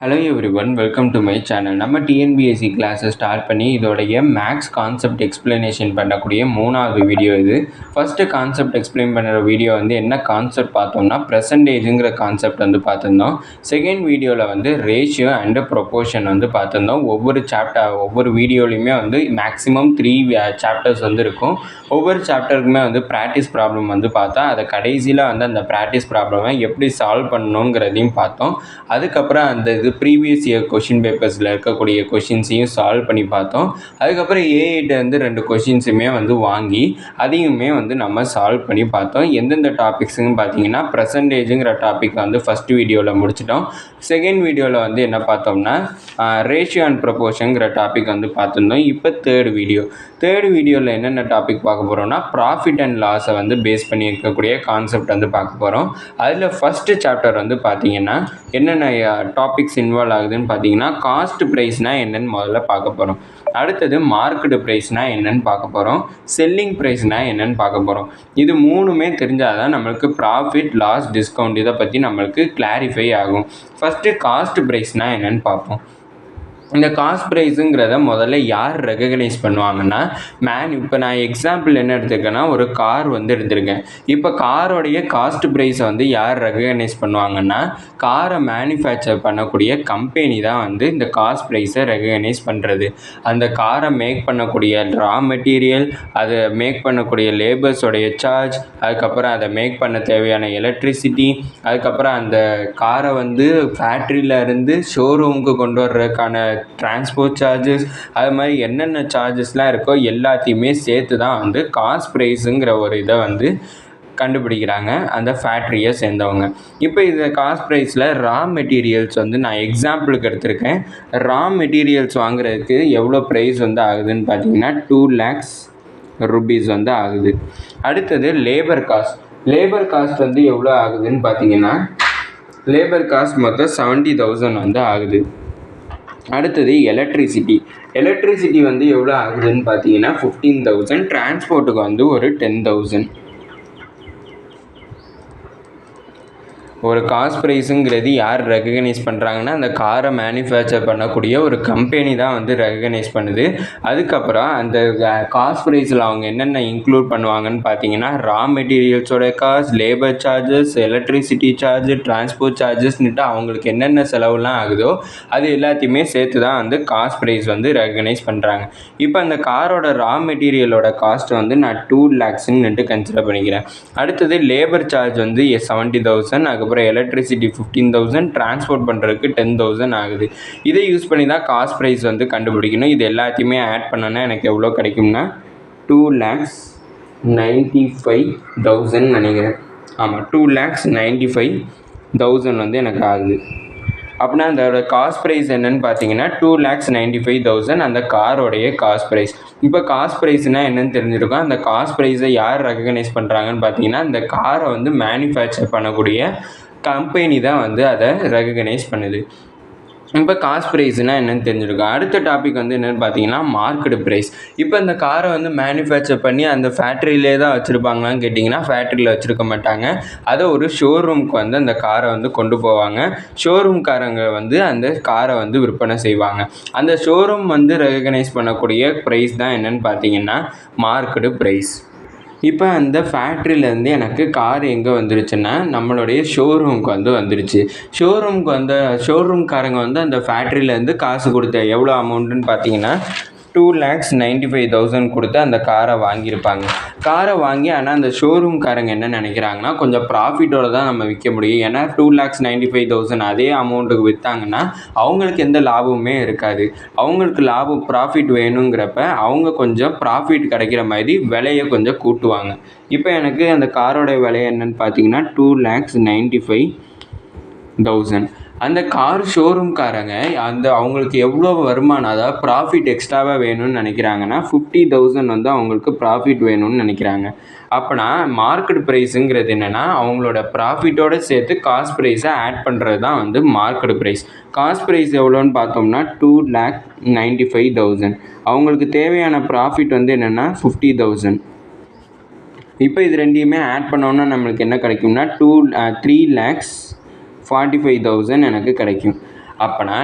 Hello everyone, welcome to my channel. நம்ம TNPSC கிளாஸை start பண்ணி இதோடைய மேக்ஸ் கான்செப்ட் எக்ஸ்பிளனேஷன் பண்ணக்கூடிய 3வது வீடியோ இது. ஃபஸ்ட்டு கான்செப்ட் எக்ஸ்பிளைன் பண்ணுற வீடியோ என்ன கான்செப்ட் பார்த்தோம்னா பெர்சன்டேஜுங்கிற கான்செப்ட் பார்த்துருந்தோம். செகண்ட் வீடியோவில் ரேஷியோ அண்டு ப்ரொப்போர்ஷன் பார்த்துருந்தோம். ஒவ்வொரு வீடியோலையுமே மேக்ஸிமம் 3 சாப்டர்ஸ் இருக்கும். ஒவ்வொரு சாப்டருக்குமே ப்ராக்டிஸ் ப்ராப்ளம் பார்த்தா அதை கடைசியில் அந்த ப்ராக்டிஸ் ப்ராப்ளமை எப்படி சால்வ் பண்ணணுங்கிறதையும் பார்த்தோம். அதுக்கப்புறம் அந்த ப்ரீவியஸ் இயர் கொஷின் பேப்பர்ஸில் இருக்கக்கூடிய கொஷின்ஸையும் சால்வ் பண்ணி பார்த்தோம். அதுக்கப்புறம் A8 2 கொஷின்ஸுமே வாங்கி அதையுமே நம்ம சால்வ் பண்ணி பார்த்தோம். எந்தெந்த டாபிக்ஸுன்னு பார்த்தீங்கன்னா பெர்சன்டேஜுங்கிற டாபிக் ஃபஸ்ட் வீடியோவில் முடிச்சிட்டோம். செகண்ட் வீடியோவில் என்ன பார்த்தோம்னா ரேஷியோ அண்ட் ப்ரொப்போர்ஷனுங்கிற டாபிக் பார்த்துருந்தோம். இப்போ தேர்ட் வீடியோவில் என்னென்ன டாபிக் பார்க்க போகிறோம்னா ப்ராஃபிட் அண்ட் லாஸை பேஸ் பண்ணி இருக்கக்கூடிய கான்செப்ட் பார்க்க போகிறோம். அதில் ஃபஸ்ட்டு சாப்டர் பார்த்தீங்கன்னா என்னென்ன டாபிக்ஸ் இன்வால்வ் ஆகுதுன்னு பார்த்தீங்கன்னா காஸ்ட் ப்ரைஸ்னால் என்னென்னு முதல்ல பார்க்க போகிறோம். அடுத்தது மார்க்கெட்டு ப்ரைஸ்னால் என்னென்னு பார்க்க போகிறோம். செல்லிங் ப்ரைஸ்னால் என்னென்னு பார்க்க போகிறோம். இது மூணுமே தெரிஞ்சால் தான் நம்மளுக்கு ப்ராஃபிட், லாஸ், டிஸ்கவுண்ட் இதை பற்றி நம்மளுக்கு கிளாரிஃபை ஆகும். ஃபஸ்ட்டு காஸ்ட் ப்ரைஸ்னால் என்னென்னு பார்ப்போம். இந்த காஸ்ட் ப்ரைஸுங்கிறத முதல்ல யார் ரெகக்னைஸ் பண்ணுவாங்கன்னா இப்போ நான் எக்ஸாம்பிள் என்ன எடுத்துருக்கேன்னா ஒரு கார் எடுத்திருக்கேன். இப்போ காரோடைய காஸ்ட் ப்ரைஸை யார் ரெகக்னைஸ் பண்ணுவாங்கன்னா காரை மேனுஃபேக்சர் பண்ணக்கூடிய கம்பெனி தான் இந்த காஸ்ட் ப்ரைஸை ரெகக்னைஸ் பண்ணுறது. அந்த காரை மேக் பண்ணக்கூடிய ரா மெட்டீரியல், அதை மேக் பண்ணக்கூடிய லேபர்ஸோடைய சார்ஜ், அதுக்கப்புறம் அதை மேக் பண்ண தேவையான எலக்ட்ரிசிட்டி, அதுக்கப்புறம் அந்த காரை ஃபேக்ட்ரியில் இருந்து ஷோரூமுக்கு கொண்டு வர்றதுக்கான டிரான்ஸ்போர்ட் சார்ஜஸ், அது மாதிரி என்னென்ன சார்ஜஸ்லாம் இருக்கோ எல்லாத்தையுமே சேர்த்து தான் காஸ்ட் ப்ரைஸுங்கிற ஒரு இதை கண்டுபிடிக்கிறாங்க அந்த ஃபேக்ட்ரியை சேர்ந்தவங்க. இப்போ இந்த காஸ்ட் ப்ரைஸில் ரா மெட்டீரியல்ஸ் நான் எக்ஸாம்பிளுக்கு எடுத்திருக்கேன். ரா மெட்டீரியல்ஸ் வாங்குறதுக்கு எவ்வளோ ப்ரைஸ் ஆகுதுன்னு பார்த்தீங்கன்னா 2 lakhs rupees ஆகுது. அடுத்தது லேபர் காஸ்ட் எவ்வளோ ஆகுதுன்னு பார்த்தீங்கன்னா லேபர் காஸ்ட் மொத்தம் 70,000 ஆகுது. அடுத்தது எலக்ட்ரிசிட்டி எவ்வளோ ஆகுதுன்னு பார்த்தீங்கன்னா 15,000. டிரான்ஸ்போர்ட்டுக்கு ஒரு 10,000. ஒரு காஸ்ட் ப்ரைஸுங்கிறது யார் ரெகக்னைஸ் பண்ணுறாங்கன்னா அந்த காரை மேனுஃபேக்சர் பண்ணக்கூடிய ஒரு கம்பெனி தான் ரெகக்னைஸ் பண்ணுது. அதுக்கப்புறம் அந்த காஸ்ட் ப்ரைஸில் அவங்க என்னென்ன இன்க்ளூட் பண்ணுவாங்கன்னு பார்த்தீங்கன்னா ரா மெட்டீரியல்ஸோட cost, labour charges, electricity charge, transport சார்ஜஸ்ன்னுட்டு அவங்களுக்கு என்னென்ன செலவுலாம் ஆகுதோ அது எல்லாத்தையுமே சேர்த்து தான் காஸ்ட் ப்ரைஸ் ரெகக்னைஸ் பண்ணுறாங்க. இப்போ அந்த காரோட ரா மெட்டீரியலோட காஸ்ட் நான் 2 lakhsன்னு கன்சிடர் பண்ணிக்கிறேன். அடுத்தது லேபர் சார்ஜ் 70,000, அதுக்கப்புறம் எலக்ட்ரிசிட்டி 15,000, டிரான்ஸ்போர்ட் பண்ணுறதுக்கு 10,000 ஆகுது. இதை யூஸ் பண்ணி தான் காஸ்ட் ப்ரைஸ் கண்டுபிடிக்கணும். இது எல்லாத்தையுமே ஆட் பண்ணோன்னா எனக்கு எவ்வளோ கிடைக்கும்னா 2,95,000 நினைக்கிறேன். ஆமாம், 2,95,000 எனக்கு ஆகுது. அப்படின்னா அதோட காஸ்ட் ப்ரைஸ் என்னன்னு பார்த்தீங்கன்னா 2,95,000 அந்த காரோடைய காஸ்ட் ப்ரைஸ். இப்போ காஸ்ட் ப்ரைஸ்னால் என்னென்னு தெரிஞ்சிருக்கோம். அந்த காஸ்ட் ப்ரைஸை யார் ரெகக்னைஸ் பண்ணுறாங்கன்னு பார்த்தீங்கன்னா அந்த காரை மேனுஃபேக்சர் பண்ணக்கூடிய கம்பெனி தான் அதை ரெகக்னைஸ் பண்ணுது. இப்போ காஸ்ட் ப்ரைஸ்னால் என்னென்னு தெரிஞ்சிருக்கும். அடுத்த டாபிக் என்னென்னு பார்த்தீங்கன்னா மார்க்கெட் ப்ரைஸ். இப்போ இந்த காரை மேனுஃபேக்சர் பண்ணி அந்த ஃபேக்ட்ரியிலே தான் வச்சுருப்பாங்களான்னு கேட்டிங்கன்னா ஃபேக்ட்ரியில் வச்சுருக்க மாட்டாங்க. அதை ஒரு ஷோரூமுக்கு அந்த காரை கொண்டு போவாங்க. ஷோரூம்காரங்க அந்த காரை விற்பனை செய்வாங்க. அந்த ஷோரூம் ரெகக்னைஸ் பண்ணக்கூடிய ப்ரைஸ் தான் என்னென்னு பார்த்தீங்கன்னா மார்க்கெட் ப்ரைஸ். இப்போ அந்த ஃபேக்ட்ரியிலேருந்து எனக்கு கார் எங்கே வந்துருச்சுன்னா நம்மளுடைய ஷோரூமுக்கு வந்துருச்சு. ஷோரூம்காரங்க அந்த ஃபேக்ட்ரியிலேருந்து காசு கொடுத்த எவ்வளோ அமௌண்ட்டுன்னு பார்த்தீங்கன்னா 2,95,000 கொடுத்து அந்த காரை வாங்கியிருப்பாங்க. காரை வாங்கி ஆனால் அந்த ஷோரூம்காரங்க என்ன நினைக்கிறாங்கன்னா கொஞ்சம் ப்ராஃபிட்டோடு தான் நம்ம விற்க முடியும். ஏன்னா 2,95,000 அதே அமௌண்ட்டுக்கு விற்றாங்கன்னா அவங்களுக்கு எந்த லாபமுமே இருக்காது. அவங்களுக்கு ப்ராஃபிட் வேணுங்கிறப்ப அவங்க கொஞ்சம் ப்ராஃபிட் கிடைக்கிற மாதிரி விலையை கொஞ்சம் கூட்டுவாங்க. இப்போ எனக்கு அந்த காரோட விலை என்னன்னு பார்த்தீங்கன்னா 2,95,000. அந்த கார் ஷோரூம்காரங்க அவங்களுக்கு எவ்வளோ வருமானம், அதாவது ப்ராஃபிட் எக்ஸ்ட்ராவாக வேணும்னு நினைக்கிறாங்கன்னா 50,000 அவங்களுக்கு ப்ராஃபிட் வேணும்னு நினைக்கிறாங்க. அப்போனா மார்க்கெட் ப்ரைஸுங்கிறது என்னென்னா அவங்களோட ப்ராஃபிட்டோடு சேர்த்து காஸ்ட் ப்ரைஸை ஆட் பண்ணுறது தான் மார்க்கெட் ப்ரைஸ். காஸ்ட் ப்ரைஸ் எவ்வளோன்னு பார்த்தோம்னா 2,95,000. அவங்களுக்கு தேவையான ப்ராஃபிட் என்னென்னா 50,000. இப்போ இது ரெண்டையுமே ஆட் பண்ணோன்னா நம்மளுக்கு என்ன கிடைக்கும்னா 3,45,000 எனக்கு கிடைக்கும். அப்போனா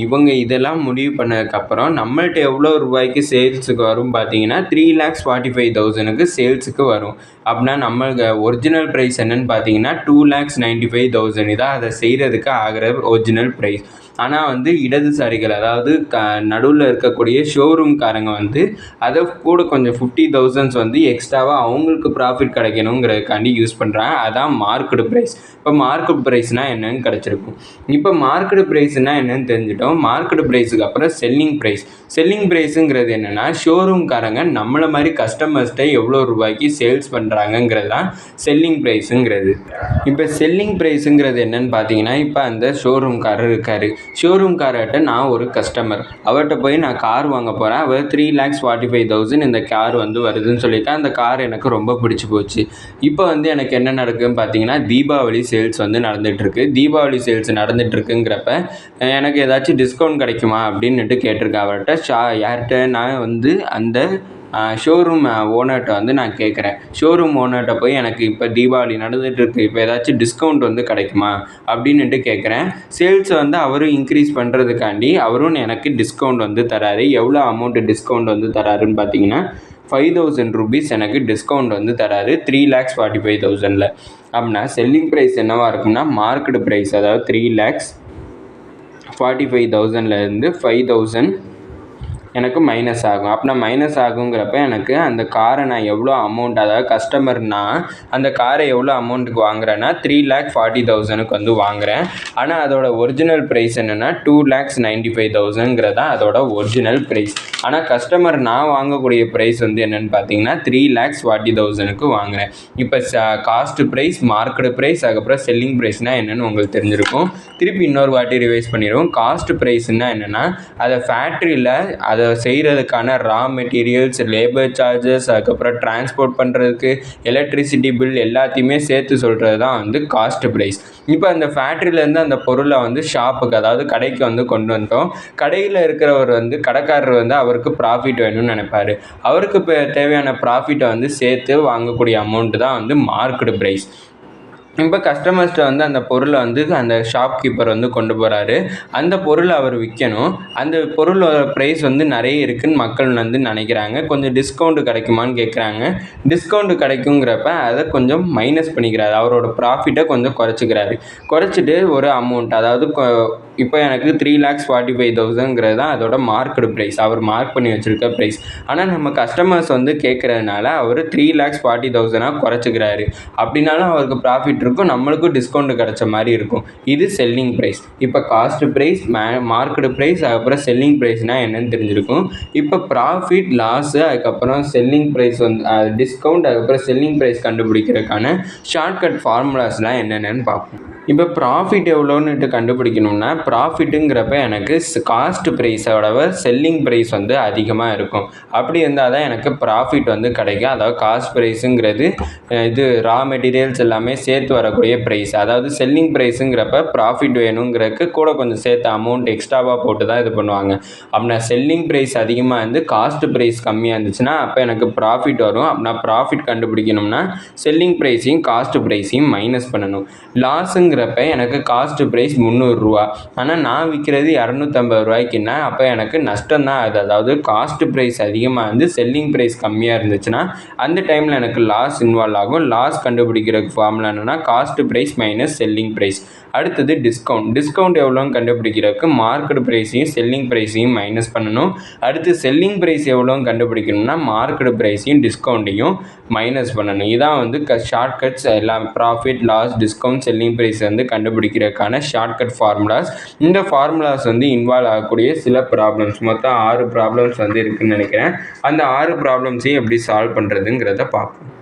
இவங்க இதெல்லாம் முடிவு பண்ணதுக்கப்புறம் நம்மள்ட்ட எவ்வளோ ரூபாய்க்கு சேல்ஸுக்கு வரும் பார்த்தீங்கன்னா 3,45,000க்கு சேல்ஸுக்கு வரும். அப்படின்னா நம்மளுக்கு ஒரிஜினல் ப்ரைஸ் என்னன்னு பார்த்தீங்கன்னா 2,95,000 இதான் அதை செய்கிறதுக்கு ஆகிற ஒரிஜினல் ப்ரைஸ். ஆனால் வந்து இடதுசாரிகள், அதாவது நடுவில் இருக்கக்கூடிய ஷோரூம்காரங்க வந்து அதை கூட கொஞ்சம் 50,000 வந்து எக்ஸ்ட்ராவாக அவங்களுக்கு ப்ராஃபிட் கிடைக்கணுங்கிறதுக்காண்டி யூஸ் பண்ணுறாங்க. அதான் மார்க்கெட் ப்ரைஸ். இப்போ மார்க்கெட் ப்ரைஸ்னால் என்னன்னு கிடச்சிருக்கும். இப்போ மார்க்கெட் ப்ரைஸ்னால் என்னன்னு தெரிஞ்சிட்டோம். மார்க்கெட் ப்ரைஸுக்கு அப்புறம் செல்லிங் ப்ரைஸ். செல்லிங் ப்ரைஸுங்கிறது என்னென்னா ஷோரூம்காரங்க நம்மளை மாதிரி கஸ்டமர்ஸ்ட்டை எவ்வளோ ரூபாய்க்கு சேல்ஸ் பண்ணுறாங்கங்கிறது தான் செல்லிங் ப்ரைஸுங்கிறது. இப்போ செல்லிங் ப்ரைஸுங்கிறது என்னென்னு பார்த்தீங்கன்னா, இப்போ அந்த ஷோரூம்காரர் இருக்கார். ஷோரூம்காரர்கிட்ட நான் ஒரு கஸ்டமர், அவர்கிட்ட போய் நான் கார் வாங்க போகிறேன். அவர் 3,45,000 இந்த கார் வந்து வருதுன்னு சொல்லியிருக்கேன். அந்த கார் எனக்கு ரொம்ப பிடிச்சி போச்சு. இப்போ வந்து எனக்கு என்ன நடக்குதுன்னு பார்த்தீங்கன்னா, தீபாவளி சேல்ஸ் வந்து நடந்துகிட்ருக்கு. தீபாவளி சேல்ஸ் நடந்துகிட்ருக்குங்கிறப்ப எனக்கு ஏதாச்சும் டிஸ்கவுண்ட் கிடைக்குமா அப்படின்னுட்டு கேட்டிருக்கேன் அவர்கிட்ட. யார்கிட்ட? நான் வந்து அந்த ஷோரூம் ஓனர்கிட்ட வந்து நான் கேட்குறேன். ஷோரூம் ஓனர்கிட்ட போய் எனக்கு இப்போ தீபாவளி நடந்துகிட்ருக்கு, இப்போ ஏதாச்சும் டிஸ்கவுண்ட் வந்து கிடைக்குமா அப்படின்னுட்டு கேட்குறேன். சேல்ஸை வந்து அவரும் இன்க்ரீஸ் பண்ணுறதுக்காண்டி அவரும் எனக்கு டிஸ்கவுண்ட் வந்து தராரு. எவ்வளோ அமௌண்ட்டு டிஸ்கவுண்ட் வந்து தராருன்னு பார்த்தீங்கன்னா 5,000 rupees எனக்கு டிஸ்கவுண்ட் வந்து தராரு 3,45,000ல். அப்படின்னா செல்லிங் ப்ரைஸ் என்னவாக இருக்கும்னா, மார்க்கெட் ப்ரைஸ் அதாவது 3,45,000லேருந்து 5,000 எனக்கு மைனஸ் ஆகும். அப்போ நான் மைனஸ் ஆகுங்கிறப்ப எனக்கு அந்த காரை நான் எவ்வளோ அமௌண்ட், அதாவது கஸ்டமர்னா அந்த காரை எவ்வளோ அமௌண்ட்டுக்கு வாங்குறேன்னா 3,40,000க்கு வந்து வாங்குகிறேன். ஆனால் அதோட ஒரிஜினல் ப்ரைஸ் என்னென்னா 2,95,000ங்கிறதா அதோட ஒரிஜினல் ப்ரைஸ். ஆனால் கஸ்டமர் நான் வாங்கக்கூடிய ப்ரைஸ் வந்து என்னென்னு பார்த்தீங்கன்னா 3,40,000க்கு வாங்குகிறேன். இப்போ காஸ்ட் ப்ரைஸ், மார்க்கெட் ப்ரைஸ், அதுக்கப்புறம் செல்லிங் ப்ரைஸ்னால் என்னென்னு உங்களுக்கு தெரிஞ்சிருக்கும். திருப்பி இன்னொரு வாட்டி ரிவைஸ் பண்ணிடுவோம். காஸ்ட் ப்ரைஸ்னால் என்னென்னா, அதை ஃபேக்ட்ரியில் அதை செய்கிறதுக்கான ரா மெட்டீரியல்ஸ், லேபர் சார்ஜஸ், அதுக்கப்புறம் டிரான்ஸ்போர்ட் பண்ணுறதுக்கு எலக்ட்ரிசிட்டி பில் எல்லாத்தையுமே சேர்த்து சொல்கிறது தான் வந்து காஸ்ட் ப்ரைஸ். இப்போ அந்த ஃபேக்ட்ரியிலேருந்து அந்த பொருளை வந்து ஷாப்புக்கு, அதாவது கடைக்கு வந்து கொண்டு வந்துட்டோம். கடையில் இருக்கிறவர் வந்து, கடைக்காரர் வந்து அவருக்கு ப்ராஃபிட் வேணும்னு நினைப்பார். அவருக்கு இப்போ தேவையான ப்ராஃபிட்டை வந்து சேர்த்து வாங்கக்கூடிய அமௌண்ட்டு தான் வந்து மார்க்கெட் ப்ரைஸ். இப்போ கஸ்டமர்ஸ்ட்டை வந்து அந்த பொருளை வந்து அந்த ஷாப்கீப்பர் வந்து கொண்டு போகிறாரு. அந்த பொருளை அவர் விற்கணும். அந்த பொருளோட ப்ரைஸ் வந்து நிறைய இருக்குதுன்னு மக்கள் வந்து நினைக்கிறாங்க. கொஞ்சம் டிஸ்கவுண்ட் கிடைக்குமான்னு கேட்குறாங்க. டிஸ்கவுண்ட் கிடைக்குங்கிறப்ப அதை கொஞ்சம் மைனஸ் பண்ணிக்கிறாரு. அவரோட ப்ராஃபிட்டை கொஞ்சம் குறைச்சிட்டு ஒரு அமௌண்ட், அதாவது இப்போ எனக்கு 3,45,000ங்கிறது தான் அதோட மார்க்கெட் ப்ரைஸ், அவர் மார்க் பண்ணி வச்சுருக்க ப்ரைஸ். ஆனால் நம்ம கஸ்டமர்ஸ் வந்து கேட்குறதுனால அவர் 3,40,000 குறைச்சிக்கிறாரு. அப்படின்னாலும் அவருக்கு ப்ராஃபிட் இருக்கும், நம்மளுக்கும் டிஸ்கவுண்ட் கிடைச்ச மாதிரி இருக்கும். இது செல்லிங் ப்ரைஸ். இப்போ காஸ்ட் ப்ரைஸ், மார்க்கெட் ப்ரைஸ், அதுக்கப்புறம் செல்லிங் ப்ரைஸ்னால் என்னென்னு தெரிஞ்சிருக்கும். இப்போ ப்ராஃபிட், லாஸு, அதுக்கப்புறம் செல்லிங் ப்ரைஸ் வந்து டிஸ்கவுண்ட், அதுக்கப்புறம் செல்லிங் ப்ரைஸ் கண்டுபிடிக்கிறதுக்கான ஷார்ட்கட் ஃபார்முலாஸ்லாம் என்னென்னு பார்ப்போம். இப்போ ப்ராஃபிட் எவ்வளோன்னுட்டு கண்டுபிடிக்கணும்னா, ப்ராஃபிட்டுங்கிறப்ப எனக்கு காஸ்ட் ப்ரைஸோட செல்லிங் ப்ரைஸ் வந்து அதிகமாக இருக்கும். அப்படி இருந்தால் தான் எனக்கு ப்ராஃபிட் வந்து கிடைக்கும். அதாவது காஸ்ட் ப்ரைஸுங்கிறது இது ரா மெட்டீரியல்ஸ் எல்லாமே சேர்த்து வரக்கூடிய ப்ரைஸ். அதாவது செல்லிங் ப்ரைஸுங்கிறப்ப ப்ராஃபிட் வேணுங்கிறதுக்கு கூட கொஞ்சம் சேர்த்து அமௌண்ட் எக்ஸ்ட்ராவாக போட்டு தான் இது பண்ணுவாங்க. அப்படின்னா செல்லிங் ப்ரைஸ் அதிகமாக இருந்து காஸ்ட் ப்ரைஸ் கம்மியாக இருந்துச்சுன்னா அப்போ எனக்கு ப்ராஃபிட் வரும். அப்படின்னா ப்ராஃபிட் கண்டுபிடிக்கணும்னா செல்லிங் ப்ரைஸையும் காஸ்ட் ப்ரைஸையும் மைனஸ் பண்ணணும். லாஸுங்கிறப்ப எனக்கு காஸ்ட் ப்ரைஸ் 300 ரூபா, ஆனால் நான் விற்கிறது 250 ரூபாய்க்குன்னா அப்போ எனக்கு நஷ்டம் தான் அது. அதாவது காஸ்ட் ப்ரைஸ் அதிகமாக இருந்து செல்லிங் ப்ரைஸ் கம்மியாக இருந்துச்சுன்னா அந்த டைமில் எனக்கு லாஸ் இன்வால்வ் ஆகும். லாஸ் கண்டுபிடிக்கிறதுக்கு ஃபார்முலா என்னென்னா cost price minus selling price. அடுத்தது டிஸ்கவுண்ட் எவ்வளோன்னு கண்டுபிடிக்கிறதுக்கு மார்க்கெட் ப்ரைஸையும் செல்லிங் ப்ரைஸையும் மைனஸ் பண்ணணும். அடுத்து செல்லிங் ப்ரைஸ் எவ்வளோன்னு கண்டுபிடிக்கணும்னா மார்க்கெட் ப்ரைஸையும் டிஸ்கவுண்ட்டையும் மைனஸ் பண்ணணும். இதான் வந்து ஷார்ட்கட்ஸ் எல்லாம். Profit, loss, discount, selling price வந்து கண்டுபிடிக்கிறதுக்கான ஷார்ட்கட் ஃபார்முலாஸ். இந்த ஃபார்முலாஸ் வந்து இன்வால்வ் ஆகக்கூடிய சில ப்ராப்ளம்ஸ், மொத்தம் 6 ப்ராப்ளம்ஸ் வந்து இருக்குதுன்னு நினைக்கிறேன். அந்த 6 ப்ராப்ளம்ஸையும் எப்படி சால்வ் பண்ணுறதுங்கிறத பார்ப்போம்.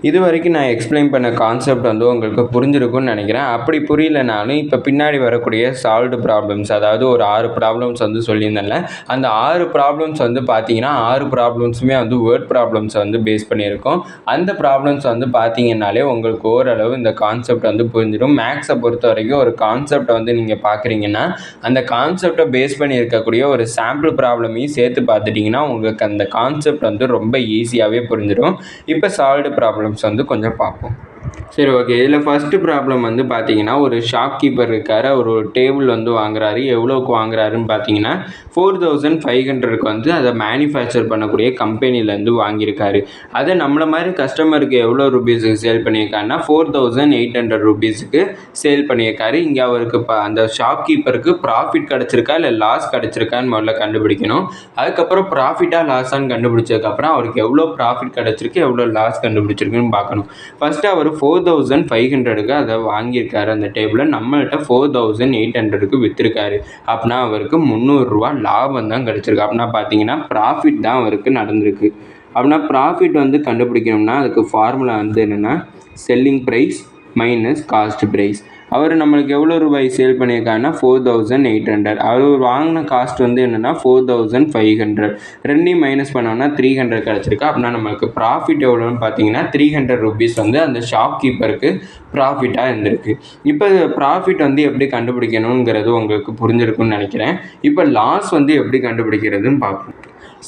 இது வரைக்கும் நான் எக்ஸ்பிளைன் பண்ண கான்செப்ட் வந்து உங்களுக்கு புரிஞ்சிருக்கும்னு நினைக்கிறேன். அப்படி புரியலனாலும் இப்போ பின்னாடி வரக்கூடிய சால்வ்டு ப்ராப்ளம்ஸ், அதாவது ஒரு 6 ப்ராப்ளம்ஸ் வந்து சொல்லியிருந்தேன்ல, அந்த 6 ப்ராப்ளம்ஸ் வந்து பார்த்தீங்கன்னா 6 ப்ராப்ளம்ஸுமே வந்து வேர்ட் ப்ராப்ளம்ஸை வந்து பேஸ் பண்ணியிருக்கோம். அந்த ப்ராப்ளம்ஸ் வந்து பார்த்தீங்கன்னாலே உங்களுக்கு ஓரளவு இந்த கான்செப்ட் வந்து புரிஞ்சிடும். மேக்ஸை பொறுத்த வரைக்கும் ஒரு கான்செப்டை வந்து நீங்கள் பார்க்குறீங்கன்னா அந்த கான்செப்டை பேஸ் பண்ணி இருக்கக்கூடிய ஒரு சாம்பிள் ப்ராப்ளமையும் சேர்த்து பார்த்துட்டிங்கன்னா உங்களுக்கு அந்த கான்செப்ட் வந்து ரொம்ப ஈஸியாகவே புரிஞ்சிடும். இப்போ சால்வ்டு ப்ராப்ளம் வந்து கொஞ்சம் பார்ப்போம். சரி, ஓகே. இதில் ஃபஸ்ட்டு ப்ராப்ளம் வந்து பார்த்தீங்கன்னா, ஒரு ஷாப்கீப்பர் இருக்காரு. அவர் ஒரு டேபிள் வந்து வாங்குறாரு. எவ்வளோக்கு வாங்குறாருன்னு பார்த்தீங்கன்னா, 4500க்கு வந்து அதை மேனுஃபேக்சர் பண்ணக்கூடிய கம்பெனிலேருந்து வாங்கியிருக்காரு. அதை நம்மள மாதிரி கஸ்டமருக்கு எவ்வளோ ருபீஸுக்கு சேல் பண்ணியிருக்காருன்னா, 4800 ருபீஸுக்கு சேல் பண்ணியிருக்காரு. இங்கே அவருக்கு அந்த ஷாப்கீப்பருக்கு ப்ராஃபிட் கிடச்சிருக்கா இல்லை லாஸ் கிடச்சிருக்கான்னு முதல்ல கண்டுபிடிக்கணும். அதுக்கப்புறம் ப்ராஃபிட்டா லாஸான்னு கண்டுபிடிச்சதுக்கப்புறம் அவருக்கு எவ்வளோ ப்ராஃபிட் கிடச்சிருக்கு, எவ்வளோ லாஸ் கண்டுபிடிச்சிருக்குன்னு பார்க்கணும். ஃபஸ்ட்டு அவர் 4500க்கு அதை வாங்கியிருக்காரு. அந்த டேபிளை நம்மள்கிட்ட 4800க்கு விற்றுருக்காரு. அப்படின்னா அவருக்கு 300 ரூபா லாபம் தான் கிடச்சிருக்கு. அப்படின்னா பார்த்தீங்கன்னா ப்ராஃபிட் தான் அவருக்கு நடந்திருக்கு. அப்படின்னா ப்ராஃபிட் வந்து கண்டுபிடிக்கணும்னா அதுக்கு ஃபார்முலா வந்து என்னென்னா selling price minus cost price. அவர் நம்மளுக்கு எவ்வளோ ரூபாய் சேல் பண்ணியிருக்காருன்னா 4800. அவர் வாங்கின காஸ்ட் வந்து என்னென்னா 4500. ரெண்டையும் மைனஸ் பண்ணோம்னா 300 கிடச்சிருக்கு. அப்படின்னா நம்மளுக்கு ப்ராஃபிட் எவ்வளோன்னு பார்த்தீங்கன்னா 300 ருபீஸ் வந்து அந்த ஷாப்கீப்பருக்கு ப்ராஃபிட்டாக இருந்திருக்கு. இப்போ ப்ராஃபிட் வந்து எப்படி கண்டுபிடிக்கணுங்கிறது உங்களுக்கு புரிஞ்சிருக்குன்னு நினைக்கிறேன். இப்போ லாஸ் வந்து எப்படி கண்டுபிடிக்கிறதுன்னு பார்ப்போம்.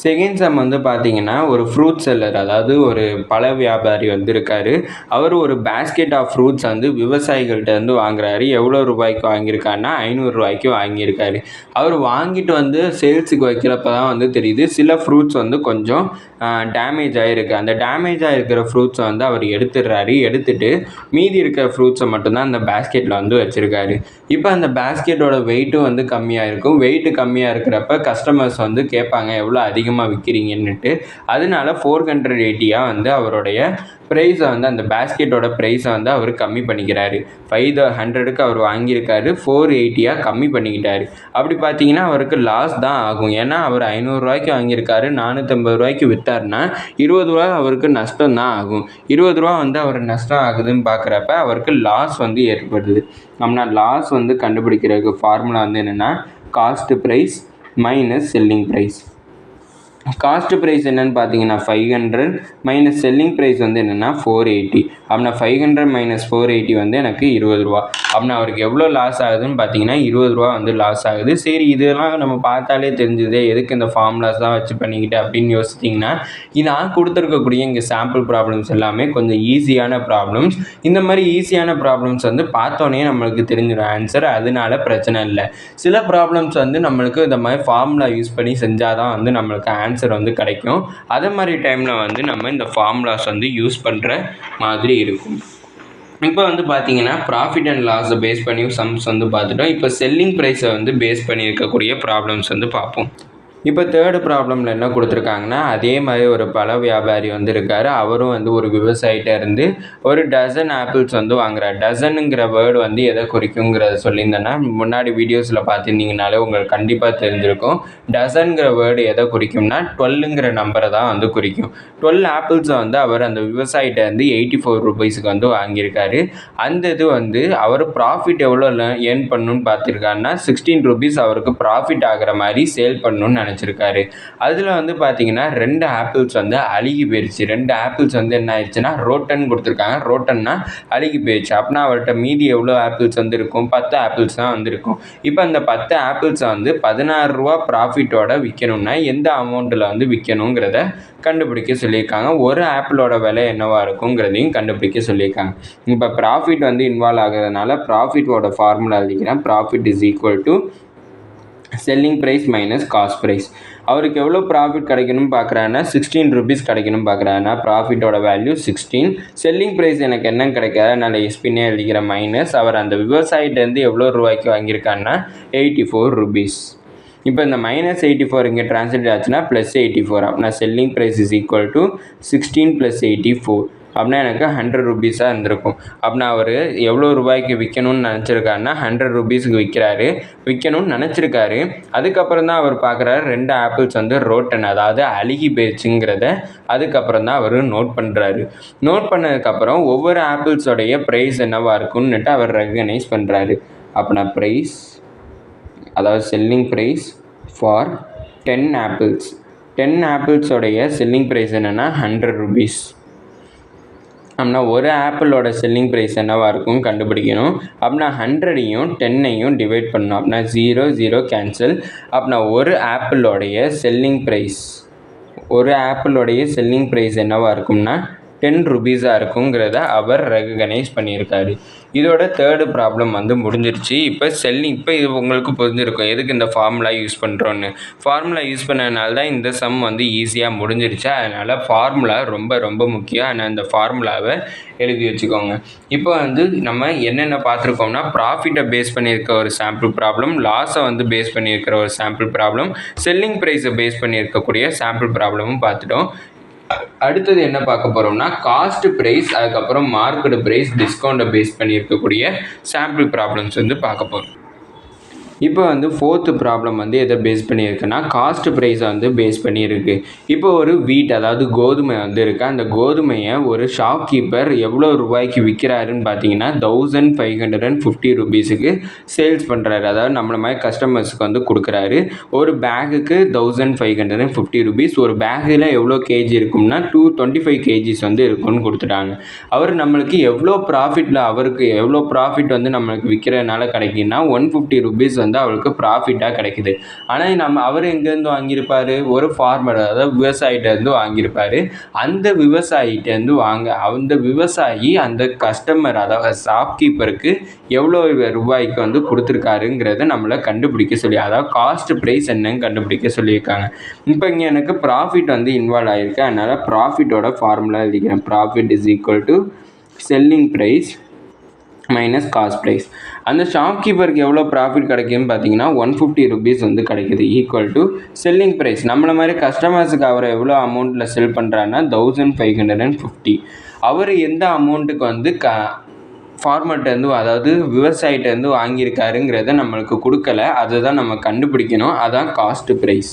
செகண்ட் சம் வந்து பார்த்தீங்கன்னா, ஒரு ஃப்ரூட் செல்லர், அதாவது ஒரு பழ வியாபாரி வந்து இருக்கார். அவர் ஒரு பேஸ்கெட் ஆஃப் ஃப்ரூட்ஸ் வந்து விவசாயிகள்கிட்ட வந்து வாங்குறாரு. எவ்வளோ ரூபாய்க்கு வாங்கியிருக்காருன்னா 500 ரூபாய்க்கு வாங்கியிருக்காரு. அவர் வாங்கிட்டு வந்து சேல்ஸுக்கு வைக்கிறப்ப தான் வந்து தெரியுது சில ஃப்ரூட்ஸ் வந்து கொஞ்சம் டேமேஜ் ஆகிருக்கு. அந்த டேமேஜ் ஆகிருக்கிற ஃப்ரூட்ஸை வந்து அவர் எடுத்துடுறாரு. எடுத்துகிட்டு மீதி இருக்கிற ஃப்ரூட்ஸை மட்டும்தான் அந்த பேஸ்கெட்டில் வந்து வச்சுருக்காரு. இப்போ அந்த பேஸ்கெட்டோட வெயிட்டும் வந்து கம்மியாக இருக்கும். வெயிட்டு கம்மியாக இருக்கிறப்ப கஸ்டமர்ஸ் வந்து கேட்பாங்க எவ்வளோ அதிகமாக விற்கிறீங்கன்னுட்டு. அதனால 480 வந்து அவருடைய ப்ரைஸை வந்து அந்த பேஸ்கெட்டோட ப்ரைஸை வந்து அவர் கம்மி பண்ணிக்கிறாரு. 500க்கு அவர் வாங்கியிருக்காரு, 480 கம்மி பண்ணிக்கிட்டாரு. அப்படி பார்த்தீங்கன்னா அவருக்கு லாஸ் தான் ஆகும். ஏன்னா அவர் 500 ரூபாய்க்கு வாங்கியிருக்காரு, 450 ரூபாய்க்கு விற்றாருன்னா 20 ரூபா அவருக்கு நஷ்டம் தான் ஆகும். 20 ரூபா வந்து அவர் நஷ்டம் ஆகுதுன்னு பார்க்குறப்ப அவருக்கு லாஸ் வந்து ஏற்படுது. நம்மளா லாஸ் வந்து கண்டுபிடிக்கிறதுக்கு ஃபார்முலா வந்து என்னென்னா cost price minus selling price. Cost price என்னென்னு பார்த்தீங்கன்னா 500 மைனஸ் செல்லிங் ப்ரைஸ் வந்து என்னென்னா 480. அப்படின்னா 500 மைனஸ் 480 வந்து எனக்கு 20 ரூபா. அப்படின்னா அவருக்கு எவ்வளோ லாஸ் ஆகுதுன்னு பார்த்தீங்கன்னா 20 ரூபா வந்து லாஸ் ஆகுது. சரி, இதெல்லாம் நம்ம பார்த்தாலே தெரிஞ்சுது, எதுக்கு இந்த ஃபார்முலாஸ் தான் வச்சு பண்ணிக்கிட்டு அப்படின்னு யோசிச்சிங்கன்னா, நான் கொடுத்துருக்கக்கூடிய இங்கே சாம்பிள் ப்ராப்ளம்ஸ் எல்லாமே கொஞ்சம் ஈஸியான ப்ராப்ளம்ஸ். இந்த மாதிரி ஈஸியான ப்ராப்ளம்ஸ் வந்து பார்த்தோன்னே நம்மளுக்கு தெரிஞ்சிடும் ஆன்சர். அதனால பிரச்சனை இல்லை. சில ப்ராப்ளம்ஸ் வந்து நம்மளுக்கு இந்த மாதிரி ஃபார்முலா யூஸ் பண்ணி செஞ்சால் தான் வந்து நம்மளுக்கு ஆன்சர் வந்து கிடைக்கும். அதே மாதிரி டைமில் வந்து நம்ம இந்த ஃபார்முலாஸ் வந்து யூஸ் பண்ணுற மாதிரி இருக்கும். இப்போ வந்து பார்த்தீங்கன்னா ப்ராஃபிட் அண்ட் லாஸை பேஸ் பண்ணி சம்ஸ் வந்து பார்த்துட்டோம். இப்போ செல்லிங் ப்ரைஸை வந்து பேஸ் பண்ணி இருக்கக்கூடிய ப்ராப்ளம்ஸ் வந்து பார்ப்போம். இப்போ தேர்டு ப்ராப்ளமில் என்ன கொடுத்துருக்காங்கன்னா, அதே மாதிரி ஒரு பழ வியாபாரி வந்து இருக்கார். அவரும் வந்து ஒரு விவசாயிட்ட இருந்து ஒரு டசன் ஆப்பிள்ஸ் வந்து வாங்குறார். டசனுங்கிற வேர்டு வந்து எதை குறிக்குங்கிறத சொல்லியிருந்தேன்னா முன்னாடி வீடியோஸில் பார்த்துருந்தீங்கனாலே உங்களுக்கு கண்டிப்பாக தெரிஞ்சிருக்கும். டசனுங்கிற வேர்டு எதை குறிக்கும்னா 12ங்கிற நம்பரை தான் வந்து குறிக்கும். 12 ஆப்பிள்ஸை வந்து அவர் அந்த விவசாயிட்ட வந்து 84 ருபீஸுக்கு வந்து வாங்கியிருக்காரு. அந்த இது வந்து அவர் ப்ராஃபிட் எவ்வளோ ஏர்ன் பண்ணணும்னு பார்த்துருக்காருன்னா 16 ருபீஸ் அவருக்கு ப்ராஃபிட் ஆகிற மாதிரி சேல் பண்ணணும்னு நினச்சிருக்காரு. அதில் வந்து பார்த்தீங்கன்னா 2 ஆப்பிள்ஸ் வந்து அழுகி போயிடுச்சு. 2 ஆப்பிள்ஸ் வந்து என்ன ஆயிடுச்சுன்னா ரோட்டன் கொடுத்துருக்காங்க. ரோட்டன்னா அழுகி போயிடுச்சு. அப்படின்னா அவர்கிட்ட மீதி எவ்வளோ ஆப்பிள்ஸ் வந்து இருக்கும்? 10 ஆப்பிள்ஸ் தான் வந்து இருக்கும். இப்போ அந்த 10 ஆப்பிள்ஸை வந்து 16 ரூபா ப்ராஃபிட்டோட விற்கணும்னா எந்த அமௌண்ட்டில் வந்து விற்கணுங்கிறத கண்டுபிடிக்க சொல்லியிருக்காங்க. ஒரு ஆப்பிளோட விலை என்னவாக இருக்குங்கிறதையும் கண்டுபிடிக்க சொல்லியிருக்காங்க. இப்போ ப்ராஃபிட் வந்து இன்வால்வ் ஆகிறதுனால ப்ராஃபிட்டோட ஃபார்முலா எழுதிக்கிறேன். Profit is equal to selling price minus cost price. அவருக்கு எவ்வளோ ப்ராஃபிட் கிடைக்கணும்னு பார்க்குறாருன்னா 16 ருபீஸ் கிடைக்கணும் பார்க்குறாருன்னா ப்ராஃபிட்டோட வேல்யூ 16. செல்லிங் ப்ரைஸ் எனக்கு என்ன கிடைக்காது, நான் எஸ்பின்னே எழுதிக்கிற மைனஸ் அவர் அந்த விவசாயிட்டேருந்து எவ்வளோ ரூபாய்க்கு வாங்கியிருக்காருன்னா 84 ருபீஸ். இப்போ இந்த மைனஸ் 84 இங்கே ட்ரான்ஸ்லேட் ஆச்சுன்னா ப்ளஸ் 84. அப்படின்னா selling price is equal to 16 + 84. அப்படின்னா எனக்கு 100 ருபீஸாக இருந்திருக்கும். அப்படின்னா அவர் எவ்வளோ ரூபாய்க்கு விற்கணும்னு நினச்சிருக்காருன்னா 100 ருபீஸுக்கு விற்கணும்னு நினச்சிருக்காரு. அதுக்கப்புறம் தான் அவர் பார்க்குறாரு 2 ஆப்பிள்ஸ் வந்து ரோட்டன், அதாவது அழுகி போயிடுச்சுங்கிறத அதுக்கப்புறம் தான் அவர் நோட் பண்ணுறாரு. நோட் பண்ணதுக்கப்புறம் ஒவ்வொரு ஆப்பிள்ஸோடைய ப்ரைஸ் என்னவாக இருக்குன்னுட்டு அவர் ரெகனைஸ் பண்ணுறாரு. அப்படின்னா ப்ரைஸ், அதாவது செல்லிங் ப்ரைஸ் ஃபார் 10 ஆப்பிள்ஸ். 10 ஆப்பிள்ஸோடைய செல்லிங் ப்ரைஸ் என்னென்னா 100 ருபீஸ். அப்படின்னா ஒரு ஆப்பிளோட செல்லிங் ப்ரைஸ் என்னவாக இருக்கும் கண்டுபிடிக்கணும். அப்படின்னா 100ஐயும் 10ஐயும் டிவைட் பண்ணணும். அப்படின்னா 0 0 கேன்சல். அப்படின்னா ஒரு ஆப்பிளோடைய செல்லிங் ப்ரைஸ் என்னவாக இருக்கும்னா 10 ரூபீஸாக இருக்குங்கிறத அவர் ரெகனைஸ் பண்ணியிருக்காரு. இதோட தேர்டு ப்ராப்ளம் வந்து முடிஞ்சிருச்சு. இப்போ இது உங்களுக்கு புரிஞ்சிருக்கும் எதுக்கு இந்த ஃபார்முலா யூஸ் பண்ணுறோன்னு. ஃபார்முலா யூஸ் பண்ணதுனால தான் இந்த சம் வந்து ஈஸியாக முடிஞ்சிருச்சு. அதனால் ஃபார்முலா ரொம்ப ரொம்ப முக்கியம். ஆனால் அந்த ஃபார்முலாவை எழுதி வச்சுக்கோங்க. இப்போ வந்து நம்ம என்னென்ன பார்த்துருக்கோம்னா, ப்ராஃபிட்டை பேஸ் பண்ணியிருக்க ஒரு சாம்பிள் ப்ராப்ளம், லாஸை வந்து பேஸ் பண்ணியிருக்கிற ஒரு சாம்பிள் ப்ராப்ளம், செல்லிங் ப்ரைஸை பேஸ் பண்ணியிருக்கக்கூடிய சாம்பிள் ப்ராப்ளமும் பார்த்துட்டோம். அடுத்தது என்ன பார்க்க போகிறோம்னா, காஸ்ட் ப்ரைஸ், அதுக்கப்புறம் மார்க்கெட் ப்ரைஸ், டிஸ்கவுண்ட்டை பேஸ் பண்ணியிருக்கக்கூடிய சாம்பிள் ப்ராப்ளம்ஸ் வந்து பார்க்க போகிறோம். இப்போ வந்து ஃபோர்த்து ப்ராப்ளம் வந்து எதை பேஸ் பண்ணியிருக்குன்னா, காஸ்ட் ப்ரைஸை வந்து பேஸ் பண்ணியிருக்கு. இப்போ ஒரு வீட், அதாவது கோதுமை வந்து இருக்குது. அந்த கோதுமையை ஒரு ஷாப்கீப்பர் எவ்வளோ ரூபாய்க்கு விற்கிறாருன்னு பார்த்தீங்கன்னா 1550 ரூபீஸுக்கு சேல்ஸ் பண்ணுறாரு. அதாவது நம்மள மாதிரி கஸ்டமர்ஸுக்கு வந்து கொடுக்குறாரு. ஒரு பேகுக்கு 1550 ரூபீஸ். ஒரு பேக்கில் எவ்வளோ கேஜி இருக்கும்னா 225 கேஜிஸ் வந்து இருக்குன்னு கொடுத்துட்டாங்க. அவர் நம்மளுக்கு அவருக்கு எவ்வளோ ப்ராஃபிட் வந்து நம்மளுக்கு விற்கிறதுனால கிடைக்குன்னா 150 ரூபீஸ் வந்து அவருக்கு ப்ராஃபிட்டாக கிடைக்குது. ஆனால் அவர் எங்கேருந்து வாங்கியிருப்பார்? ஒரு ஃபார்மர், அதாவது விவசாயிட்டேருந்து வாங்கியிருப்பார். அந்த விவசாயி அந்த கஸ்டமர், அதாவது ஷாப்கீப்பருக்கு எவ்வளோ ரூபாய்க்கு வந்து கொடுத்துருக்காருங்கிறத நம்மளை கண்டுபிடிக்க சொல்லி, அதாவது காஸ்ட் ப்ரைஸ் என்னன்னு கண்டுபிடிக்க சொல்லியிருக்காங்க. இப்போ இங்கே எனக்கு ப்ராஃபிட் வந்து இன்வால்வ் ஆகிருக்கு. அதனால் ப்ராஃபிட்டோட ஃபார்முலா எழுதிக்கிறேன். Profit is equal to selling price minus cost price. அந்த ஷாப்கீப்பருக்கு எவ்வளோ ப்ராஃபிட் கிடைக்குன்னு பார்த்தீங்கன்னா 150 ரூபீஸ் வந்து கிடைக்குது. ஈக்குவல் டு செல்லிங் ப்ரைஸ், நம்மள மாதிரி கஸ்டமர்ஸுக்கு அவர் எவ்வளோ அமௌண்ட்டில் செல் பண்ணுறாருன்னா 1550. அவர் எந்த அமௌண்ட்டுக்கு வந்து ஃபார்மர்கிட்டேருந்து, அதாவது விவசாயிட்டேருந்து வாங்கியிருக்காருங்கிறத நம்மளுக்கு கொடுக்கல. அதை தான் நம்ம கண்டுபிடிக்கணும். அதான் காஸ்ட் ப்ரைஸ்.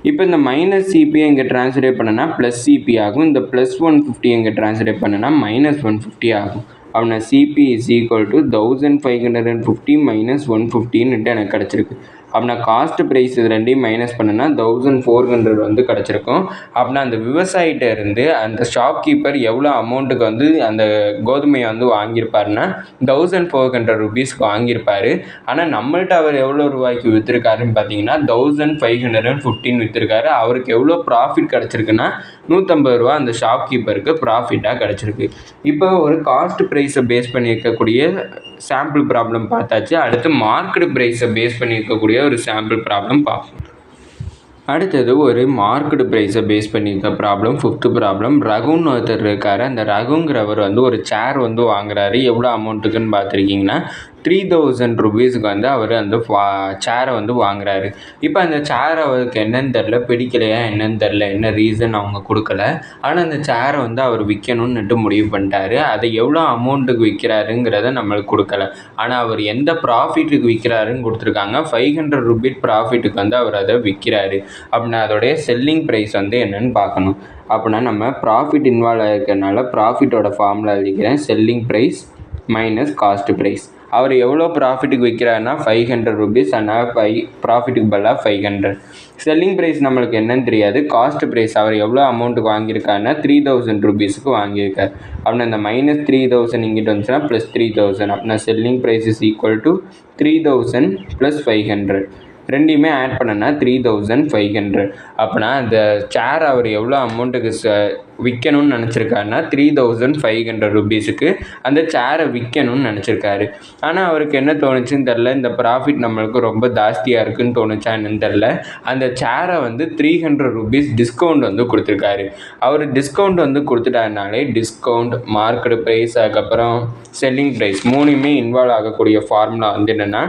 இப்போ இந்த மைனஸ் சிபியை இங்கே ட்ரான்ஸ்லேட் பண்ணனா ப்ளஸ் சிபி ஆகும். இந்த ப்ளஸ் 150 இங்கே ட்ரான்ஸ்லேட் பண்ணனா மைனஸ் 150 ஆகும். அப்படின்னா CP is equal to 1550 minus 150ன்னுட்டு எனக்கு கிடச்சிருக்கு. அப்படின்னா காஸ்ட் ப்ரைஸ் இது ரெண்டையும் மைனஸ் பண்ணுன்னா 1400 வந்து கிடச்சிருக்கும். அப்படின்னா அந்த விவசாயிட்ட இருந்து அந்த ஷாப்கீப்பர் எவ்வளோ அமௌண்ட்டுக்கு வந்து அந்த கோதுமையை வந்து வாங்கியிருப்பாருன்னா 1400 ரூபீஸ்க்கு வாங்கியிருப்பார். ஆனால் நம்மள்ட்ட அவர் எவ்வளோ ரூபாய்க்கு விற்றுருக்காருன்னு பார்த்தீங்கன்னா 1550 விற்றுருக்காரு. அவருக்கு எவ்வளோ ப்ராஃபிட் கிடச்சிருக்குன்னா 150 ரூபா அந்த ஷாப்கீப்பருக்கு ப்ராஃபிட்டாக கிடச்சிருக்கு. இப்போ ஒரு காஸ்ட் ப்ரைஸை பேஸ் பண்ணியிருக்கக்கூடிய சாம்பிள் ப்ராப்ளம் பார்த்தாச்சு. அடுத்து மார்க்கெட் ப்ரைஸை பேஸ் பண்ணியிருக்கக்கூடிய ஒரு சாம்பிள் ப்ராப்ளம் பார்ப்போம். அடுத்தது ஒரு மார்க்கெட் ப்ரைஸை பேஸ் பண்ணியிருக்க ப்ராப்ளம், ஃபிஃப்த்து ப்ராப்ளம். ரகுன்னு ஒருத்தர் இருக்கார். அந்த ரகுங்கிறவர் வந்து ஒரு சேர் வந்து வாங்குறாரு. எவ்வளோ அமௌண்ட்டுக்குன்னு பார்த்துருக்கீங்கன்னா 3000 ரூபீஸுக்கு வந்து அவர் அந்த சேரை வந்து வாங்குறாரு. இப்போ அந்த சேர் அவருக்கு என்னன்னு தெரில, பிடிக்கலையா என்னன்னு தெரில, என்ன ரீசன் அவங்க கொடுக்கல. ஆனால் அந்த சேரை வந்து அவர் விற்கணும்னுட்டு முடிவு பண்ணிட்டாரு. அதை எவ்வளோ அமௌண்ட்டுக்கு விற்கிறாருங்கிறத நம்மளுக்கு கொடுக்கல. ஆனால் அவர் எந்த ப்ராஃபிட்டுக்கு விற்கிறாருன்னு கொடுத்துருக்காங்க. 500 ரூபீஸ் ப்ராஃபிட்டுக்கு வந்து அவர் அதை விற்கிறாரு. அப்படின்னா அதோடைய செல்லிங் ப்ரைஸ் வந்து என்னன்னு பார்க்கணும். அப்படின்னா நம்ம ப்ராஃபிட் இன்வால்வ் ஆகிருக்கிறதுனால ப்ராஃபிட்டோட ஃபார்முலா எழுதிக்கிறேன். Selling price minus cost price. அவர் எவ்வளோ ப்ராஃபிட்டுக்கு விற்கிறாருன்னா 500 ரூபீஸ். ஆனால் ப்ராஃபிட்டுக்கு பதிலாக 500. செல்லிங் ப்ரைஸ் நம்மளுக்கு என்னன்னு தெரியாது. காஸ்ட் ப்ரைஸ் அவர் எவ்வளோ அமௌண்ட்டுக்கு வாங்கியிருக்காருன்னா 3000 ரூபீஸுக்கு வாங்கியிருக்கார். அப்படின்னா இந்த மைனஸ் 3000 இங்கிட்ட வந்துச்சுன்னா ப்ளஸ் 3000. அப்படின்னா selling price is equal to 3000 plus 500. ரெண்டையுமே ஆட் பண்ணனா 3500. அப்படின்னா அந்த சேர் அவர் எவ்வளோ அமௌண்ட்டுக்கு விற்கணும்னு நினச்சிருக்காருன்னா 3500 ரூபீஸுக்கு அந்த சேரை விற்கணும்னு நினச்சிருக்காரு. ஆனால் அவருக்கு என்ன தோணுச்சுன்னு தெரில, இந்த ப்ராஃபிட் நம்மளுக்கு ரொம்ப ஜாஸ்தியாக இருக்குதுன்னு தோணுச்சா என்னன்னு தெரில. அந்த சேரை வந்து 300 ரூபீஸ் டிஸ்கவுண்ட் வந்து கொடுத்துருக்காரு. அவர் டிஸ்கவுண்ட் வந்து கொடுத்துட்டாருனாலே டிஸ்கவுண்ட், மார்க்கெட் ப்ரைஸ், அதுக்கப்புறம் செல்லிங் ப்ரைஸ் மூணுமே இன்வால்வ் ஆகக்கூடிய ஃபார்முலா வந்து என்னென்னா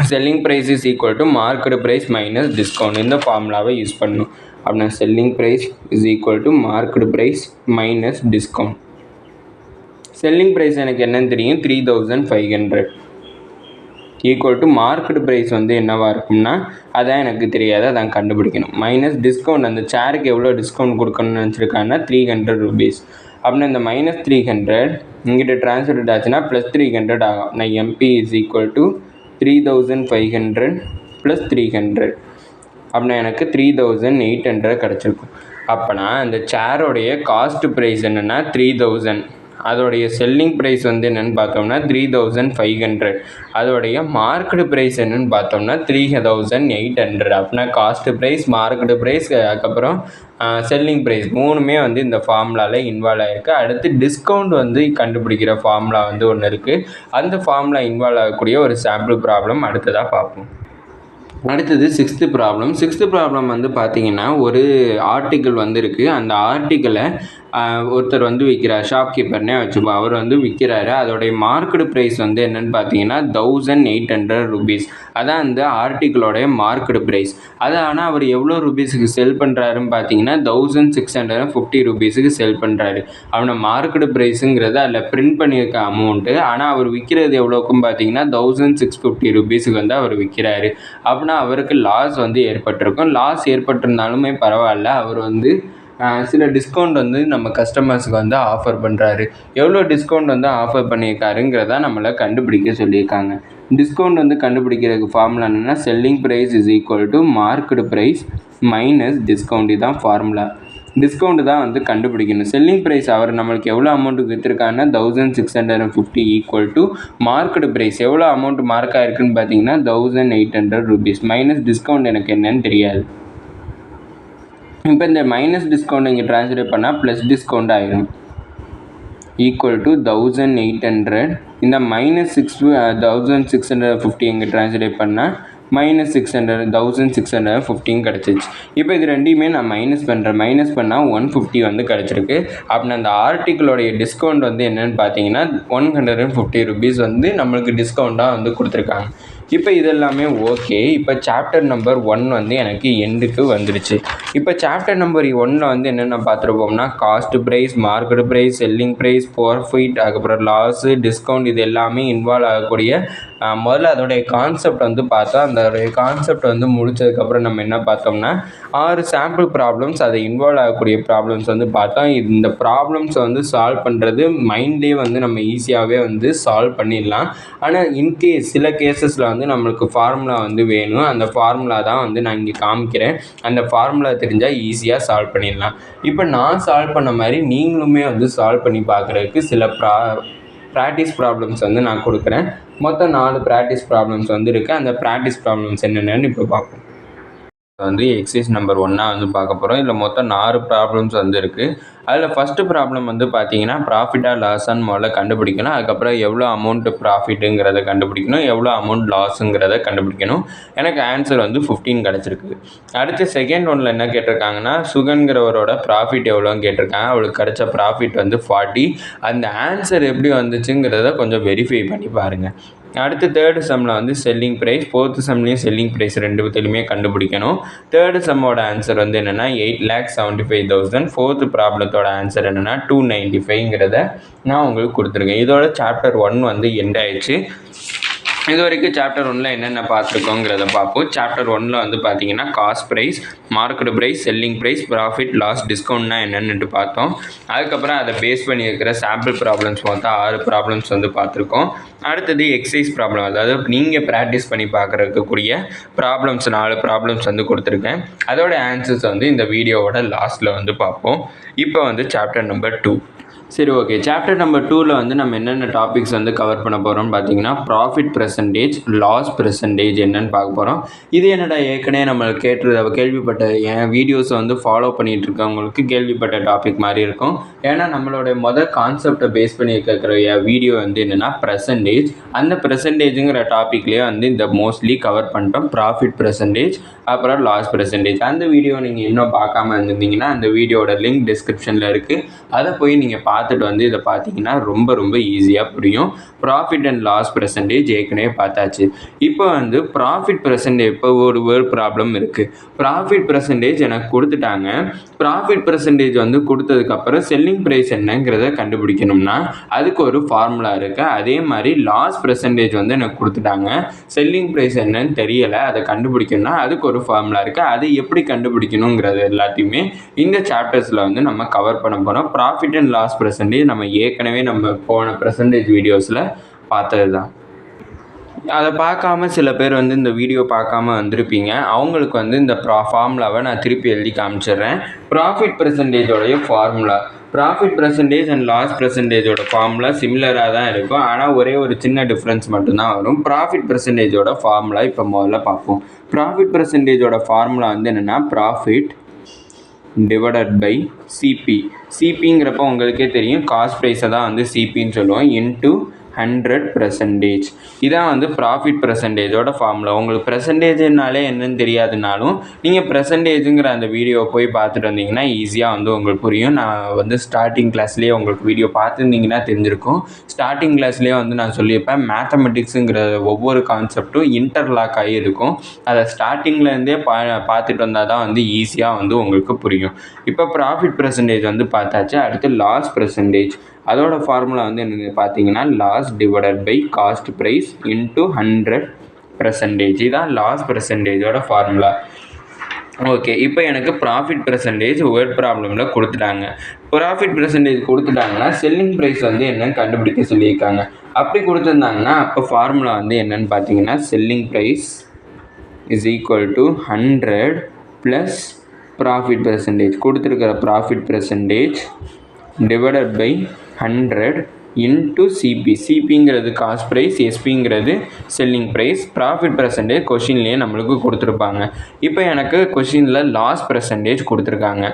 selling price is equal to market price minus discount. இந்த ஃபார்முலாவை யூஸ் பண்ணணும். அப்படின்னா selling price is equal to market price minus discount. Selling price எனக்கு என்னன்னு தெரியும், 3500 ஈக்குவல் டு மார்க்கெட் ப்ரைஸ் வந்து என்னவாக இருக்கும்னா அதான் எனக்கு தெரியாது, அதான் கண்டுபிடிக்கணும். மைனஸ் டிஸ்கவுண்ட், அந்த சேருக்கு எவ்வளோ டிஸ்கவுண்ட் கொடுக்கணும்னு நினச்சிருக்காங்கன்னா 300 ரூபீஸ். அப்படின்னா இந்த மைனஸ் 300 இங்கிட்ட ட்ரான்ஸ்ஃபர் ஆச்சுன்னா ப்ளஸ் 300 ஆகும். நான் MP is equal to 3500 plus 300. அப்படின்னா எனக்கு 3800 கிடச்சிருக்கும். அப்போனா அந்த சேரோடைய காஸ்ட் ப்ரைஸ் என்னென்னா 3000. அதோடைய செல்லிங் ப்ரைஸ் வந்து என்னென்னு பார்த்தோம்னா 3500. அதோடைய மார்க்கெட் ப்ரைஸ் என்னென்னு பார்த்தோம்னா 3800. அப்படின்னா காஸ்ட் ப்ரைஸ், மார்க்கெட் ப்ரைஸ், அதுக்கப்புறம் செல்லிங் ப்ரைஸ் மூணுமே வந்து இந்த ஃபார்முலாவில் இன்வால்வ் ஆகிருக்கு. அடுத்து டிஸ்கவுண்ட் வந்து கண்டுபிடிக்கிற ஃபார்முலா வந்து ஒன்று இருக்குது. அந்த ஃபார்முலா இன்வால்வ் ஆகக்கூடிய ஒரு சாம்பிள் ப்ராப்ளம் அடுத்ததாக பார்ப்போம். அடுத்தது சிக்ஸ்த்து ப்ராப்ளம் வந்து பார்த்திங்கன்னா ஒரு ஆர்டிக்கிள் வந்துருக்கு. அந்த ஆர்டிக்கிளை ஒருத்தர் வந்து விற்கிறார், ஷாப்கீப்பர்னே வச்சுப்போம். அவர் வந்து விற்கிறாரு. அதோடைய மார்க்கெட் ப்ரைஸ் வந்து என்னென்னு பார்த்தீங்கன்னா 1800 rupees. அதான் அந்த ஆர்டிக்கிளோடைய மார்க்கெட் ப்ரைஸ். அதை ஆனால் அவர் எவ்வளோ ருபீஸுக்கு செல் பண்ணுறாருன்னு பார்த்தீங்கன்னா 1650 rupeesக்கு செல் பண்ணுறாரு. அவனை மார்க்கெட் ப்ரைஸுங்கிறது அதில் பிரிண்ட் பண்ணியிருக்க அமௌண்ட்டு. ஆனால் அவர் விற்கிறது எவ்வளோக்குன்னு பார்த்தீங்கன்னா 1650 rupeesக்கு வந்து அவர் விற்கிறாரு. அப்படின்னா அவருக்கு லாஸ் வந்து ஏற்பட்டிருக்கும். லாஸ் ஏற்பட்டிருந்தாலுமே பரவாயில்ல, அவர் வந்து சில டிஸ்கவுண்ட் வந்து நம்ம கஸ்டமர்ஸுக்கு வந்து ஆஃபர் பண்ணுறாரு. எவ்வளோ டிஸ்கவுண்ட் வந்து ஆஃபர் பண்ணியிருக்காருங்கிறத நம்மளை கண்டுபிடிக்க சொல்லியிருக்காங்க. டிஸ்கவுண்ட் வந்து கண்டுபிடிக்கிறதுக்கு ஃபார்முலா என்னென்னா selling price is equal to market price minus discount. இதுதான் ஃபார்முலா. டிஸ்கவுண்ட் தான் வந்து கண்டுபிடிக்கணும். செல்லிங் ப்ரைஸ் அவர் நம்மளுக்கு எவ்வளோ அமௌண்ட்டுக்கு விற்றுருக்காங்கன்னா 1650 ஈக்குவல் டு மார்க்கெட் ப்ரைஸ் எவ்வளோ அமௌண்ட் மார்க் ஆகிருக்குன்னு பார்த்தீங்கன்னா 1800 rupees மைனஸ் டிஸ்கவுண்ட் எனக்கு என்னன்னு தெரியாது. இப்போ இந்த மைனஸ் டிஸ்கவுண்ட் இங்கே ட்ரான்ஸ்லேட் பண்ணால் ப்ளஸ் டிஸ்கவுண்ட் ஆகிடும். Equal to 1800. இந்த மைனஸ் 1650 இங்கே ட்ரான்ஸ்லேட் பண்ணால் மைனஸ் 1650 கிடச்சிச்சு. இப்போ இது ரெண்டையுமே நான் மைனஸ் பண்ணுறேன். மைனஸ் பண்ணால் 150 வந்து கிடச்சிருக்கு. அப்படின்னா அந்த ஆர்டிக்கிளோடைய டிஸ்கவுண்ட் வந்து என்னென்னு பார்த்தீங்கன்னா 150 rupees வந்து நம்மளுக்கு டிஸ்கவுண்ட்டாக வந்து கொடுத்துருக்காங்க. இப்போ இதெல்லாமே ஓகே. இப்போ சாப்டர் நம்பர் 1 வந்து எனக்கு எண்டுக்கு வந்துருச்சு. இப்போ சாப்டர் நம்பர் 1 வந்து என்னென்ன பார்த்துருப்போம்னா cost price, market price, selling price, profit, அதுக்கப்புறம் லாஸு, டிஸ்கவுண்ட், இது எல்லாமே இன்வால்வ் ஆகக்கூடிய முதல்ல அதோடைய கான்செப்ட் வந்து பார்த்தோம். அந்த கான்செப்ட் வந்து முடித்ததுக்கப்புறம் நம்ம என்ன பார்த்தோம்னா 6 சாம்பிள் ப்ராப்ளம்ஸ், அதை இன்வால்வ் ஆகக்கூடிய ப்ராப்ளம்ஸ் வந்து பார்த்தோம். இந்த ப்ராப்ளம்ஸை வந்து சால்வ் பண்ணுறது மைண்ட்லேயே வந்து நம்ம ஈஸியாகவே வந்து சால்வ் பண்ணிடலாம். ஆனால் இன்கேஸ் சில கேஸஸில் வந்து நம்மளுக்கு ஃபார்முலா வந்து வேணும். அந்த ஃபார்முலா தான் வந்து நான் இங்கே காமிக்கிறேன். அந்த ஃபார்முலா தெரிஞ்சால் ஈஸியாக சால்வ் பண்ணிடலாம். இப்போ நான் சால்வ் பண்ண மாதிரி நீங்களுமே வந்து சால்வ் பண்ணி பார்க்குறதுக்கு சில ப்ராக்டிஸ் ப்ராப்ளம்ஸ் வந்து நான் கொடுக்குறேன். மொத்தம் 4 ப்ராக்டிஸ் ப்ராப்ளம்ஸ் வந்து இருக்குது. அந்த ப்ராக்டிஸ் ப்ராப்ளம்ஸ் என்னென்னு இப்போ பார்ப்போம். வந்து எக்ஸசைஸ் நம்பர் 1 வந்து பார்க்க போகிறோம். இதில் மொத்தம் 4 ப்ராப்ளம்ஸ் வந்து இருக்குது. அதில் ஃபஸ்ட்டு ப்ராப்ளம் வந்து பார்த்தீங்கன்னா ப்ராஃபிட்டாக லாஸான்னு முதல்ல கண்டுபிடிக்கணும். அதுக்கப்புறம் எவ்வளோ அமௌண்ட்டு ப்ராஃபிட்டுங்கிறத கண்டுபிடிக்கணும், எவ்வளோ அமௌண்ட் லாஸுங்கிறத கண்டுபிடிக்கணும். எனக்கு ஆன்சர் வந்து 15 கிடச்சிருக்கு. அடுத்து செகண்ட் ஒன்றில் என்ன கேட்டிருக்காங்கன்னா சுகன்கிறவரோட ப்ராஃபிட் எவ்வளோன்னு கேட்டிருக்காங்க. அவளுக்கு கிடைச்ச ப்ராஃபிட் வந்து 40. அந்த ஆன்சர் எப்படி வந்துச்சுங்கிறத கொஞ்சம் வெரிஃபை பண்ணி பாருங்கள். அடுத்து தேர்டு சம்மில் வந்து செல்லிங் ப்ரைஸ், ஃபோர்த்து சம்லேயும் செல்லிங் ப்ரைஸ் ரெண்டுத்துலையுமே கண்டுபிடிக்கணும். தேர்டு சம்மோட ஆன்சர் வந்து என்னென்னா 8,75,000. ஃபோர்த்து ப்ராப்ளத்தோட ஆன்சர் என்னென்னா 295ங்கிறத நான் உங்களுக்கு கொடுத்துருக்கேன். இதோட சாப்டர் 1 வந்து எண்ட் ஆயிடுச்சு. இது வரைக்கும் சாப்டர் 1ல் என்னென்ன பார்த்துருக்கோங்கிறத பார்ப்போம். சாப்டர் 1ல் வந்து பார்த்தீங்கன்னா cost price, market price, selling price, profit, loss, டிஸ்கவுண்ட்னா என்னென்னு பார்த்தோம். அதுக்கப்புறம் அதை பேஸ் பண்ணி இருக்கிற சாம்பிள் ப்ராப்ளம்ஸ் மொத்தம் 6 ப்ராப்ளம்ஸ் வந்து பார்த்துருக்கோம். அடுத்தது எக்ஸசைஸ் ப்ராப்ளம், அதாவது நீங்கள் ப்ராக்டிஸ் பண்ணி பார்க்குறதுக்கூடிய ப்ராப்ளம்ஸ் 4 ப்ராப்ளம்ஸ் வந்து கொடுத்துருக்கேன். அதோட ஆன்சர்ஸ் வந்து இந்த வீடியோவோட லாஸ்ட்டில் வந்து பார்ப்போம். இப்போ வந்து சாப்டர் நம்பர் 2. சரி, ஓகே. சாப்டர் நம்பர் 2ல் வந்து நம்ம என்னென்ன டாபிக்ஸ் வந்து கவர் பண்ண போகிறோம்னு பார்த்தீங்கன்னா ப்ராஃபிட் பெர்சன்டேஜ், லாஸ் பெர்சன்டேஜ் என்னென்னு பார்க்க போகிறோம். இது என்னடா ஏற்கனவே நம்ம கேள்விப்பட்ட என் வீடியோஸை வந்து ஃபாலோ பண்ணிகிட்டு இருக்கவங்களுக்கு கேள்விப்பட்ட டாபிக் மாதிரி இருக்கும். ஏன்னா நம்மளோட கான்செப்டை பேஸ் பண்ணி இருக்கிற வீடியோ வந்து என்னென்னா பெர்சன்டேஜ். அந்த பெர்சன்டேஜுங்கிற டாப்பிக்லேயே வந்து இந்த மோஸ்ட்லி கவர் பண்ணிட்டோம். ப்ராஃபிட் பெர்சன்டேஜ், அப்புறம் லாஸ் பெர்சன்டேஜ். அந்த வீடியோ நீங்கள் இன்னும் பார்க்காம இருந்திருந்தீங்கன்னா அந்த வீடியோட லிங்க் டிஸ்கிரிப்ஷனில் இருக்குது. அதை போய் நீங்கள் பார்த்துட்டு வந்து இதை பார்த்தீங்கன்னா ரொம்ப ரொம்ப ஈஸியாக புரியும். ப்ராஃபிட் அண்ட் லாஸ் பெர்சன்டேஜ் ஏற்கனவே பார்த்தாச்சு. இப்போ வந்து ப்ராஃபிட் பெர்சன்டேஜ், இப்போ ஒரு ப்ராப்ளம் இருக்குது. ப்ராஃபிட் பெர்சன்டேஜ் எனக்கு கொடுத்துட்டாங்க. ப்ராஃபிட் பெர்சன்டேஜ் வந்து கொடுத்ததுக்கப்புறம் செல்லிங் ப்ரைஸ் என்னங்கிறத கண்டுபிடிக்கணும்னா அதுக்கு ஒரு ஃபார்முலா இருக்குது. அதே மாதிரி லாஸ் பெர்சன்டேஜ் வந்து எனக்கு கொடுத்துட்டாங்க. செல்லிங் ப்ரைஸ் என்னன்னு தெரியலை, அதை கண்டுபிடிக்கணும்னா அதுக்கு ஒரு ஃபார்முலா இருக்குது. அதை எப்படி கண்டுபிடிக்கணுங்கிறது எல்லாத்தையுமே இந்த சாப்டர்ஸில் வந்து நம்ம கவர் பண்ண போகிறோம். ப்ராஃபிட் அண்ட் லாஸ் பெர்சன்டேஜ் நம்ம ஏற்கனவே நம்ம போன பெர்சன்டேஜ் வீடியோஸில் பார்த்தது தான். அதை பார்க்காம சில பேர் வந்து இந்த வீடியோ பார்க்காம வந்திருப்பீங்க. அவங்களுக்கு வந்து இந்த ஃபார்முலாவை நான் திருப்பி எழுதி காமிச்சிடுறேன். ப்ராஃபிட் பெர்சன்டேஜோடைய formula profit percentage and loss பர்சன்டேஜோட ஃபார்முலா சிமிலராக தான் இருக்கும். ஆனால் ஒரே ஒரு சின்ன டிஃப்ரென்ஸ் மட்டும்தான் வரும். ப்ராஃபிட் பர்சன்டேஜோட ஃபார்முலா இப்போ முதல்ல பார்ப்போம். ப்ராஃபிட் பர்சன்டேஜோட ஃபார்முலா வந்து என்னென்னா ப்ராஃபிட் டிவைடட் பை சிபி. சிபிங்கிறப்ப உங்களுக்கே தெரியும் காஸ்ட் ப்ரைஸை தான் வந்து சிபின்னு சொல்லுவோம், இன்ட்டு 100%. இதான் வந்து ப்ராஃபிட் பர்சன்டேஜோட ஃபார்முலா. உங்களுக்கு பர்சன்டேஜ்னாலே என்னன்னு தெரியாதுனாலும் நீங்கள் பர்சன்டேஜுங்கிற அந்த வீடியோவை போய் பார்த்துட்டு வந்தீங்கன்னா ஈஸியாக வந்து உங்களுக்கு புரியும். நான் வந்து ஸ்டார்டிங் கிளாஸ்லேயே உங்களுக்கு வீடியோ பார்த்துருந்தீங்கன்னா தெரிஞ்சிருக்கும். ஸ்டார்டிங் கிளாஸ்லேயே வந்து நான் சொல்லியிருப்பேன், மேத்தமெட்டிக்ஸுங்கிற ஒவ்வொரு கான்செப்டும் இன்டர்லாக் ஆகி இருக்கும். அதை ஸ்டார்டிங்லேருந்தே பார்த்துட்டு வந்தால் தான் வந்து ஈஸியாக வந்து உங்களுக்கு புரியும். இப்போ ப்ராஃபிட் பர்சன்டேஜ் வந்து பார்த்தாச்சு. அடுத்து லாஸ் பர்சன்டேஜ். அதோட ஃபார்முலா வந்து என்னென்னு பார்த்தீங்கன்னா loss divided by cost price into 100%. இதான் லாஸ் பர்சன்டேஜோட ஃபார்முலா. ஓகே, இப்போ எனக்கு ப்ராஃபிட் பர்சன்டேஜ் வேர்ட் ப்ராப்ளமில் கொடுத்துட்டாங்க. ப்ராஃபிட் பர்சன்டேஜ் கொடுத்துட்டாங்கன்னா செல்லிங் ப்ரைஸ் வந்து என்னன்னு கண்டுபிடிக்க சொல்லியிருக்காங்க. அப்படி கொடுத்துருந்தாங்கன்னா அப்போ ஃபார்முலா வந்து என்னென்னு பார்த்தீங்கன்னா selling price is equal to 100 plus profit percentage. கொடுத்துருக்கிற profit percentage divided by 100 into CP. சிபிங்கிறது காஸ்ட் ப்ரைஸ், எஸ்பிங்கிறது செல்லிங் ப்ரைஸ். ப்ராஃபிட் பர்சன்டேஜ் கொஷின்லேயே நம்மளுக்கு கொடுத்துருப்பாங்க. இப்போ எனக்கு கொஷினில் லாஸ் பர்சன்டேஜ் கொடுத்துருக்காங்க.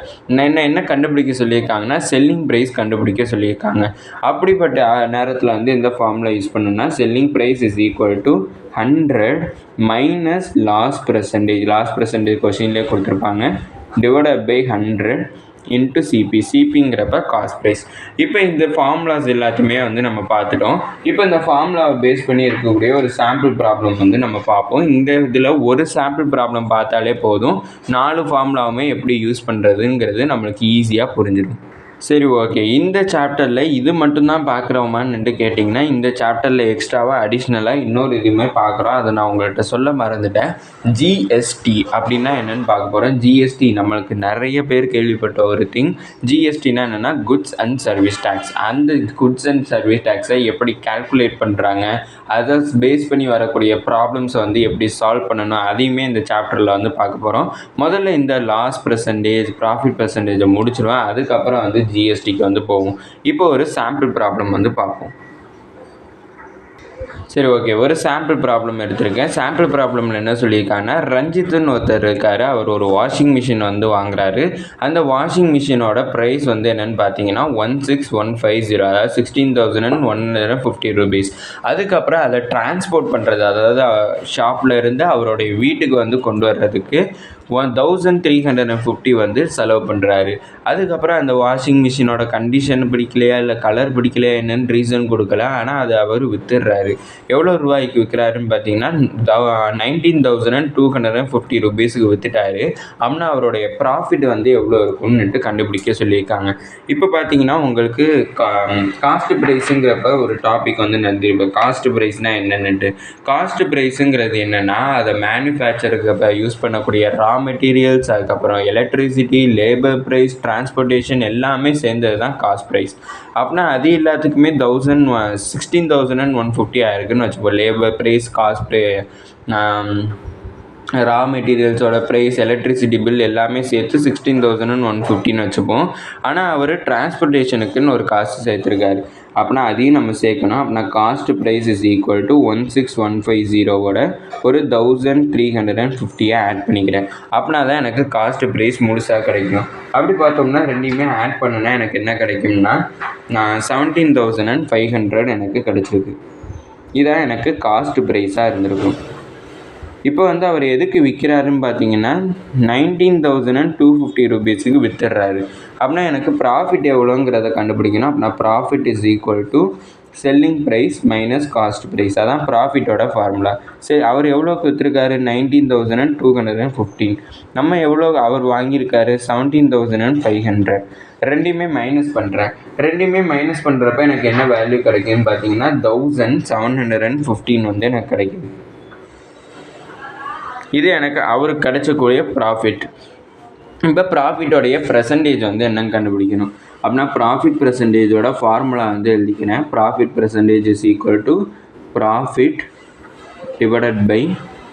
என்ன கண்டுபிடிக்க சொல்லியிருக்காங்கன்னா செல்லிங் ப்ரைஸ் கண்டுபிடிக்க சொல்லியிருக்காங்க. அப்படிப்பட்ட நேரத்தில் வந்து இந்த ஃபார்முலா யூஸ் பண்ணணும்னா selling price is equal to 100 minus loss percentage. Loss percentage கொஷின்லேயே கொடுத்துருப்பாங்க, டிவைடட் பை 100 இன்ட்டு சிபி. சிபிங்கிறப்ப காஸ்ட் ப்ரைஸ். இப்போ இந்த ஃபார்முலாஸ் எல்லாத்தையுமே வந்து நம்ம பார்த்துட்டோம். இப்போ இந்த ஃபார்முலாவை பேஸ் பண்ணி இருக்கக்கூடிய ஒரு சாம்பிள் ப்ராப்ளம் வந்து நம்ம பார்ப்போம். இந்த இதில் ஒரு சாம்பிள் ப்ராப்ளம் பார்த்தாலே போதும், 4 ஃபார்முலாவுமே எப்படி யூஸ் பண்ணுறதுங்கிறது நம்மளுக்கு ஈஸியாக புரிஞ்சிடும். சரி, ஓகே. இந்த சாப்டரில் இது மட்டும்தான் பார்க்குறோமான்னு கேட்டிங்கன்னா இந்த சாப்டரில் எக்ஸ்ட்ராவாக அடிஷ்னலாக இன்னொரு இதுவுமே பார்க்குறோம். அதை நான் உங்கள்கிட்ட சொல்ல மறந்துட்டேன். ஜிஎஸ்டி அப்படின்னா என்னென்னு பார்க்க போகிறோம். ஜிஎஸ்டி நம்மளுக்கு நிறைய பேர் கேள்விப்பட்ட ஒரு திங். ஜிஎஸ்டினா என்னென்னா குட்ஸ் அண்ட் சர்வீஸ் டேக்ஸ். அந்த குட்ஸ் அண்ட் சர்வீஸ் டேக்ஸை எப்படி கால்குலேட் பண்ணுறாங்க, அதை பேஸ் பண்ணி வரக்கூடிய ப்ராப்ளம்ஸை வந்து எப்படி சால்வ் பண்ணணும், அதையுமே இந்த சாப்டரில் வந்து பார்க்க போகிறோம். முதல்ல இந்த லாஸ் பர்சன்டேஜ், ப்ராஃபிட் பர்சன்டேஜை முடிச்சிடுவேன். அதுக்கப்புறம் வந்து ஜிஎஸ்டிக்கு வந்து போகும். இப்போ ஒரு சாம்பிள் ப்ராப்ளம் வந்து பார்ப்போம். சரி, ஓகே. ஒரு சாம்பிள் ப்ராப்ளம் எடுத்திருக்கேன். சாம்பிள் ப்ராப்ளமில் என்ன சொல்லியிருக்காங்கன்னா, ரஞ்சித்துன்னு ஒருத்தர் இருக்கார். அவர் ஒரு வாஷிங் மிஷின் வந்து வாங்குறாரு. அந்த வாஷிங் மிஷினோட ப்ரைஸ் வந்து என்னென்னு பார்த்தீங்கன்னா 16,150, அதாவது 16,150 ரூபீஸ். அதுக்கப்புறம் அதை டிரான்ஸ்போர்ட் பண்ணுறது, அதாவது ஷாப்பில் இருந்து அவருடைய வீட்டுக்கு வந்து கொண்டு வர்றதுக்கு 1,350 வந்து செலவு பண்ணுறாரு. அதுக்கப்புறம் அந்த வாஷிங் மிஷினோட கண்டிஷன் பிடிக்கலையா இல்லை கலர் பிடிக்கலையா என்னென்னு ரீசன் கொடுக்கல. ஆனால் அதை அவர் விற்றுடுறாரு. எவ்வளோ ரூபாய்க்கு விற்கிறாருன்னு பார்த்தீங்கன்னா 19,250 ரூபீஸுக்கு விற்றுட்டாரு. அப்படின்னா அவருடைய ப்ராஃபிட் வந்து எவ்வளோ இருக்கும்னுட்டு கண்டுபிடிக்க சொல்லியிருக்காங்க. இப்போ பார்த்தீங்கன்னா உங்களுக்கு காஸ்ட் ப்ரைஸுங்கிறப்ப ஒரு டாபிக் வந்து நடந்திருப்பேன். காஸ்ட் ப்ரைஸ்னால் என்னென்னுட்டு. காஸ்ட் ப்ரைஸுங்கிறது என்னென்னா அதை மேனுஃபேக்சருக்கு யூஸ் பண்ணக்கூடிய ரா மெட்டீரியல்ஸ், அதுக்கப்புறம் எலக்ட்ரிசிட்டி, லேபர் ப்ரைஸ், டிரான்ஸ்போர்ட்டேஷன் எல்லாமே சேர்ந்தது தான் காஸ்ட் ப்ரைஸ். அப்படின்னா அது எல்லாத்துக்குமே 16,150 ஆயிருக்குன்னு வச்சுப்போம். லேபர் ப்ரைஸ், காஸ்ட் ப்ரை, ரா மெட்டீரியல்ஸோட ப்ரைஸ், எலக்ட்ரிசிட்டி பில் எல்லாமே சேர்த்து 16,150ன்னு வச்சுப்போம். ஆனால் அவர் டிரான்ஸ்போர்ட்டேஷனுக்குன்னு ஒரு காசு சேர்த்துருக்காரு. அப்படின்னா அதையும் நம்ம சேர்க்கணும். அப்படின்னா cost price is equal to 16,150வோட ஒரு 1,350 ஆட் பண்ணிக்கிறேன். அப்படின்னா தான் எனக்கு காஸ்ட் ப்ரைஸ் முழுசாக கிடைக்கும். அப்படி பார்த்தோம்னா ரெண்டையுமே ஆட் பண்ணுனா எனக்கு என்ன கிடைக்கும்னா 17,500 எனக்கு கிடச்சிருக்கு. இதான் எனக்கு காஸ்ட் ப்ரைஸாக இருந்திருக்கும். இப்போ வந்து அவர் எதுக்கு விற்கிறாருன்னு பார்த்தீங்கன்னா 19,250 ரூபீஸுக்கு விற்றுறாரு. அப்படின்னா எனக்கு ப்ராஃபிட் எவ்வளோங்கிறத கண்டுபிடிக்கணும். அப்படின்னா profit is equal to selling price minus cost price. அதான் ப்ராஃபிட்டோட ஃபார்முலா. சரி, அவர் எவ்வளோக்கு விற்றுருக்காரு? 19,250. நம்ம எவ்வளோ அவர் வாங்கியிருக்காரு? 17,500. ரெண்டையுமே மைனஸ் பண்ணுறேன். ரெண்டையுமே மைனஸ் பண்ணுறப்ப எனக்கு என்ன வேல்யூ கிடைக்குன்னு பார்த்தீங்கன்னா 1,715 வந்து எனக்கு கிடைக்குது. இது எனக்கு அவருக்கு கிடைச்சக்கூடிய ப்ராஃபிட். இப்போ ப்ராஃபிட்டோடைய பர்சன்டேஜ் வந்து என்னன்னு கண்டுபிடிக்கணும். அப்படின்னா ப்ராஃபிட் பர்சன்டேஜோட ஃபார்முலா வந்து எழுதிக்கிறேன். Profit percentage is equal to profit divided by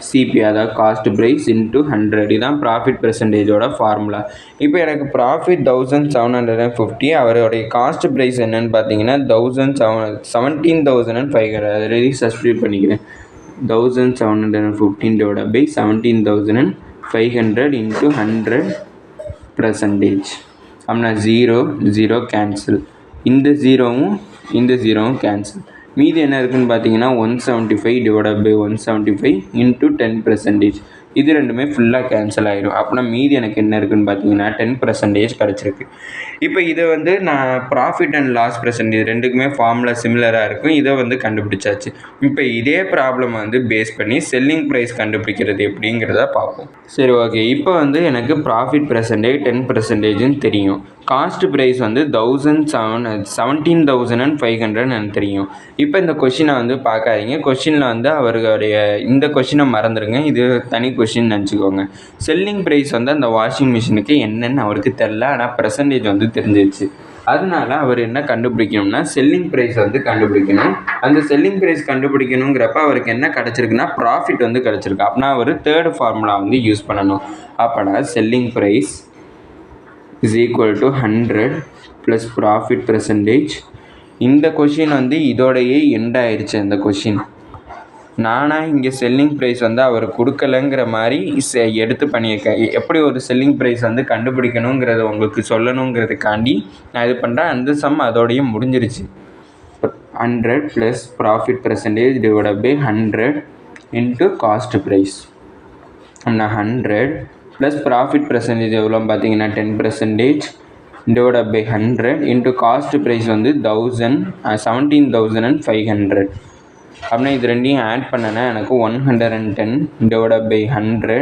CP அதாவது காஸ்ட் ப்ரைஸ் இன்ட்டு 100 இதுதான் ப்ராஃபிட் பெர்சன்டேஜோட ஃபார்முலா. இப்போ எனக்கு ப்ராஃபிட் 1750, அவருடைய காஸ்ட் ப்ரைஸ் என்னன்னு பார்த்தீங்கன்னா 17,500. அதை ரெடி சப்ஸ்டியூட் பண்ணிக்கிறேன். 1715 divided by 17,500 into 100%. அப்படின்னா 0 கேன்சல், இந்த ஜீரோவும் இந்த ஜீரோவும் கேன்சல். மீதி என்ன இருக்குதுன்னு பார்த்தீங்கன்னா 175 divided by 175 into 10%. இது ரெண்டுமே ஃபுல்லாக கேன்சல் ஆகிடும். அப்படின்னா மீதி எனக்கு என்ன இருக்குதுன்னு பார்த்தீங்கன்னா 10% கிடச்சிருக்கு. இப்போ இதை வந்து நான் ப்ராஃபிட் அண்ட் லாஸ் பெர்சன்டேஜ் ரெண்டுக்குமே ஃபார்முலா சிமிலராக இருக்கும். இதை வந்து கண்டுபிடிச்சாச்சு. இப்போ இதே ப்ராப்ளம் வந்து பேஸ் பண்ணி செல்லிங் ப்ரைஸ் கண்டுபிடிக்கிறது எப்படிங்கிறத பார்ப்போம். சரி, ஓகே. இப்போ வந்து எனக்கு ப்ராஃபிட் பெர்சன்டேஜ் 10% தெரியும். காஸ்ட் ப்ரைஸ் வந்து 17,500 எனக்கு தெரியும். இப்போ இந்த கொஷினை வந்து பார்க்காதீங்க. கொஷினில் வந்து அவர்களுடைய இந்த கொஷினை மறந்துடுங்க. இது தனி கொஷின் நினச்சிக்கோங்க. செல்லிங் ப்ரைஸ் வந்து அந்த வாஷிங் மிஷினுக்கு என்னென்னு அவருக்கு தெரில, ஆனால் பெர்சன்டேஜ் வந்து தெரிஞ்சிருச்சு. அதனால அவர் என்ன கண்டுபிடிக்கணும்னா செல்லிங் ப்ரைஸ் வந்து கண்டுபிடிக்கணும். அந்த செல்லிங் ப்ரைஸ் கண்டுபிடிக்கணுங்கிறப்ப அவருக்கு என்ன கிடச்சிருக்குன்னா ப்ராஃபிட் வந்து கிடச்சிருக்கு. அப்படின்னா அவர் தேர்ட் ஃபார்முலா வந்து யூஸ் பண்ணணும். அப்போனா selling price is equal to 100 plus profit percentage. இந்த கொஷின் வந்து இதோடையே எண்ட் ஆயிடுச்சு. அந்த கொஷின் நானாக இங்கே செல்லிங் ப்ரைஸ் வந்து அவர் கொடுக்கலங்கிற மாதிரி எடுத்து பண்ணியிருக்கேன். எப்படி ஒரு செல்லிங் ப்ரைஸ் வந்து கண்டுபிடிக்கணுங்கிறத உங்களுக்கு சொல்லணுங்கிறதுக்காண்டி நான் இது பண்ணுறேன். அந்த சம் அதோடையே முடிஞ்சிருச்சு. 100 plus profit percentage divided by 100 into cost price. நான் 100 ப்ளஸ் ப்ராஃபிட் பெர்சன்டேஜ் எவ்வளோன்னு பார்த்தீங்கன்னா 10% divided by 100 into cost price வந்து 17,500. அப்படின்னா இது ரெண்டையும் ஆட் பண்ணனா எனக்கு 110 டிவைடட் பை 100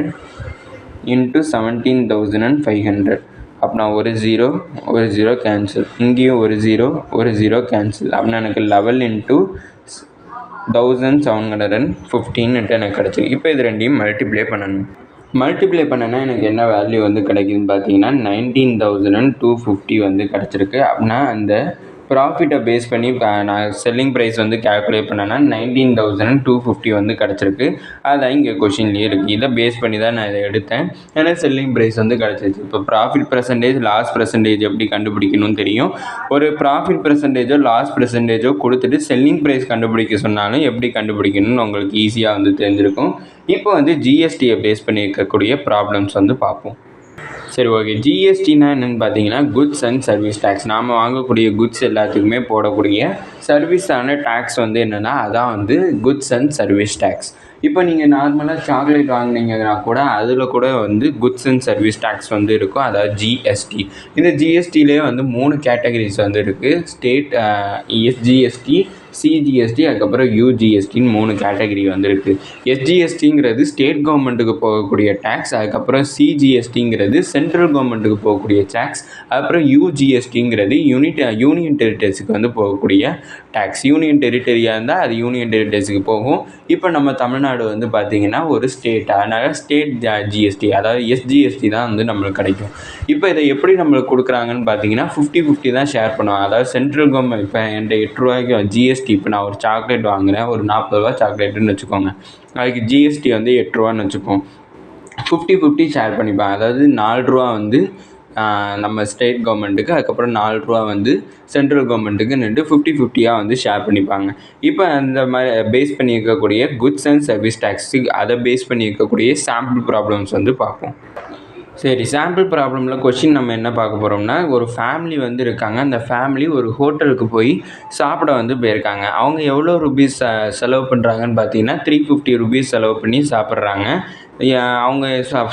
இன்ட்டு 17,500. அப்படின்னா ஒரு ஜீரோ கேன்சல், இங்கேயும் ஒரு ஜீரோ கேன்சல். அப்படின்னா எனக்கு 11 இன்ட்டு 1715 எனக்கு கிடச்சிருக்கு. இப்போ இது ரெண்டையும் மல்டிப்ளை பண்ணனா எனக்கு என்ன வேல்யூ வந்து கிடைக்குதுன்னு பார்த்தீங்கன்னா 19,250 வந்து கிடச்சிருக்கு. அப்படின்னா அந்த ப்ராஃபிட்டை பேஸ் பண்ணி நான் செல்லிங் ப்ரைஸ் வந்து கேல்குலேட் பண்ணேன்னா 19,250 வந்து கிடச்சிருக்கு. அதான் இங்கே கொஷின்லேயே இருக்குது. இதை பேஸ் பண்ணி தான் நான் இதை எடுத்தேன். ஏன்னா செல்லிங் ப்ரைஸ் வந்து கிடச்சிருச்சு. இப்போ ப்ராஃபிட் பெர்சன்டேஜ் லாஸ் பெர்சன்டேஜ் எப்படி கண்டுபிடிக்கணும்னு தெரியும். ஒரு ப்ராஃபிட் பெர்சன்டேஜோ லாஸ் பெர்சன்டேஜோ கொடுத்துட்டு செல்லிங் ப்ரைஸ் கண்டுபிடிக்க சொன்னாலும் எப்படி கண்டுபிடிக்கணும்னு உங்களுக்கு ஈஸியாக வந்து தெரிஞ்சிருக்கும். இப்போ வந்து ஜிஎஸ்டியை பேஸ் பண்ணி இருக்கக்கூடிய ப்ராப்ளம்ஸ் வந்து பார்ப்போம். சரி, ஓகே. ஜிஎஸ்டினா என்னென்னு பார்த்தீங்கன்னா குட்ஸ் அண்ட் சர்வீஸ் டேக்ஸ். நாம் வாங்கக்கூடிய குட்ஸ் எல்லாத்துக்குமே போடக்கூடிய சர்வீஸான டேக்ஸ் வந்து என்னென்னா அதான் வந்து குட்ஸ் அண்ட் சர்வீஸ் டேக்ஸ். இப்போ நீங்கள் நார்மலாக சாக்லேட் வாங்கினீங்கன்னா கூட அதில் கூட வந்து குட்ஸ் அண்ட் சர்வீஸ் டேக்ஸ் வந்து இருக்கும், அதாவது ஜிஎஸ்டி. இந்த ஜிஎஸ்டிலே வந்து 3 கேட்டகரிஸ் வந்து இருக்குது. ஸ்டேட் எஸ்ஜிஎஸ்டி, சிஜிஎஸ்டி, அதுக்கப்புறம் யூஜிஎஸ்டின்னு 3 கேட்டகரி வந்து இருக்குது. எஸ்ஜிஎஸ்டிங்கிறது ஸ்டேட் கவர்மெண்ட்டுக்கு போகக்கூடிய டேக்ஸ், அதுக்கப்புறம் சிஜிஎஸ்டிங்கிறது சென்ட்ரல் கவர்மெண்ட்டுக்கு போகக்கூடிய டேக்ஸ், அதுக்கப்புறம் யூஜிஎஸ்டிங்கிறது யூனியன் டெரிட்டரிஸுக்கு வந்து போகக்கூடிய டேக்ஸ். யூனியன் டெரிட்டரியாக இருந்தால் அது யூனியன் டெரிட்டரிஸுக்கு போகும். இப்போ நம்ம தமிழ்நாடு வந்து பார்த்திங்கன்னா ஒரு ஸ்டேட், அதனால் ஸ்டேட் ஜிஎஸ்டி அதாவது எஸ்ஜிஎஸ்டி தான் வந்து நம்மளுக்கு கிடைக்கும். இப்போ இதை எப்படி நம்மளுக்கு கொடுக்குறாங்கன்னு பார்த்தீங்கன்னா 50-50 தான் ஷேர் பண்ணுவாங்க. அதாவது சென்ட்ரல் கவர்மெண்ட் இப்போ என்கிட்ட 8 ரூபாய்க்கு ஜிஎஸ்டி, இப்போ நான் ஒரு சாக்லேட் வாங்குகிறேன், ஒரு 40 ரூபா சாக்லேட்டுன்னு வச்சுக்கோங்க, அதுக்கு ஜிஎஸ்டி வந்து 8 ரூபான்னு வச்சுப்போம். 50-50 ஷேர் பண்ணிப்பேன். அதாவது 4 ரூபா வந்து நம்ம ஸ்டேட் கவர்மெண்ட்டுக்கு, அதுக்கப்புறம் 4 ரூபா வந்து சென்ட்ரல் கவர்மெண்ட்டுக்கு 50-50 வந்து ஷேர் பண்ணிப்பாங்க. இப்போ அந்த மாதிரி பேஸ் பண்ணி இருக்கக்கூடிய குட்ஸ் அண்ட் சர்வீஸ் டேக்ஸு அதை பேஸ் பண்ணி இருக்கக்கூடிய சாம்பிள் ப்ராப்ளம்ஸ் வந்து பார்ப்போம். சரி, சாம்பிள் ப்ராப்ளமில் கொஷின் நம்ம என்ன பார்க்க போகிறோம்னா, ஒரு ஃபேமிலி வந்து இருக்காங்க. அந்த ஃபேமிலி ஒரு ஹோட்டலுக்கு போய் சாப்பிட வந்து போயிருக்காங்க. அவங்க எவ்வளோ ருபீஸ் செலவு பண்ணுறாங்கன்னு பார்த்தீங்கன்னா 350 ருபீஸ் செலவு பண்ணி சாப்பிட்றாங்க அவங்க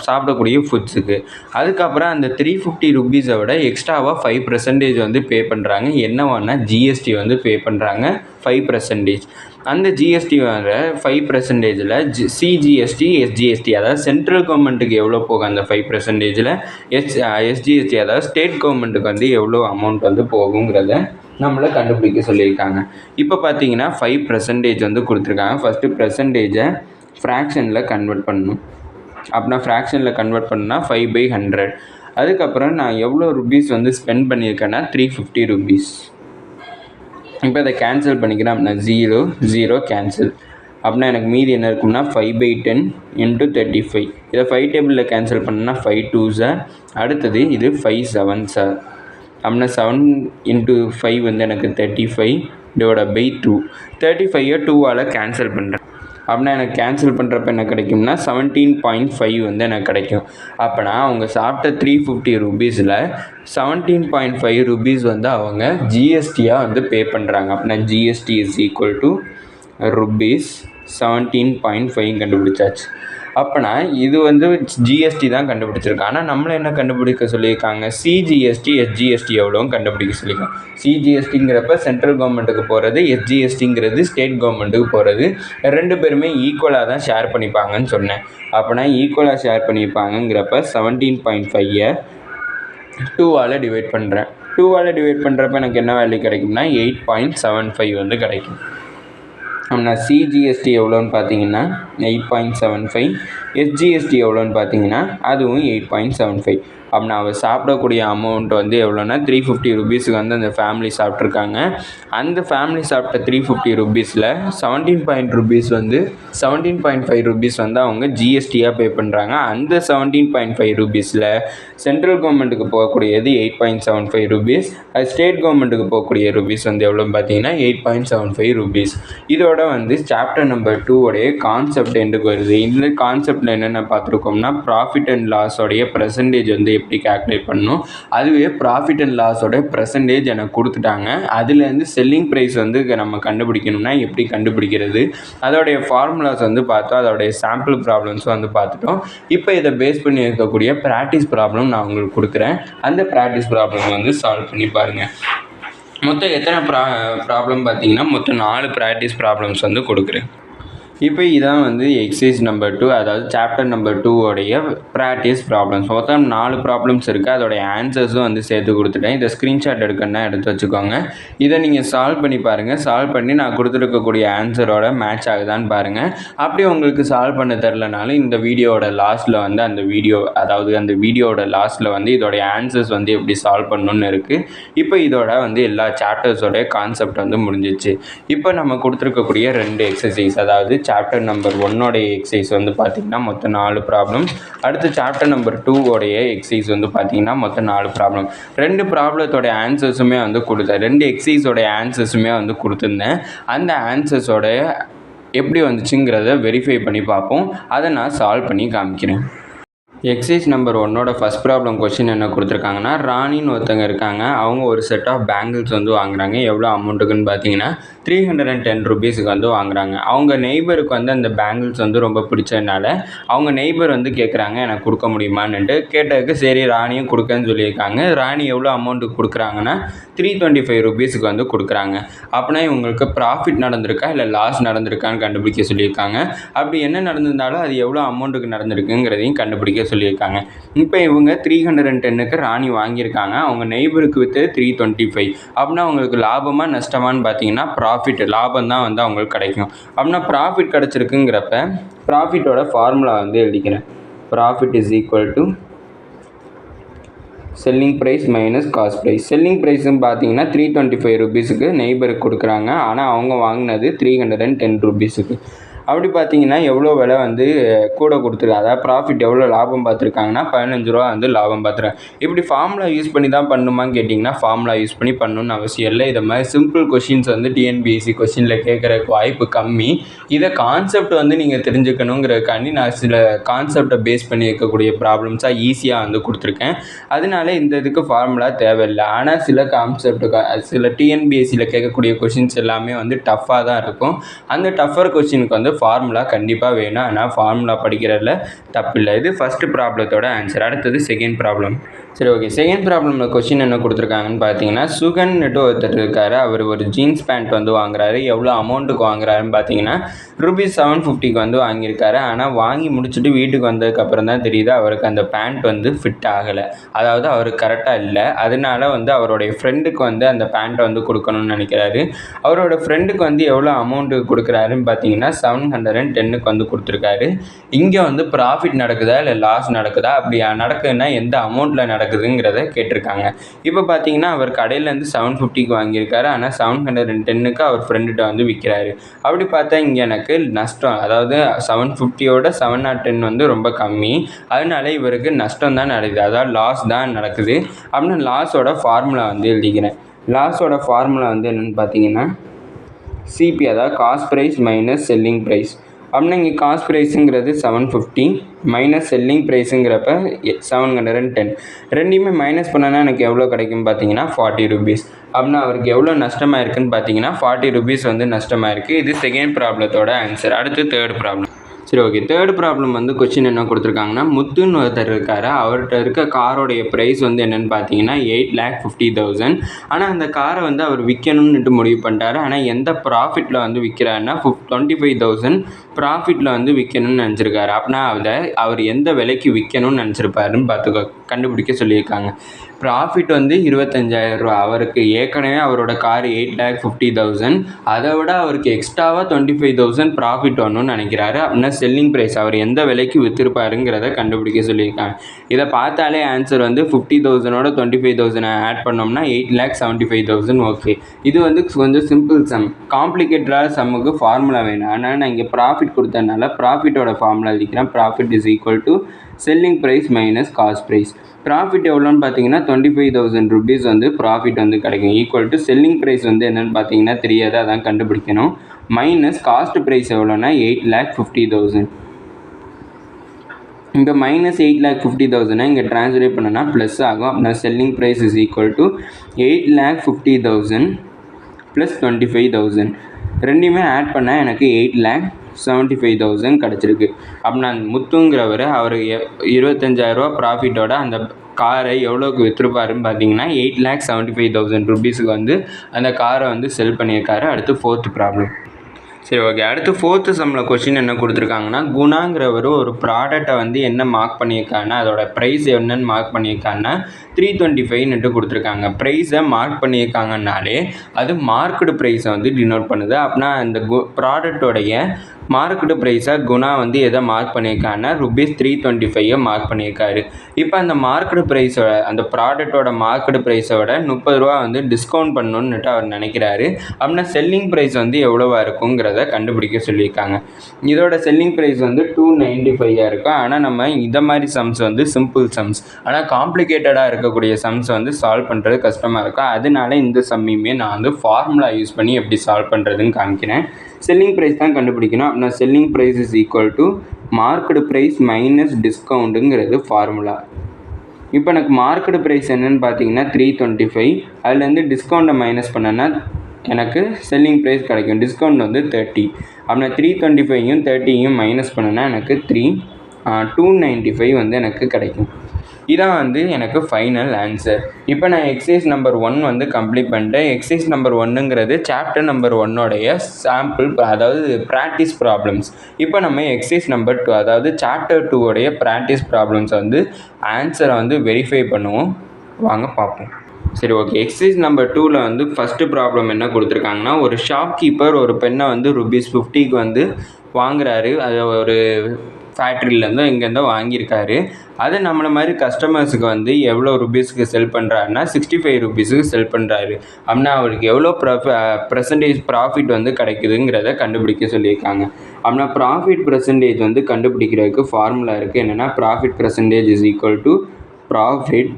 சாப்பிடக்கூடிய ஃபுட்ஸுக்கு. அதுக்கப்புறம் அந்த 350 ருபீஸை விட எக்ஸ்ட்ராவாக 5% வந்து பே பண்ணுறாங்க. என்னவானா ஜிஎஸ்டி வந்து பே பண்ணுறாங்க 5%. அந்த ஜிஎஸ்டி வர 5%ல் சிஜிஎஸ்டி, எஸ்ஜிஎஸ்டி அதாவது சென்ட்ரல் கவர்மெண்ட்டுக்கு எவ்வளோ போகும், அந்த 5%ல் எஸ்ஜிஎஸ்டி அதாவது ஸ்டேட் கவர்மெண்ட்டுக்கு வந்து எவ்வளோ அமௌண்ட் வந்து போகுங்கிறத நம்மளை கண்டுபிடிக்க சொல்லியிருக்காங்க. இப்போ பார்த்தீங்கன்னா 5% வந்து கொடுத்துருக்காங்க. ஃபஸ்ட்டு பெர்சன்டேஜை ஃப்ராக்ஷனில் கன்வெர்ட் பண்ணணும். அப்படின்னா ஃப்ராக்ஷனில் கன்வெர்ட் பண்ணால் 5/100. அதுக்கப்புறம் நான் எவ்வளோ ருபீஸ் வந்து ஸ்பெண்ட் பண்ணியிருக்கேன்னா 350 ருபீஸ். இப்போ அதை கேன்சல் பண்ணிக்கிறேன். அப்படின்னா 0 கேன்சல். அப்படின்னா எனக்கு மீதி என்ன இருக்கும்னா 5/10 × 35. இதை 5 டேபிளில் கேன்சல் பண்ணால் 5 2s. அடுத்தது இது 5 7s. அப்படின்னா 7 × 5 வந்து எனக்கு 35 /2. 35 2ஆல் கேன்சல் பண்ணுறேன். அப்படின்னா எனக்கு கேன்சல் பண்ணுறப்ப என்ன கிடைக்கும்னா 17.5 வந்து எனக்கு கிடைக்கும். அப்போனா அவங்க சாப்பிட்ட 350 ரூபீஸில் 17.5 ரூபீஸ் வந்து அவங்க ஜிஎஸ்டியாக வந்து பே பண்ணுறாங்க. அப்படின்னா GST is equal to rupees 17.5 கண்டுபிடிச்சாச்சு. அப்போனா இது வந்து ஜிஎஸ்டி தான் கண்டுபிடிச்சிருக்காங்க. ஆனால் நம்மளை என்ன கண்டுபிடிக்க சொல்லியிருக்காங்க, சிஜிஎஸ்டி எஸ்ஜிஎஸ்டி எவ்வளோன்னு கண்டுபிடிக்க சொல்லியிருக்காங்க. சிஜிஎஸ்டிங்கிறப்ப சென்ட்ரல் கவர்மெண்ட்டுக்கு போகிறது, எஸ்ஜிஎஸ்டிங்கிறது ஸ்டேட் கவர்மெண்ட்டுக்கு போகிறது. 2 பேருமே ஈக்குவலாக தான் ஷேர் பண்ணிப்பாங்கன்னு சொன்னேன். அப்போனா ஈக்குவலாக ஷேர் பண்ணிப்பாங்கங்கிறப்ப 17.5 2ஆல் டிவைட் பண்ணுறேன். 2ஆல் டிவைட் பண்ணுறப்ப எனக்கு என்ன வேல்யூ கிடைக்கும்னா 8.75 வந்து கிடைக்கும். அப்படின்னா சிஜிஎஸ்டி எவ்வளோன்னு பார்த்தீங்கன்னா 8.75, எஸ்ஜிஎஸ்டி எவ்வளோன்னு பார்த்தீங்கன்னா அதுவும் 8.75. அப்படின்னா அவர் சாப்பிடக்கூடிய அமௌண்ட் வந்து எவ்வளோன்னா 350 ரூபீஸுக்கு வந்து அந்த ஃபேமிலி சாப்பிட்ருக்காங்க. அந்த ஃபேமிலி சாப்பிட்ட 350 ரூபீஸில் 17.5 ரூபீஸ் வந்து அவங்க ஜிஎஸ்டியாக பே பண்ணுறாங்க. அந்த 17.5 ரூபீஸில் சென்ட்ரல் கவர்மெண்ட்டுக்கு போகக்கூடியது 8.75 ரூபீஸ், அது ஸ்டேட் கவர்மெண்ட்டுக்கு போகக்கூடிய ரூபீஸ் வந்து எவ்வளோன்னு பார்த்தீங்கன்னா 8.75 ரூபீஸ். இதோட வந்து சாப்டர் நம்பர் 2 கான்செப்ட் எண்டுக்கு வருது. இந்த கான்செப்டில் என்னென்ன பார்த்துருக்கோம்னா ப்ராஃபிட் அண்ட் லாஸோடைய பர்சன்டேஜ் வந்து எப்படி கால்குலேட் பண்ணணும், அதுவே ப்ராஃபிட் அண்ட் லாஸோட பர்சன்டேஜ் எனக்கு கொடுத்துட்டாங்க. அதுலேருந்து செல்லிங் ப்ரைஸ் வந்து நம்ம கண்டுபிடிக்கணும்னா எப்படி கண்டுபிடிக்கிறது, அதோடைய ஃபார்முலாஸ் வந்து பார்த்தோம், அதோடைய சாம்பிள் ப்ராப்ளம்ஸ் வந்து பார்த்துட்டோம். இப்போ இதை பேஸ் பண்ணி இருக்கக்கூடிய ப்ராக்டிஸ் ப்ராப்ளம் நான் உங்களுக்கு கொடுக்குறேன். அந்த ப்ராக்டிஸ் ப்ராப்ளம் வந்து சால்வ் பண்ணி பாருங்கள். மொத்தம் எத்தனை ப்ராப்ளம் பார்த்தீங்கன்னா மொத்தம் 4 ப்ராக்டிஸ் ப்ராப்ளம்ஸ் வந்து கொடுக்குறேன். இப்போ இதான் வந்து எக்ஸசைஸ் நம்பர் 2, அதாவது சாப்டர் நம்பர் 2 ப்ராக்டிஸ் ப்ராப்ளம்ஸ். மொத்தம் 4 ப்ராப்ளம்ஸ் இருக்குது. அதோடைய ஆன்சர்ஸும் வந்து சேர்த்து கொடுத்துட்டேன். இதை ஸ்க்ரீன்ஷாட் எடுக்கணும்னா எடுத்து வச்சுக்கோங்க. இதை நீங்கள் சால்வ் பண்ணி பாருங்கள். சால்வ் பண்ணி நான் கொடுத்துருக்கக்கூடிய ஆன்சரோட மேட்ச் ஆகுதான்னு பாருங்கள். அப்படி உங்களுக்கு சால்வ் பண்ண தெரிலனாலும் இந்த வீடியோவோட லாஸ்ட்டில் வந்து அந்த வீடியோவோட லாஸ்ட்டில் வந்து இதோடைய ஆன்சர்ஸ் வந்து எப்படி சால்வ் பண்ணணும்னு இருக்குது. இப்போ இதோட வந்து எல்லா சாப்டர்ஸோடைய கான்செப்ட் வந்து முடிஞ்சிச்சு. இப்போ நம்ம கொடுத்துருக்கக்கூடிய 2 எக்ஸசைஸ், அதாவது சாப்டர் நம்பர் 1 எக்ஸசைஸ் வந்து பார்த்திங்கன்னா மொத்தம் 4 ப்ராப்ளம். அடுத்து சாப்டர் நம்பர் 2 எக்ஸசைஸ் வந்து பார்த்திங்கன்னா மொத்தம் 4 ப்ராப்ளம். 2 ப்ராப்ளத்தோட ஆன்சர்ஸுமே வந்து கொடுத்தேன். 2 எக்ஸசைஸோட ஆன்சர்ஸுமே வந்து கொடுத்துருந்தேன். அந்த ஆன்சர்ஸோட எப்படி வந்துச்சுங்கிறத வெரிஃபை பண்ணி பார்ப்போம். அதை நான் சால்வ் பண்ணி காமிக்கிறேன். Exercise number 1 first problem question என்ன கொடுத்துருக்காங்கன்னா, ராணின்னு ஒருத்தங்க இருக்காங்க. அவங்க ஒரு செட் ஆஃப் பேங்கிள்ஸ் வந்து வாங்குறாங்க. எவ்வளோ அமௌண்ட்டுக்குன்னு பார்த்தீங்கன்னா 310 ரூபீஸுக்கு வந்து வாங்குறாங்க. அவங்க நெய்பருக்கு வந்து அந்த பேங்கிள்ஸ் வந்து ரொம்ப பிடிச்சதுனால அவங்க நெய்பர் வந்து கேட்குறாங்க எனக்கு கொடுக்க முடியுமான்னுட்டு. கேட்டதுக்கு சரி ராணியும் கொடுக்கன்னு சொல்லியிருக்காங்க. ராணி எவ்வளோ அமௌண்ட்டுக்கு கொடுக்குறாங்கன்னா 325 ரூபீஸுக்கு வந்து கொடுக்குறாங்க. அப்படின்னா இவங்களுக்கு ப்ராஃபிட் நடந்திருக்கா இல்லை லாஸ் நடந்திருக்கான்னு கண்டுபிடிக்க சொல்லியிருக்காங்க. அப்படி என்ன நடந்திருந்தாலும் அது எவ்வளோ அமௌண்ட்டுக்கு நடந்திருக்குங்கிறதையும் கண்டுபிடிக்க சொல்லியிருக்காங்க. இப்போ இவங்க 310க்கு ராணி வாங்கியிருக்காங்க. அவங்க நெய்பருக்கு விற்று 325. அப்படின்னா அவங்களுக்கு லாபமாக நஷ்டமானு பார்த்தீங்கன்னா லாபம் தான் வந்து அவங்களுக்கு கிடைக்கும். அப்படின்னா ப்ராஃபிட் கிடச்சிருக்குங்கிறப்ப ப்ராஃபிட்டோட ஃபார்முலா வந்து எழுதிக்கிறேன். Profit is equal to selling price minus cost price. Selling ப்ரைஸுன்னு பார்த்தீங்கன்னா 325 ரூபீஸுக்கு நெய்பருக்கு கொடுக்குறாங்க. ஆனால் அவங்க வாங்கினது 310 ரூபீஸுக்கு. அப்படி பார்த்தீங்கன்னா எவ்வளோ விலை வந்து கூட கொடுத்துருக்காங்க, அதாவது ப்ராஃபிட் எவ்வளோ லாபம் பார்த்துருக்காங்கன்னா 15 ரூபா வந்து லாபம் பார்த்துருக்காங்க. இப்படி ஃபார்முலா யூஸ் பண்ணி தான் பண்ணுமான்னு கேட்டிங்கன்னா ஃபார்முலா யூஸ் பண்ணி பண்ணணும்னு அவசியம் இல்லை. இதை மாதிரி சிம்பிள் கொஷின்ஸ் வந்து டிஎன்பிஎஸ்சி கொஷினில் கேட்குறதுக்கு வாய்ப்பு கம்மி. இதை கான்செப்ட் வந்து நீங்கள் தெரிஞ்சுக்கணுங்கிறதுக்காண்டி நான் சில கான்செப்டை பேஸ் பண்ணி இருக்கக்கூடிய ப்ராப்ளம்ஸாக ஈஸியாக வந்து கொடுத்துருக்கேன். அதனால இந்த இதுக்கு ஃபார்முலா தேவையில்லை. ஆனால் சில டிஎன்பிஎஸ்சியில் கேட்கக்கூடிய கொஷின்ஸ் எல்லாமே வந்து டஃப்பாக தான் இருக்கும். அந்த டஃப்பர் கொஷினுக்கு வந்து ஃபார்முலா கண்டிப்பாக வேணும். ஆனால் ஃபார்முலா படிக்கிறதுல தப்பில்லை. இது ஃபஸ்ட்டு ப்ராப்ளத்தோட ஆன்சர். அடுத்தது செகண்ட் ப்ராப்ளம். சரி, ஓகே. செகண்ட் ப்ராப்ளமில் கொஸ்டின் என்ன கொடுத்துருக்காங்கன்னு பார்த்தீங்கன்னா, சுகன்னுட்டு ஒருத்தர் இருக்கார். அவர் ஒரு ஜீன்ஸ் பேண்ட் வந்து வாங்குறாரு. எவ்வளோ அமௌண்ட்டுக்கு வாங்குறாருன்னு பார்த்தீங்கன்னா ₹750க்கு வந்து வாங்கியிருக்காரு. ஆனால் வாங்கி முடிச்சுட்டு வீட்டுக்கு வந்ததுக்கப்புறம் தான் தெரியுது அவருக்கு அந்த பேண்ட் வந்து ஃபிட் ஆகலை, அதாவது அவருக்கு கரெக்டாக இல்லை. அதனால வந்து அவருடைய ஃப்ரெண்டுக்கு வந்து அந்த பேண்ட்டை வந்து கொடுக்கணும்னு நினைக்கிறாரு. அவரோட ஃப்ரெண்டுக்கு வந்து எவ்வளோ அமௌண்ட்டுக்கு கொடுக்குறாருன்னு பார்த்தீங்கன்னா 710க்கு வந்து கொடுத்துருக்காரு. இங்கே வந்து ப்ராஃபிட் நடக்குதா இல்லை லாஸ் நடக்குதா, அப்படி நடக்குதுன்னா எந்த அமௌண்ட்டில் நடக்குது நடக்குதுங்கிறத கேட்டிருக்காங்க. இப்போ பார்த்தீங்கன்னா அவர் கடையிலேருந்து 750க்கு வாங்கியிருக்காரு. ஆனால் 710க்கு அவர் ஃப்ரெண்டுகிட்ட வந்து விற்கிறாரு. அப்படி பார்த்தா இங்கே எனக்கு நஷ்டம், அதாவது 750யோட 710 வந்து ரொம்ப கம்மி. அதனால இவருக்கு நஷ்டம் தான் நடக்குது, அதாவது லாஸ் தான் நடக்குது. அப்படின்னா லாஸோட ஃபார்முலா வந்து எழுதிக்கிறேன். லாஸோட ஃபார்முலா வந்து என்னென்னு பார்த்தீங்கன்னா சிபி, அதாவது cost price minus selling price. அப்படின்னா இங்கே காஸ்ட் ப்ரைஸுங்கிறது 750 மைனஸ் செல்லிங் ப்ரைஸுங்கிறப்ப 710. ரெண்டையுமே மைனஸ் பண்ணனா எனக்கு எவ்வளோ கிடைக்கும் பார்த்தீங்கன்னா 40 ருபீஸ். அப்படின்னா அவருக்கு எவ்வளோ நஷ்டமாக இருக்குதுன்னு பார்த்தீங்கன்னா 40 ருபீஸ் வந்து நஷ்டமாக இருக்குது. இது செகண்ட் ப்ராப்ளத்தோட ஆன்சர். அடுத்து தேர்ட் ப்ராப்ளம். சரி, ஓகே. தேர்ட் ப்ராப்ளம் வந்து கொஸ்டின் என்ன கொடுத்துருக்காங்கன்னா, முத்துன்னு ஒருத்தர் இருக்கார். அவர்கிட்ட இருக்க காரோடைய ப்ரைஸ் வந்து என்னென்னு பார்த்தீங்கன்னா 8,50,000. ஆனால் அந்த காரை வந்து அவர் விற்கணும்னுட்டு முடிவு பண்ணிட்டாரு. ஆனால் எந்த ப்ராஃபிட்டில் வந்து விற்கிறாருன்னா 25,000 ப்ராஃபிட்டில் வந்து விற்கணும்னு நினச்சிருக்காரு. அப்படின்னா அவர் எந்த விலைக்கு விற்கணும்னு நினச்சிருப்பாருன்னு கண்டுபிடிக்க சொல்லியிருக்காங்க. ப்ராஃபிட் வந்து 25,000 ரூபா. அவருக்கு ஏற்கனவே அவரோட கார் 8,50,000, அதை விட அவருக்கு எக்ஸ்ட்ராவாக 25,000 ப்ராஃபிட் வரணும்னு நினைக்கிறாரு. அப்படின்னா செல்லிங் ப்ரைஸ் அவர் எந்த விலைக்கு விற்றுருப்பாருங்கிறத கண்டுபிடிக்க சொல்லியிருக்காங்க. இதை பார்த்தாலே ஆன்சர் வந்து 50,000ஓட 25,000 ஆட் பண்ணோம்னா 8,75,000. ஓகே, இது வந்து கொஞ்சம் சிம்பிள் சம். காம்ப்ளிகேட்டடான சம்முக்கு ஃபார்முலா வேணும். ஆனால் நான் இங்கே ப்ராஃபிட் கொடுத்ததுனால ப்ராஃபிட்டோட ஃபார்முலா எழுதிக்கிறேன். Profit is equal to selling price minus cost price. Profit எவ்வளோன்னு பார்த்தீங்கன்னா 25,000 ருபீஸ் வந்து ப்ராஃபிட் வந்து கிடைக்கும். ஈக்குவல் டு செல்லிங் ப்ரைஸ் வந்து என்னென்னு பார்த்தீங்கன்னா தெரியாது, அதான் கண்டுபிடிக்கணும். மைனஸ் காஸ்ட் ப்ரைஸ் எவ்வளோன்னா 8,50,000. இங்கே மைனஸ் 8,50,000 இங்கே ட்ரான்ஸ்லேட் பண்ணனா ப்ளஸ் ஆகும். அப்படின்னா selling price is equal to 8,50,000 plus 25,000. ரெண்டுமே ஆட் பண்ணால் எனக்கு 8,75,000 கிடச்சிருக்கு. அப்படின்னா முத்துங்கிறவர் அவர் 25,000 ரூபா ப்ராஃபிட்டோட அந்த காரை எவ்வளோக்கு விற்றுருப்பாருன்னு பார்த்தீங்கன்னா 8,75,000 ருபீஸுக்கு வந்து அந்த காரை வந்து செல் பண்ணியிருக்காரு. அடுத்து ஃபோர்த் ப்ராப்ளம். சரி, ஓகே. அடுத்து ஃபோர்த்து சம்மில் கொஸ்டின் என்ன கொடுத்துருக்காங்கன்னா, குணாங்கிறவர் ஒரு ப்ராடக்டை வந்து என்ன மார்க் பண்ணியிருக்காங்கன்னா அதோட ப்ரைஸ் என்னன்னு மார்க் பண்ணியிருக்காங்கன்னா 325 கொடுத்துருக்காங்க. ப்ரைஸை மார்க் பண்ணியிருக்காங்கனாலே அது மார்க்கெட் ப்ரைஸை வந்து டினோட் பண்ணுது. அப்படின்னா அந்த ப்ராடக்டோடைய மார்க்கெட் ப்ரைஸாக குணா வந்து எதை மார்க் பண்ணியிருக்காங்கன்னா ₹325 மார்க் பண்ணியிருக்காரு. இப்போ அந்த மார்க்கெட் ப்ரைஸோட அந்த ப்ராடக்டோட மார்க்கெட் ப்ரைஸோட 30 ரூபா வந்து டிஸ்கவுண்ட் பண்ணணுன்னுட்டு அவர் நினைக்கிறாரு. அப்படின்னா செல்லிங் ப்ரைஸ் வந்து எவ்வளோவா இருக்குங்கிறத கண்டுபிடிக்க சொல்லியிருக்காங்க. இதோட செல்லிங் ப்ரைஸ் வந்து 295 இருக்கும். ஆனால் நம்ம இதை மாதிரி சம்ஸ் வந்து சிம்பிள் சம்ஸ், ஆனால் காம்ப்ளிகேட்டடாக இருக்கக்கூடிய சம்ஸ் வந்து சால்வ் பண்ணுறது கஷ்டமாக இருக்கும். அதனால இந்த சம்மையுமே நான் வந்து ஃபார்முலா யூஸ் பண்ணி எப்படி சால்வ் பண்ணுறதுன்னு காமிக்கிறேன். செல்லிங் ப்ரைஸ் தான் கண்டுபிடிக்கணும். அப்படின்னா selling price is equal to market price minus டிஸ்கவுண்ட்டுங்கிறது ஃபார்முலா. இப்போ எனக்கு மார்க்கெட் ப்ரைஸ் என்னென்னு பார்த்தீங்கன்னா 325, அதுலேருந்து டிஸ்கவுண்ட்டை மைனஸ் பண்ணேன்னா எனக்கு செல்லிங் ப்ரைஸ் கிடைக்கும். டிஸ்கவுண்ட் வந்து 30. அப்படின்னா 325யும் 30யும் மைனஸ் பண்ணேன்னா எனக்கு 295 வந்து எனக்கு கிடைக்கும். இதான் வந்து எனக்கு ஃபைனல் ஆன்சர். இப்போ நான் எக்ஸசைஸ் நம்பர் 1 வந்து கம்ப்ளீட் பண்ணிட்டேன். எக்ஸசைஸ் நம்பர் 1ங்கிறது சாப்டர் நம்பர் 1 சாம்பிள், அதாவது ப்ராக்டிஸ் ப்ராப்ளம்ஸ். இப்போ நம்ம எக்ஸசைஸ் நம்பர் 2, அதாவது சாப்டர் 2 ப்ராக்டிஸ் ப்ராப்ளம்ஸ் வந்து ஆன்சரை வந்து வெரிஃபை பண்ணுவோம். வாங்க பார்ப்போம். சரி, ஓகே. எக்ஸசைஸ் நம்பர் 2ல் வந்து ஃபஸ்ட்டு ப்ராப்ளம் என்ன கொடுத்துருக்காங்கன்னா, ஒரு ஷாப்கீப்பர் ஒரு பெண்ணை வந்து ₹50க்கு வந்து வாங்குறாரு. அது ஒரு ஃபேக்ட்ரியிலேருந்தோ எங்கேருந்தோ வாங்கியிருக்காரு. அதை நம்மளை மாதிரி கஸ்டமர்ஸுக்கு வந்து எவ்வளோ ருபீஸுக்கு செல் பண்ணுறாருன்னா 65 ருபீஸுக்கு செல் பண்ணுறாரு. அப்படின்னா அவருக்கு எவ்வளோ பெர்சன்டேஜ் ப்ராஃபிட் வந்து கிடைக்குதுங்கிறத கண்டுபிடிக்க சொல்லியிருக்காங்க. அப்படின்னா ப்ராஃபிட் பெர்சன்டேஜ் வந்து கண்டுபிடிக்கிறதுக்கு ஃபார்முலா இருக்குது. என்னென்னா profit percentage is equal to profit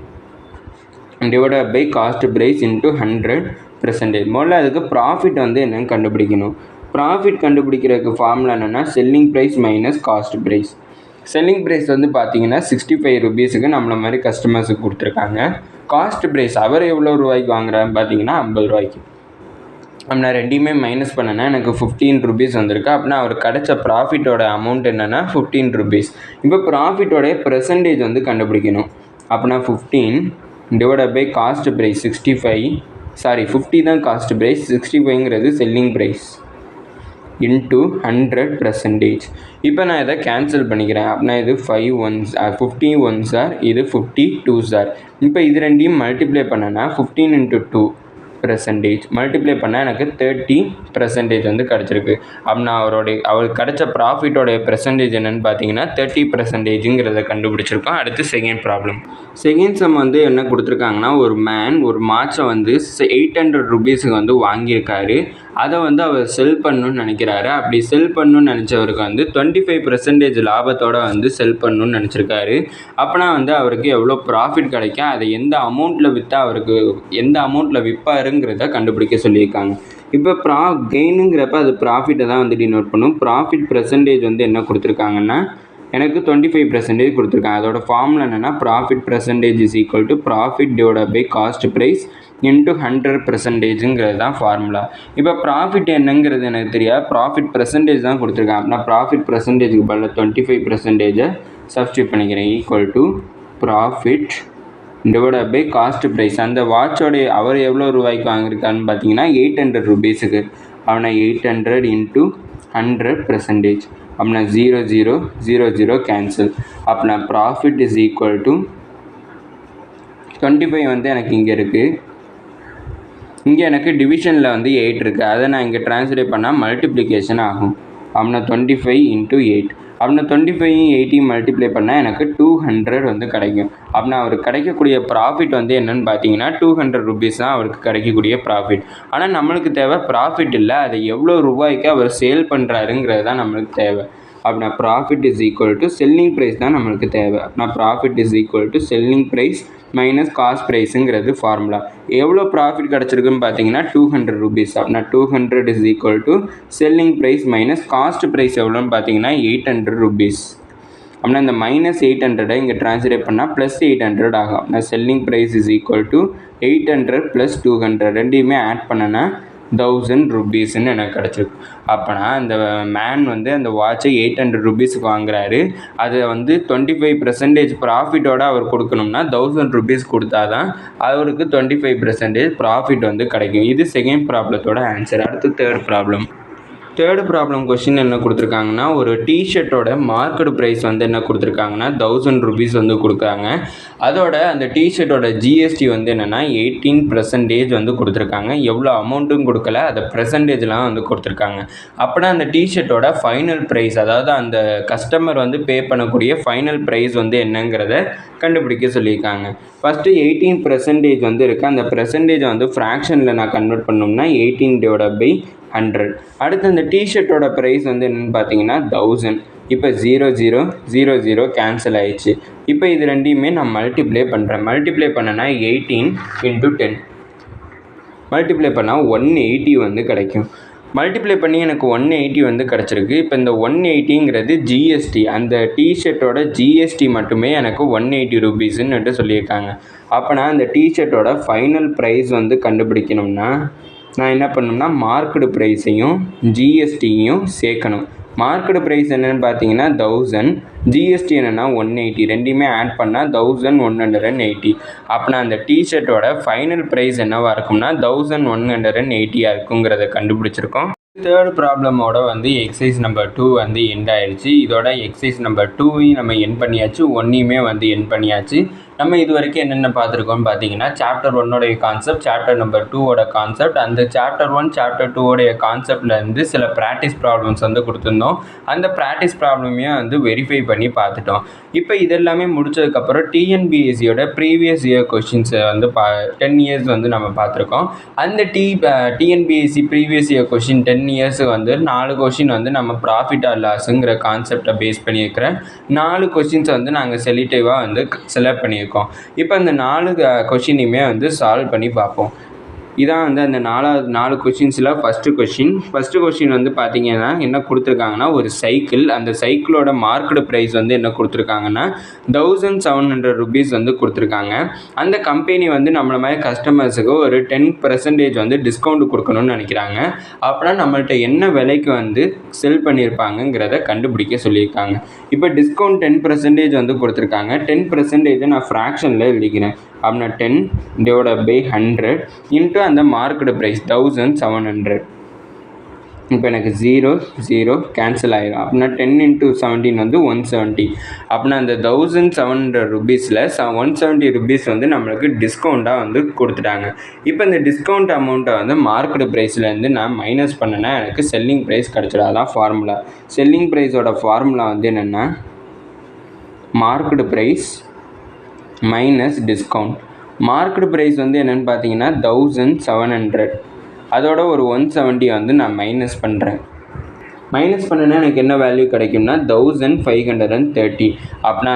divided by cost price into 100%. முதல்ல அதுக்கு ப்ராஃபிட் வந்து என்னென்னு கண்டுபிடிக்கணும். ப்ராஃபிட் கண்டுபிடிக்கிறதுக்கு ஃபார்முலா என்னென்னா selling price minus cost price. Selling price வந்து பார்த்தீங்கன்னா 65 ருபீஸுக்கு நம்மளை மாதிரி கஸ்டமர்ஸுக்கு கொடுத்துருக்காங்க. காஸ்ட் ப்ரைஸ் அவர் எவ்வளோ ரூபாய்க்கு வாங்குறாருன்னு பார்த்தீங்கன்னா 50 ரூபாய்க்கு. அப்படின்னா ரெண்டையுமே மைனஸ் பண்ணேன்னா எனக்கு 15 ருபீஸ் வந்திருக்கு. அப்படின்னா அவர் கிடைச்ச ப்ராஃபிட்டோட அமௌண்ட் என்னென்னா 15 ருபீஸ். இப்போ ப்ராஃபிட்டோடைய பெர்சன்டேஜ் வந்து கண்டுபிடிக்கணும். அப்படின்னா 15 டிவைடட் பை காஸ்ட் ப்ரைஸ் 50 தான் காஸ்ட் ப்ரைஸ், 65ங்கிறது செல்லிங் ப்ரைஸ் இன்ட்டு 100%. இப்போ நான் இதை கேன்சல் பண்ணிக்கிறேன். அப்படின்னா இது 50 1s, இது 50 2s. இப்போ இது ரெண்டையும் மல்டிப்ளை பண்ணேன்னா 15 × 2 பர்சன்டேஜ் மல்டிப்ளை பண்ணால் எனக்கு 30% வந்து கிடச்சிருக்கு. அப்படின்னா அவருக்கு கிடைச்ச ப்ராஃபிட்டோடைய பெர்சன்டேஜ் என்னென்னு பார்த்தீங்கன்னா 30%ங்கிறத கண்டுபிடிச்சிருக்கோம். அடுத்து செகண்ட் ப்ராப்ளம். செகண்ட் சம் வந்து என்ன கொடுத்துருக்காங்கன்னா, ஒரு மேன் ஒரு மாட்சை வந்து 800 ருபீஸுக்கு வந்து வாங்கியிருக்காரு. அதை வந்து அவர் செல் பண்ணணும்னு நினைக்கிறாரு. அப்படி செல் பண்ணணும்னு நினச்சவருக்கு வந்து 25% லாபத்தோடு வந்து செல் பண்ணணும்னு நினச்சிருக்காரு. அப்போனா வந்து அவருக்கு எவ்வளோ ப்ராஃபிட் கிடைக்கும், அதை எந்த அமௌண்ட்டில் விற்றா அவருக்கு எந்த அமௌண்ட்டில் விற்பாருங்கிறத கண்டுபிடிக்க சொல்லியிருக்காங்க. இப்போ கெயினுங்கிறப்ப அது ப்ராஃபிட்டை தான் வந்து டினோட் பண்ணும். ப்ராஃபிட் பெர்சன்டேஜ் வந்து என்ன கொடுத்துருக்காங்கன்னா, எனக்கு 25% கொடுத்துருக்காங்க. அதோட ஃபார்முலா என்னென்னா, profit percentage is equal to profit divided by cost price into 100%ங்கிறது தான் ஃபார்முலா. இப்போ ப்ராஃபிட் என்னங்கிறது எனக்கு தெரியாது, ப்ராஃபிட் பெர்சன்டேஜ் தான் கொடுத்துருக்காங்க. அப்படின்னா ப்ராஃபிட் பெர்சன்டேஜுக்கு பதில் 25%-ஐ சப்ஸ்டியூட் பண்ணிக்கிறேன். Equal to profit divided by cost price. அந்த வாட்சோடைய அவர் எவ்வளோ ரூபாய்க்கு வாங்கியிருக்காருன்னு பார்த்தீங்கன்னா 800 ருபீஸுக்கு. அப்படின்னா 800 இன்ட்டு 100%. அப்படின்னா 0 0 0 0 கேன்சல். அப்படின்னா ப்ராஃபிட் இஸ் ஈக்குவல் டு 25 வந்து எனக்கு இங்கே இருக்குது. இங்கே எனக்கு டிவிஷனில் வந்து 8 இருக்குது. அதை நான் இங்கே ட்ரான்ஸ்லேட் பண்ணால் மல்டிப்ளிகேஷன் ஆகும். அப்படின்னா 25 இன்ட்டு 8. அப்படின்னா 25 80 மல்டிப்ளை பண்ணால் எனக்கு 200 வந்து கிடைக்கும். அப்படின்னா அவருக்கு கிடைக்கக்கூடிய ப்ராஃபிட் வந்து என்னென்னு பார்த்தீங்கன்னா 200 ருபீஸ் தான் அவருக்கு கிடைக்கக்கூடிய ப்ராஃபிட். ஆனால் நம்மளுக்கு தேவை ப்ராஃபிட் இல்லை, அதை எவ்வளோ ரூபாய்க்கு அவர் சேல் பண்ணுறாருங்கிறது தான் நம்மளுக்கு தேவை. அப்படின்னா profit is equal to selling price தான் நம்மளுக்கு தேவை. அப்படின்னா profit is equal to selling price minus cost ப்ரைஸுங்கிறது ஃபார்முலா. எவ்வளோ ப்ராஃபிட் கிடச்சிருக்குன்னு பார்த்தீங்கன்னா 200 ருபீஸ். அப்படின்னா 200 is equal to selling price minus cost price எவ்வளோன்னு பார்த்தீங்கன்னா 800 ருபீஸ். அப்படின்னா இந்த -800 இங்கே ட்ரான்ஸ்லேட் பண்ணால் +800 ஆகும். அப்படின்னா selling price is equal to 800 + 200 ரெண்டையுமே ஆட் பண்ணனா 1000 ருபீஸ்ன்னு எனக்கு கிடச்சிருக்கு. அப்போனா அந்த மேன் வந்து அந்த வாட்சை 800 ருபீஸுக்கு வாங்குறாரு. அதை வந்து 25% ப்ராஃபிட்டோடு அவர் கொடுக்கணும்னா 1000 ருபீஸ் கொடுத்தா தான் அவருக்கு 25% ப்ராஃபிட் வந்து கிடைக்கும். இது செகண்ட் ப்ராப்ளத்தோட ஆன்சர். அடுத்து தேர்ட் ப்ராப்ளம் கொஷின் என்ன கொடுத்துருக்காங்கன்னா, ஒரு டிஷர்ட்டோட மார்க்கெட் ப்ரைஸ் வந்து என்ன கொடுத்துருக்காங்கன்னா 1000 ருபீஸ் வந்து கொடுக்குறாங்க. அதோட அந்த டிஷர்ட்டோட ஜிஎஸ்டி வந்து என்னென்னா 18% வந்து கொடுத்துருக்காங்க. எவ்வளோ அமௌண்ட்டும் கொடுக்கல, அதை பெர்சன்டேஜ்லாம் வந்து கொடுத்துருக்காங்க. அப்படின்னா அந்த டிஷர்ட்டோட ஃபைனல் ப்ரைஸ், அதாவது அந்த கஸ்டமர் வந்து பே பண்ணக்கூடிய ஃபைனல் ப்ரைஸ் வந்து என்னங்கிறத கண்டுபிடிக்க சொல்லியிருக்காங்க. ஃபஸ்ட்டு 18% வந்து இருக்குது. அந்த பெர்சன்டேஜை வந்து ஃப்ராக்ஷனில் நான் கன்வெர்ட் பண்ணோம்னா 18/100. அடுத்து அந்த டிஷர்ட்டோட ப்ரைஸ் வந்து என்னென்னு பார்த்தீங்கன்னா 1000. இப்போ 0 0 0 0 கேன்சல் ஆயிடுச்சு. இப்போ இது ரெண்டையுமே நான் மல்டிப்ளை பண்ணுறேன். மல்டிப்ளை பண்ணனா 18 × 10 மல்டிப்ளை பண்ணால் 180 வந்து கிடைக்கும். மல்டிப்ளை பண்ணி எனக்கு 180 வந்து கிடச்சிருக்கு. இப்போ இந்த 180ங்கிறது ஜிஎஸ்டி, அந்த டிஷர்ட்டோட ஜிஎஸ்டி மட்டுமே எனக்கு 180 ருபீஸ்ன்னு சொல்லியிருக்காங்க. அப்போனா அந்த டிஷர்ட்டோட ஃபைனல் ப்ரைஸ் வந்து கண்டுபிடிக்கணும்னா நான் என்ன பண்ணணும்னா மார்க்கெட் ப்ரைஸையும் ஜிஎஸ்டியும் சேர்க்கணும். மார்க்கெட் ப்ரைஸ் என்னென்னு பார்த்தீங்கன்னா 1000, ஜிஎஸ்டி என்னென்னா 180, ரெண்டையுமே ஆட் பண்ணால் 1180. அப்படின்னா அந்த டிஷர்ட்டோட ஃபைனல் ப்ரைஸ் என்னவாக இருக்கும்னா 1180 இருக்குங்கிறத கண்டுபிடிச்சிருக்கோம். தேர்ட் ப்ராப்ளமோட வந்து எக்ஸசைஸ் நம்பர் 2 வந்து எண்ட் ஆயிடுச்சு. இதோட எக்ஸசைஸ் நம்பர் 2வையும் நம்ம எண்ட் பண்ணியாச்சு, 1ஐயுமே வந்து எண்ட் பண்ணியாச்சு. நம்ம இது வரைக்கும் என்னென்ன பார்த்துருக்கோம்னு பார்த்தீங்கன்னா, chapter 1 concept, chapter number 2 concept, அந்த சாப்டர் 1 சாப்டர் 2 கான்செப்ட்லேருந்து சில ப்ராக்டிஸ் ப்ராப்ளம்ஸ் வந்து கொடுத்துருந்தோம். அந்த ப்ராக்டிஸ் ப்ராப்ளமையும் வந்து வெரிஃபை பண்ணி பார்த்துட்டோம். இப்போ இதெல்லாமே முடிச்சதுக்கப்புறம் டிஎன்பிஎஸ்சியோட ப்ரீவியஸ் இயர் கொஷின்ஸை வந்து 10 இயர்ஸ் வந்து நம்ம பார்த்துருக்கோம். அந்த டிஎன்பிஎஸ்சி ப்ரீவியஸ் இயர் கொஷின் 10 இயர்ஸுக்கு வந்து 4 கொஷின் வந்து நம்ம ப்ராஃபிட் ஆர் லாஸுங்கிற கான்செப்டை பேஸ் பண்ணியிருக்கிற 4 கொஷின்ஸை வந்து நாங்கள் செலக்டிவாக வந்து செலக்ட் பண்ணியிருக்கோம். இப்போ அந்த 4 கொஷினையுமே வந்து சால்வ் பண்ணி பார்ப்போம். இதான் வந்து அந்த 4 கொஷின்ஸில் ஃபஸ்ட்டு கொஷின் வந்து பார்த்தீங்கன்னா என்ன கொடுத்துருக்காங்கன்னா, ஒரு சைக்கிள், அந்த சைக்கிளோட மார்க்கெட் ப்ரைஸ் வந்து என்ன கொடுத்துருக்காங்கன்னா 1700 ருபீஸ் வந்து கொடுத்துருக்காங்க. அந்த கம்பெனி வந்து நம்மள மாதிரி கஸ்டமர்ஸுக்கு ஒரு 10% வந்து டிஸ்கவுண்ட் கொடுக்கணும்னு நினைக்கிறாங்க. அப்படின்னா நம்மள்ட்ட என்ன விலைக்கு வந்து செல் பண்ணியிருப்பாங்கங்கிறத கண்டுபிடிக்க சொல்லியிருக்காங்க. இப்போ டிஸ்கவுண்ட் 10% வந்து கொடுத்துருக்காங்க. 10% நான் ஃப்ராக்ஷனில் எழுதிக்கிறேன். அப்படின்னா 10/100 இன்ட்டு அந்த மார்க்கெட் ப்ரைஸ் 1700. இப்போ எனக்கு 0 0 கேன்சல் ஆகிடும். அப்படின்னா 10 × 17 வந்து 170. அப்படின்னா அந்த 1700 ருபீஸில் 170 ருபீஸ் வந்து நம்மளுக்கு டிஸ்கவுண்ட்டாக வந்து கொடுத்துட்டாங்க. இப்போ இந்த டிஸ்கவுண்ட் அமௌண்ட்டை வந்து மார்க்கெட் ப்ரைஸ்லேருந்து நான் மைனஸ் பண்ணேன்னா எனக்கு செல்லிங் ப்ரைஸ் கிடச்சிடும். அதான் ஃபார்முலா. செல்லிங் ப்ரைஸோட ஃபார்முலா வந்து என்னென்னா market price minus discount. Market price வந்து என்னென்னு பார்த்தீங்கன்னா 1700. அதோட ஒரு 170 வந்து நான் மைனஸ் பண்ணுறேன். மைனஸ் பண்ணனா எனக்கு என்ன வேல்யூ கிடைக்கும்னா 1530. அப்படின்னா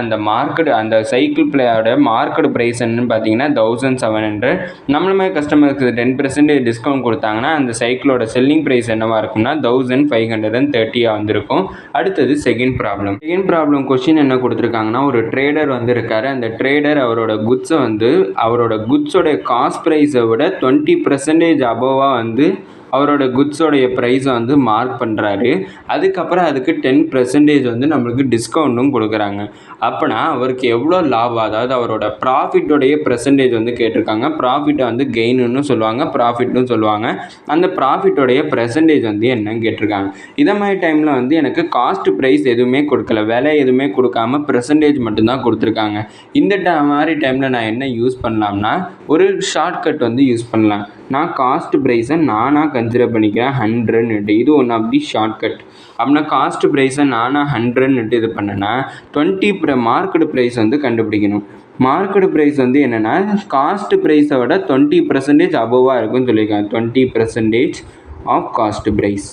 அந்த சைக்கிள் பிளேயோட மார்க்கெட் ப்ரைஸ் என்னன்னு பார்த்தீங்கன்னா 1700. நம்மள மாதிரி கஸ்டமருக்கு 10% டிஸ்கவுண்ட் கொடுத்தாங்கன்னா அந்த சைக்கிளோட செல்லிங் ப்ரைஸ் என்னவாக இருக்கும்னா 1530 வந்திருக்கும். அடுத்தது செகண்ட் ப்ராப்ளம் கொஸ்டின் என்ன கொடுத்துருக்காங்கன்னா, ஒரு ட்ரேடர் வந்து இருக்காரு. அந்த ட்ரேடர் அவரோட குட்ஸை வந்து அவரோட குட்ஸோட காஸ்ட் ப்ரைஸை விட 20% அபோவாக வந்து அவரோட குட்ஸோடைய ப்ரைஸை வந்து மார்க் பண்ணுறாரு. அதுக்கப்புறம் அதுக்கு 10% வந்து நம்மளுக்கு டிஸ்கவுண்ட்டும் கொடுக்குறாங்க. அப்போனா அவருக்கு எவ்வளோ லாபம், அதாவது அவரோட ப்ராஃபிட்டோடைய பெர்சன்டேஜ் வந்து கேட்டிருக்காங்க. ப்ராஃபிட்டை வந்து கெயின்னு சொல்லுவாங்க, ப்ராஃபிட்னு சொல்லுவாங்க. அந்த ப்ராஃபிட்டோடைய பெர்சன்டேஜ் வந்து என்னன்னு கேட்டிருக்காங்க. இதை மாதிரி டைமில் வந்து எனக்கு காஸ்ட் ப்ரைஸ் எதுவுமே கொடுக்கல, விலை எதுவுமே கொடுக்காம பெர்சன்டேஜ் மட்டும்தான் கொடுத்துருக்காங்க. இந்த மாதிரி டைமில் நான் என்ன யூஸ் பண்ணலாம்னா ஒரு ஷார்ட்கட் வந்து யூஸ் பண்ணலாம். நான் காஸ்ட் ப்ரைஸை நானாக கன்சிடர் பண்ணிக்கிறேன் 100. இது ஒன் ஆஃப் தி ஷார்ட்கட். அப்படின்னா காஸ்ட் ப்ரைஸை நானாக 100 இது பண்ணேன்னா 20 மார்க்கெட் ப்ரைஸ் வந்து கண்டுபிடிக்கணும். மார்க்கெட் ப்ரைஸ் வந்து என்னென்னா காஸ்ட் ப்ரைஸை விட 20% அபோவாக இருக்குன்னு சொல்லியிருக்காங்க. 20% ஆஃப் காஸ்ட் ப்ரைஸ்.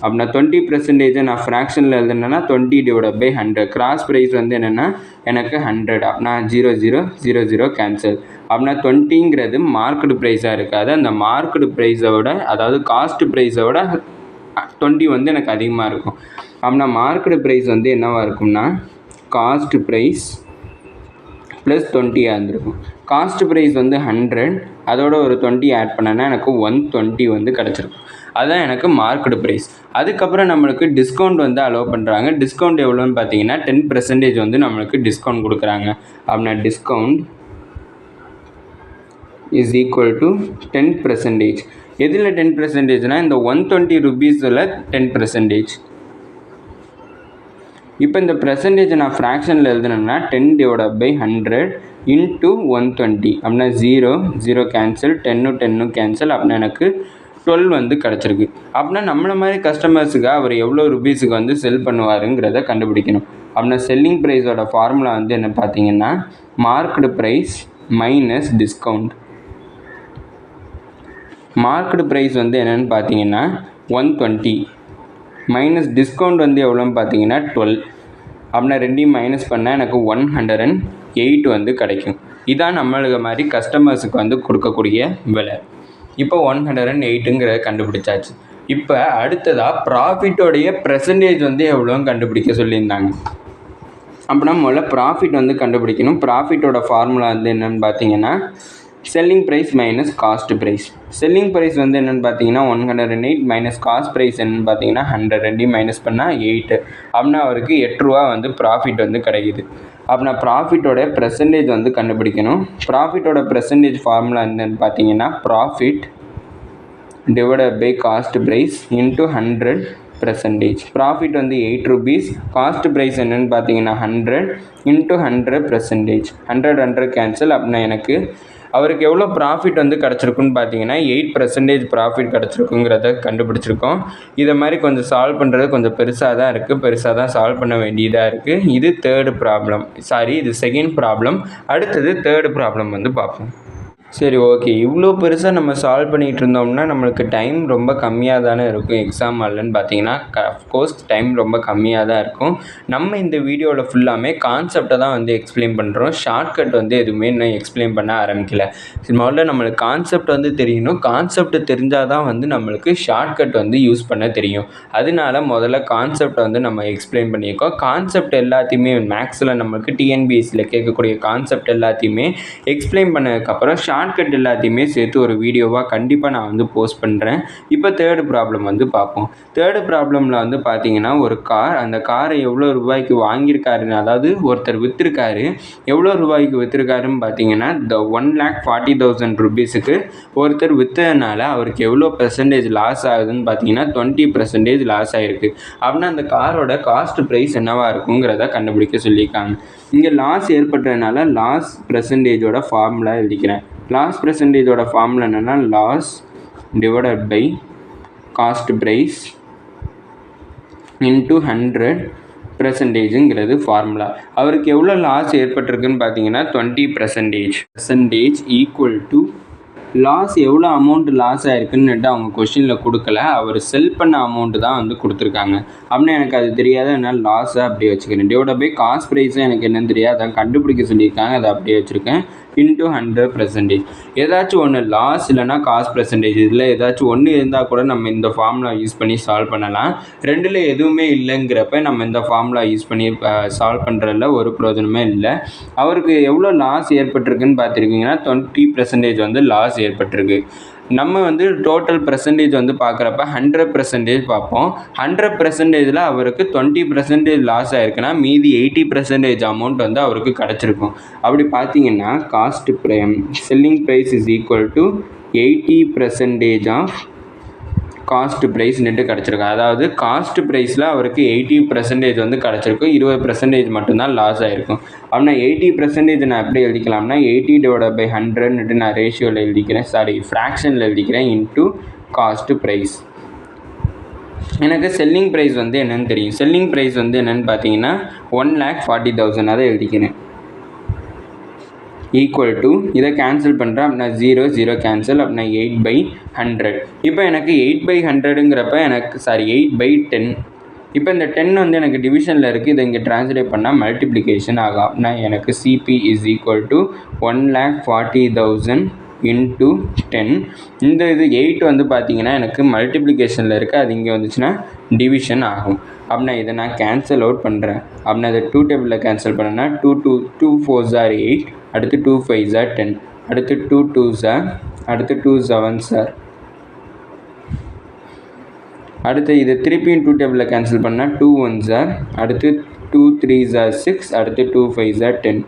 அப்படின்னா 20% நான் ஃப்ராக்ஷனில் எழுதுனேன்னா 20/100. கிராஸ் ப்ரைஸ் வந்து என்னென்னா எனக்கு 100. அப்படின்னா 0 0 0 0 கேன்சல். அப்படின்னா 20ங்கிறது மார்க்கெட் ப்ரைஸாக இருக்காது. அந்த மார்க்கெட் ப்ரைஸை விட, அதாவது காஸ்ட் ப்ரைஸை விட 20 வந்து எனக்கு அதிகமாக இருக்கும். அப்படின்னா மார்க்கெட் ப்ரைஸ் வந்து என்னவாக இருக்கும்னா காஸ்ட் ப்ரைஸ் ப்ளஸ் 20 இருந்திருக்கும். காஸ்ட் ப்ரைஸ் வந்து 100, அதோட ஒரு 20 ஆட் பண்ணேன்னா எனக்கு 120 வந்து கிடச்சிருக்கும். அதுதான் எனக்கு மார்க்கெட் ப்ரைஸ். அதுக்கப்புறம் நம்மளுக்கு டிஸ்கவுண்ட் வந்து அலோவ் பண்ணுறாங்க. டிஸ்கவுண்ட் எவ்வளோன்னு பார்த்தீங்கன்னா 10% வந்து நம்மளுக்கு டிஸ்கவுண்ட் கொடுக்குறாங்க. அப்படின்னா டிஸ்கவுண்ட் இஸ் ஈக்குவல் டு 10%. எதில் 10%னா இந்த 120 ருபீஸில் 10%. இப்போ இந்த பெர்சன்டேஜை நான் ஃப்ராக்ஷனில் எழுதுனேன்னா 10/100 × 120. அப்படின்னா 0 0 கேன்சல், 10 10 கேன்சல். அப்படின்னா எனக்கு 12 வந்து கிடச்சிருக்கு. அப்படின்னா நம்மள மாதிரி கஸ்டமர்ஸுக்கு அவர் எவ்வளோ ருபீஸுக்கு வந்து செல் பண்ணுவாருங்கிறத கண்டுபிடிக்கணும். அப்படின்னா செல்லிங் ப்ரைஸோட ஃபார்முலா வந்து என்ன பார்த்தீங்கன்னா market price minus discount. Market price வந்து என்னென்னு பார்த்தீங்கன்னா 120 மைனஸ் டிஸ்கவுண்ட் வந்து எவ்வளோன்னு பார்த்தீங்கன்னா 12. அப்படின்னா ரெண்டையும் மைனஸ் பண்ணால் எனக்கு 108 வந்து கிடைக்கும். இதான் நம்மளுக்கு மாதிரி கஸ்டமர்ஸுக்கு வந்து கொடுக்கக்கூடிய விலை. இப்போ 108ங்கிறத கண்டுபிடிச்சாச்சு. இப்போ அடுத்ததாக ப்ராஃபிட்டோடைய பெர்சன்டேஜ் வந்து எவ்வளோன்னு கண்டுபிடிக்க சொல்லியிருந்தாங்க. அப்படின்னா முதல்ல ப்ராஃபிட் வந்து கண்டுபிடிக்கணும். ப்ராஃபிட்டோட ஃபார்முலா வந்து என்னென்னு பார்த்தீங்கன்னா selling price minus cost price. Selling price வந்து என்னென்னு பார்த்தீங்கன்னா 108 மைனஸ் காஸ்ட் ப்ரைஸ் என்னென்னு பார்த்தீங்கன்னா 100. ரெண்டையும் மைனஸ் பண்ணால் 8. அப்படின்னா அவருக்கு 8 ரூபா வந்து ப்ராஃபிட் வந்து கிடைக்குது. அப்படின்னா ப்ராஃபிட்டோட பெர்சன்டேஜ் வந்து கண்டுபிடிக்கணும். ப்ராஃபிட்டோட பெர்சன்டேஜ் ஃபார்முலா என்னென்னு பார்த்தீங்கன்னா profit divided by cost price into 100%. Profit வந்து 8 ருபீஸ், காஸ்ட் ப்ரைஸ் என்னென்னு பார்த்தீங்கன்னா 100 இன்ட்டு 100%. 100 கேன்சல். அப்படின்னா எனக்கு அவருக்கு எவ்வளோ ப்ராஃபிட் வந்து கிடச்சிருக்குன்னு பார்த்தீங்கன்னா 8% ப்ராஃபிட் கிடச்சிருக்குங்கிறத கண்டுபிடிச்சிருக்கோம். இதை மாதிரி கொஞ்சம் சால்வ் பண்ணுறது கொஞ்சம் பெருசாக தான் இருக்குது, பெருசாக தான் சால்வ் பண்ண வேண்டியதாக இருக்குது. இது இது செகண்ட் ப்ராப்ளம். அடுத்தது தேர்டு ப்ராப்ளம் வந்து பார்ப்போம். சரி, ஓகே. இவ்வளோ பெருசாக நம்ம சால்வ் பண்ணிகிட்டு இருந்தோம்னா நம்மளுக்கு டைம் ரொம்ப கம்மியாக தானே இருக்கும். எக்ஸாம் ஹால்லன்னு பார்த்தீங்கன்னா அஃப்கோர்ஸ் டைம் ரொம்ப கம்மியாக தான் இருக்கும். நம்ம இந்த வீடியோவில் ஃபுல்லாமே கான்செப்டை தான் வந்து எக்ஸ்பிளைன் பண்ணுறோம். ஷார்ட்கட் வந்து எதுவுமே இன்னும் எக்ஸ்பிளைன் பண்ண ஆரம்பிக்கல. முதல்ல நம்மளுக்கு கான்செப்ட் வந்து தெரியணும். கான்செப்ட் தெரிஞ்சால் தான் வந்து நம்மளுக்கு ஷார்ட்கட் வந்து யூஸ் பண்ண தெரியும். அதனால முதல்ல கான்செப்டை வந்து நம்ம எக்ஸ்பிளைன் பண்ணியிருக்கோம். கான்செப்ட் எல்லாத்தையுமே மேக்ஸில் நம்மளுக்கு டிஎன்பிஎஸ்சியில் கேட்கக்கூடிய கான்செப்ட் எல்லாத்தையுமே எக்ஸ்பிளைன் பண்ணதுக்கப்புறம் ஷார்ட்கட் எல்லாத்தையுமே சேர்த்து ஒரு வீடியோவாக கண்டிப்பாக நான் வந்து போஸ்ட் பண்ணுறேன். இப்போ தேர்டு ப்ராப்ளம் வந்து பார்ப்போம். தேர்டு ப்ராப்ளமில் வந்து பார்த்தீங்கன்னா ஒரு கார், அந்த காரை எவ்வளோ ரூபாய்க்கு வாங்கியிருக்காருன்னு, அதாவது ஒருத்தர் விற்றுருக்காரு. எவ்வளோ ரூபாய்க்கு விற்றுருக்காருன்னு பார்த்தீங்கன்னா 1,40,000 rupeesக்கு ஒருத்தர் விற்றதுனால அவருக்கு எவ்வளோ பெர்சன்டேஜ் லாஸ் ஆகுதுன்னு பார்த்தீங்கன்னா 20% லாஸ் ஆகிருக்கு. அப்படின்னா அந்த காரோட காஸ்ட் ப்ரைஸ் என்னவாக இருக்குங்கிறத கண்டுபிடிக்க சொல்லியிருக்காங்க. இங்கே லாஸ் ஏற்பட்டதுனால லாஸ் பெர்சன்டேஜோட ஃபார்முலா எழுதிக்கிறேன். லாஸ் பெர்சன்டேஜோட ஃபார்முலா என்னென்னா loss divided by cost price into 100%ங்கிறது ஃபார்முலா. அவருக்கு எவ்வளோ லாஸ் ஏற்பட்டிருக்குன்னு பார்த்தீங்கன்னா 20% ஈக்குவல் டு லாஸ் எவ்வளோ அமௌண்ட் லாஸ் ஆகிருக்குன்னுட்டு அவங்க கொஷினில் கொடுக்கல, அவர் செல் பண்ண அமௌண்ட்டு தான் வந்து கொடுத்துருக்காங்க. அப்படின்னா எனக்கு அது தெரியாத, என்னால் லாஸை அப்படியே வச்சுக்கிறேன். டிவைட் பை காஸ்ட் ப்ரைஸும் எனக்கு என்னன்னு தெரியாது, அதான் கண்டுபிடிக்க சொல்லியிருக்காங்க, அதை அப்படியே வச்சுருக்கேன். இன்ட்டு 100%. ஏதாச்சும் ஒன்று லாஸ் இல்லைனா காஸ்ட் பெர்சன்டேஜ், இதில் ஏதாச்சும் ஒன்று இருந்தால் கூட நம்ம இந்த ஃபார்முலா யூஸ் பண்ணி சால்வ் பண்ணலாம். ரெண்டில் எதுவுமே இல்லைங்கிறப்ப நம்ம இந்த ஃபார்முலா யூஸ் பண்ணி சால்வ் பண்ணுறதுல ஒரு பிரயோஜனமே இல்லை. அவருக்கு எவ்வளோ லாஸ் ஏற்பட்டிருக்குன்னு பார்த்துருக்கீங்கன்னா 20% வந்து லாஸ் ஏற்பட்டிருக்கு. நம்ம வந்து டோட்டல் பெர்சன்டேஜ் வந்து பார்க்குறப்ப 100% பார்ப்போம். 100%ல் அவருக்கு 20% லாஸ் ஆகிருக்குன்னா மீதி 80% அமௌண்ட் வந்து அவருக்கு கிடச்சிருக்கும். அப்படி பார்த்தீங்கன்னா cost selling price is equal to 80% off cost price net கிடச்சிருக்கும். அதாவது காஸ்ட் ப்ரைஸில் அவருக்கு 80% வந்து கிடச்சிருக்கும், 20% மட்டும்தான் லாஸ் ஆகிருக்கும். அப்படின்னா 80% நான் எப்படி எழுதிக்கலாம்னா 80 டிவைட் பை 100 நான் ரேஷியோவில் எழுதிக்கிறேன், ஃப்ராக்ஷனில் எழுதிக்கிறேன், இன்ட்டு காஸ்ட் ப்ரைஸ். எனக்கு செல்லிங் ப்ரைஸ் வந்து என்னென்னு தெரியும். செல்லிங் ப்ரைஸ் வந்து என்னென்னு பார்த்தீங்கன்னா 1,40,000 அதை எழுதிக்கிறேன். ஈக்குவல் டு இதை கேன்சல் பண்ணுறேன். அப்படின்னா 0 கேன்சல். அப்படின்னா 8/100. இப்போ எனக்கு 8/100ங்கிறப்ப எனக்கு 8/10. இப்போ இந்த 10 வந்து எனக்கு டிவிஷனில் இருக்குது, இதை இங்கே ட்ரான்ஸ்லேட் பண்ணால் மல்டிப்ளிகேஷன் ஆகும். அப்படின்னா எனக்கு CP is equal to 1,40,000 into 10. இந்த இது 8 வந்து பார்த்தீங்கன்னா எனக்கு மல்டிப்ளிகேஷனில் இருக்குது, அது இங்கே வந்துச்சுன்னா டிவிஷன் ஆகும். அப்படின்னா இதை நான் கேன்சல் அவுட் பண்ணுறேன். அப்படின்னா அதை 2 டேபிளில் கேன்சல் பண்ணேன்னா 2 4s are 8, அடுத்து 2 5s are 10, அடுத்து 2 2s are, அடுத்து 2 7s are, அடுத்து இது திருப்பியும் 2 டேபிளில் கேன்சல் பண்ணால் 2 1s are, அடுத்து 2 3s are 6, அடுத்து 2 5s are 10.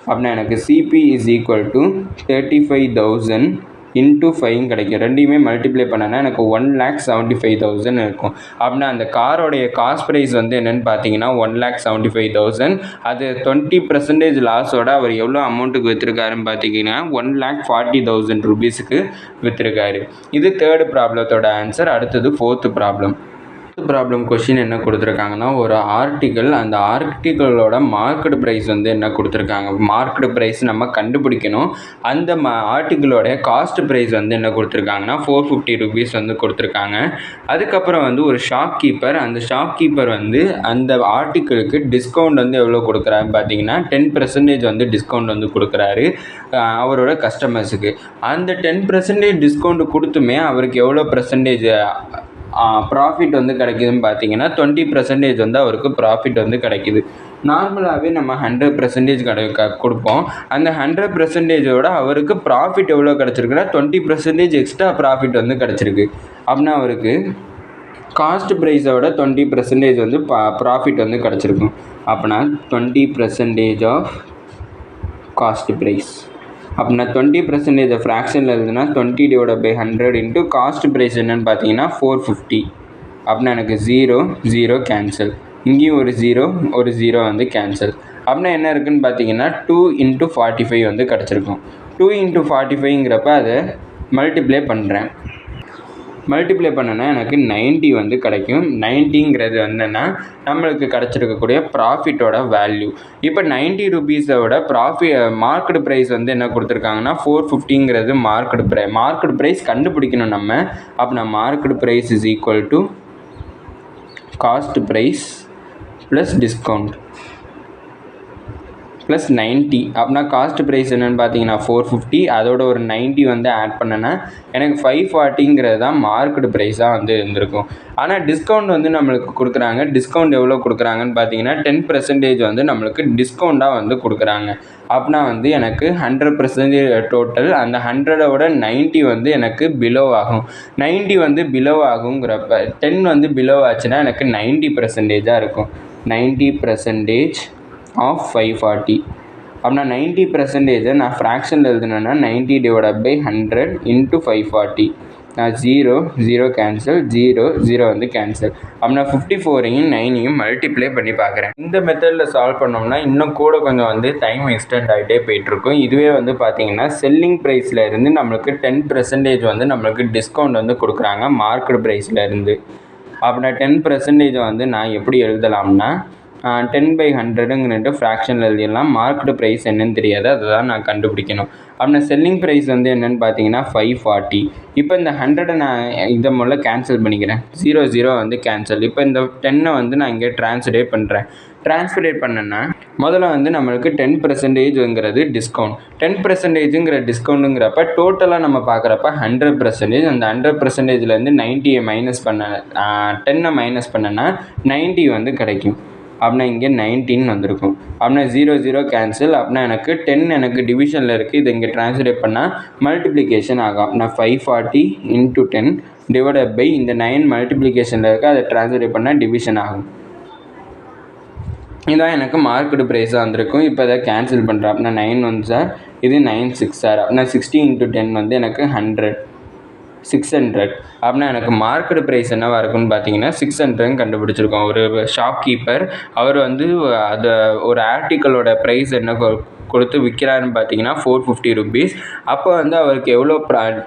அப்படின்னா எனக்கு CP is equal to 35,000 into 5 கிடைக்கும். ரெண்டையுமே மல்டிப்ளை பண்ணனா எனக்கு 1,75,000 இருக்கும். அப்படின்னா அந்த காரோடைய காஸ்ட் ப்ரைஸ் வந்து என்னென்னு பார்த்தீங்கன்னா 1,75,000. அது 20% லாஸோட அவர் எவ்வளோ அமௌண்ட்டுக்கு விற்றுருக்காருன்னு பார்த்தீங்கன்னா 1,40,000 rupeesக்கு விற்றுருக்காரு. இது தேர்டு ப்ராப்ளத்தோட ஆன்சர். அடுத்தது ஃபோர்த்து ப்ராப்ளம். ப்ராப்ளம் கொஷின் என்ன கொடுத்துருக்காங்கன்னா ஒரு ஆர்டிக்கல், அந்த ஆர்டிக்கலோட மார்க்கெட் ப்ரைஸ் வந்து என்ன கொடுத்துருக்காங்க. மார்க்கெட் ப்ரைஸ் நம்ம கண்டுபிடிக்கணும். அந்த ஆர்டிக்கலோட காஸ்ட் ப்ரைஸ் வந்து என்ன கொடுத்துருக்காங்கன்னா 450 rupees வந்து கொடுத்துருக்காங்க. அதுக்கப்புறம் வந்து ஒரு ஷாப் கீப்பர், அந்த ஷாப் கீப்பர் வந்து அந்த ஆர்டிக்கலுக்கு டிஸ்கவுண்ட் வந்து எவ்வளோ கொடுக்குறாருன்னு பார்த்தீங்கன்னா 10% வந்து டிஸ்கவுண்ட் வந்து கொடுக்குறாரு அவரோட கஸ்டமர்ஸுக்கு. அந்த 10% டிஸ்கவுண்ட் கொடுத்துமே அவருக்கு எவ்வளோ பெர்சன்டேஜ் ப்ராஃபிட் வந்து கிடைக்குதுன்னு பார்த்தீங்கன்னா 20% வந்து அவருக்கு ப்ராஃபிட் வந்து கிடைக்கிது. நார்மலாகவே நம்ம 100% கொடுப்போம். அந்த 100%ஓட அவருக்கு ப்ராஃபிட் எவ்வளோ கிடச்சிருக்குன்னா 20% எக்ஸ்ட்ரா ப்ராஃபிட் வந்து கிடச்சிருக்கு. அப்படின்னா அவருக்கு காஸ்ட் ப்ரைஸோட 20% வந்து ப்ராஃபிட் வந்து கிடச்சிருக்கும். அப்படின்னா 20% ஆஃப் காஸ்ட் ப்ரைஸ். அப்படின்னா 20% ஃப்ராக்ஷனில் இருந்ததுன்னா 20 divide by 100 into cost price என்னென்னு பார்த்தீங்கன்னா 450. அப்படின்னா எனக்கு 0 கேன்சல், இங்கேயும் ஒரு 0 வந்து கேன்சல். அப்படின்னா என்ன இருக்குதுன்னு பார்த்தீங்கன்னா 2 × 45 வந்து கிடச்சிருக்கும். 2 × 45ங்கிறப்ப அதை மல்டிப்ளை பண்ணுறேன். மல்டிப்ளை பண்ணனா எனக்கு 90 வந்து கிடைக்கும். 90ங்கிறது என்னென்னா நம்மளுக்கு கிடச்சிருக்கக்கூடிய ப்ராஃபிட்டோட வேல்யூ. இப்போ 90 rupeesோட மார்க்கெட் ப்ரைஸ் வந்து என்ன கொடுத்துருக்காங்கன்னா 450ங்கிறது மார்க்கெட் ப்ரைஸ் கண்டுபிடிக்கணும் நம்ம. அப்படின்னா market price is equal to cost price plus discount. Plus 90 அப்படின்னா காஸ்ட் ப்ரைஸ் என்னென்னு பார்த்தீங்கன்னா 450, அதோட ஒரு 90 வந்து ஆட் பண்ணேன்னா எனக்கு 540 தான் மார்க்கெட் ப்ரைஸாக வந்து இருந்திருக்கும். ஆனால் டிஸ்கவுண்ட் வந்து நம்மளுக்கு கொடுக்குறாங்க. டிஸ்கவுண்ட் எவ்வளோ கொடுக்குறாங்கன்னு பார்த்தீங்கன்னா 10% வந்து நம்மளுக்கு டிஸ்கவுண்ட்டாக வந்து கொடுக்குறாங்க. அப்படின்னா வந்து எனக்கு 100% டோட்டல், அந்த 100ஓட 90 வந்து எனக்கு பிலோ ஆகும். 90 வந்து பிலோ ஆகுங்கிறப்ப 10 வந்து பிலோ ஆச்சுன்னா எனக்கு 90%ஆக இருக்கும். 90% ஆஃப் 540 அப்படின்னா 90% நான் ஃப்ராக்ஷனில் எழுதுனேன்னா 90/100 இன்ட்டு 540. நான் 0 கேன்சல், 0 வந்து கேன்சல். அப்படின்னா 54ஐயும் 9ஐயும் மல்டிப்ளை பண்ணி பார்க்குறேன். இந்த மெத்தடில் சால்வ் பண்ணோம்னா இன்னும் கூட கொஞ்சம் வந்து டைம் எக்ஸ்டெண்ட் ஆகிட்டே போயிட்டுருக்கும். இதுவே வந்து பார்த்திங்கன்னா செல்லிங் ப்ரைஸில் இருந்து நம்மளுக்கு 10% வந்து நம்மளுக்கு டிஸ்கவுண்ட் வந்து கொடுக்குறாங்க மார்க்கெட் ப்ரைஸில் இருந்து. அப்படின்னா 10% வந்து நான் எப்படி எழுதலாம்னா 10/100ங்கிறது ஃப்ராக்ஷனில் எழுதிடலாம். மார்க்கெட் ப்ரைஸ் என்னன்னு தெரியாது, அதை தான் நான் கண்டுபிடிக்கணும். அப்படின்னா செல்லிங் ப்ரைஸ் வந்து என்னென்னு பார்த்தீங்கன்னா 540. இப்போ இந்த 100 நான் இதை முதல்ல கேன்சல் பண்ணிக்கிறேன். 0 வந்து கேன்சல். இப்போ இந்த 10 வந்து நான் இங்கே ட்ரான்ஸ்லேட் பண்ணுறேன். ட்ரான்ஸ்லேட் பண்ணேன்னா முதல்ல வந்து நம்மளுக்கு 10%ங்கிறது டிஸ்கவுண்ட். 10%ங்கிற டிஸ்கவுண்ட்டுங்கிறப்ப டோட்டலாக நம்ம பார்க்குறப்ப 100%. அந்த 100%லேருந்து 90 மைனஸ் பண்ண 10 மைனஸ் பண்ணேன்னா 90 வந்து கிடைக்கும். அப்படின்னா இங்கே 19 வந்திருக்கும். அப்படின்னா 0 கேன்சல். அப்படின்னா எனக்கு 10 எனக்கு டிவிஷனில் இருக்குது. இதை இங்கே ட்ரான்ஸ்லேட் பண்ணால் மல்டிப்ளிகேஷன் ஆகும். அப்படின்னா 540 இன்ட்டு 10 டிவைடட் பை இந்த 9 மல்டிப்ளிகேஷனில் இருக்குது, அதை ட்ரான்ஸ்லேட் பண்ணால் டிவிஷன் ஆகும். இதான் எனக்கு மார்க்கெட் ப்ரைஸாக வந்திருக்கும். இப்போ இதை கேன்சல் பண்ணுறேன். அப்படின்னா 9 வந்து சார், இது 9 6 சார். அப்படின்னா 60 இன்ட்டு 10 வந்து எனக்கு 600. அப்படின்னா எனக்கு மார்க்கெட் ப்ரைஸ் என்னவாக இருக்குன்னு பார்த்தீங்கன்னா 600 கண்டுபிடிச்சிருக்கோம். ஒரு ஷாப் கீப்பர் அவர் வந்து அதை ஒரு ஆர்டிக்கலோட ப்ரைஸ் என்ன கொடுத்து விற்கிறாருன்னு பார்த்தீங்கன்னா 450 rupees. அப்போ வந்து அவருக்கு எவ்வளோ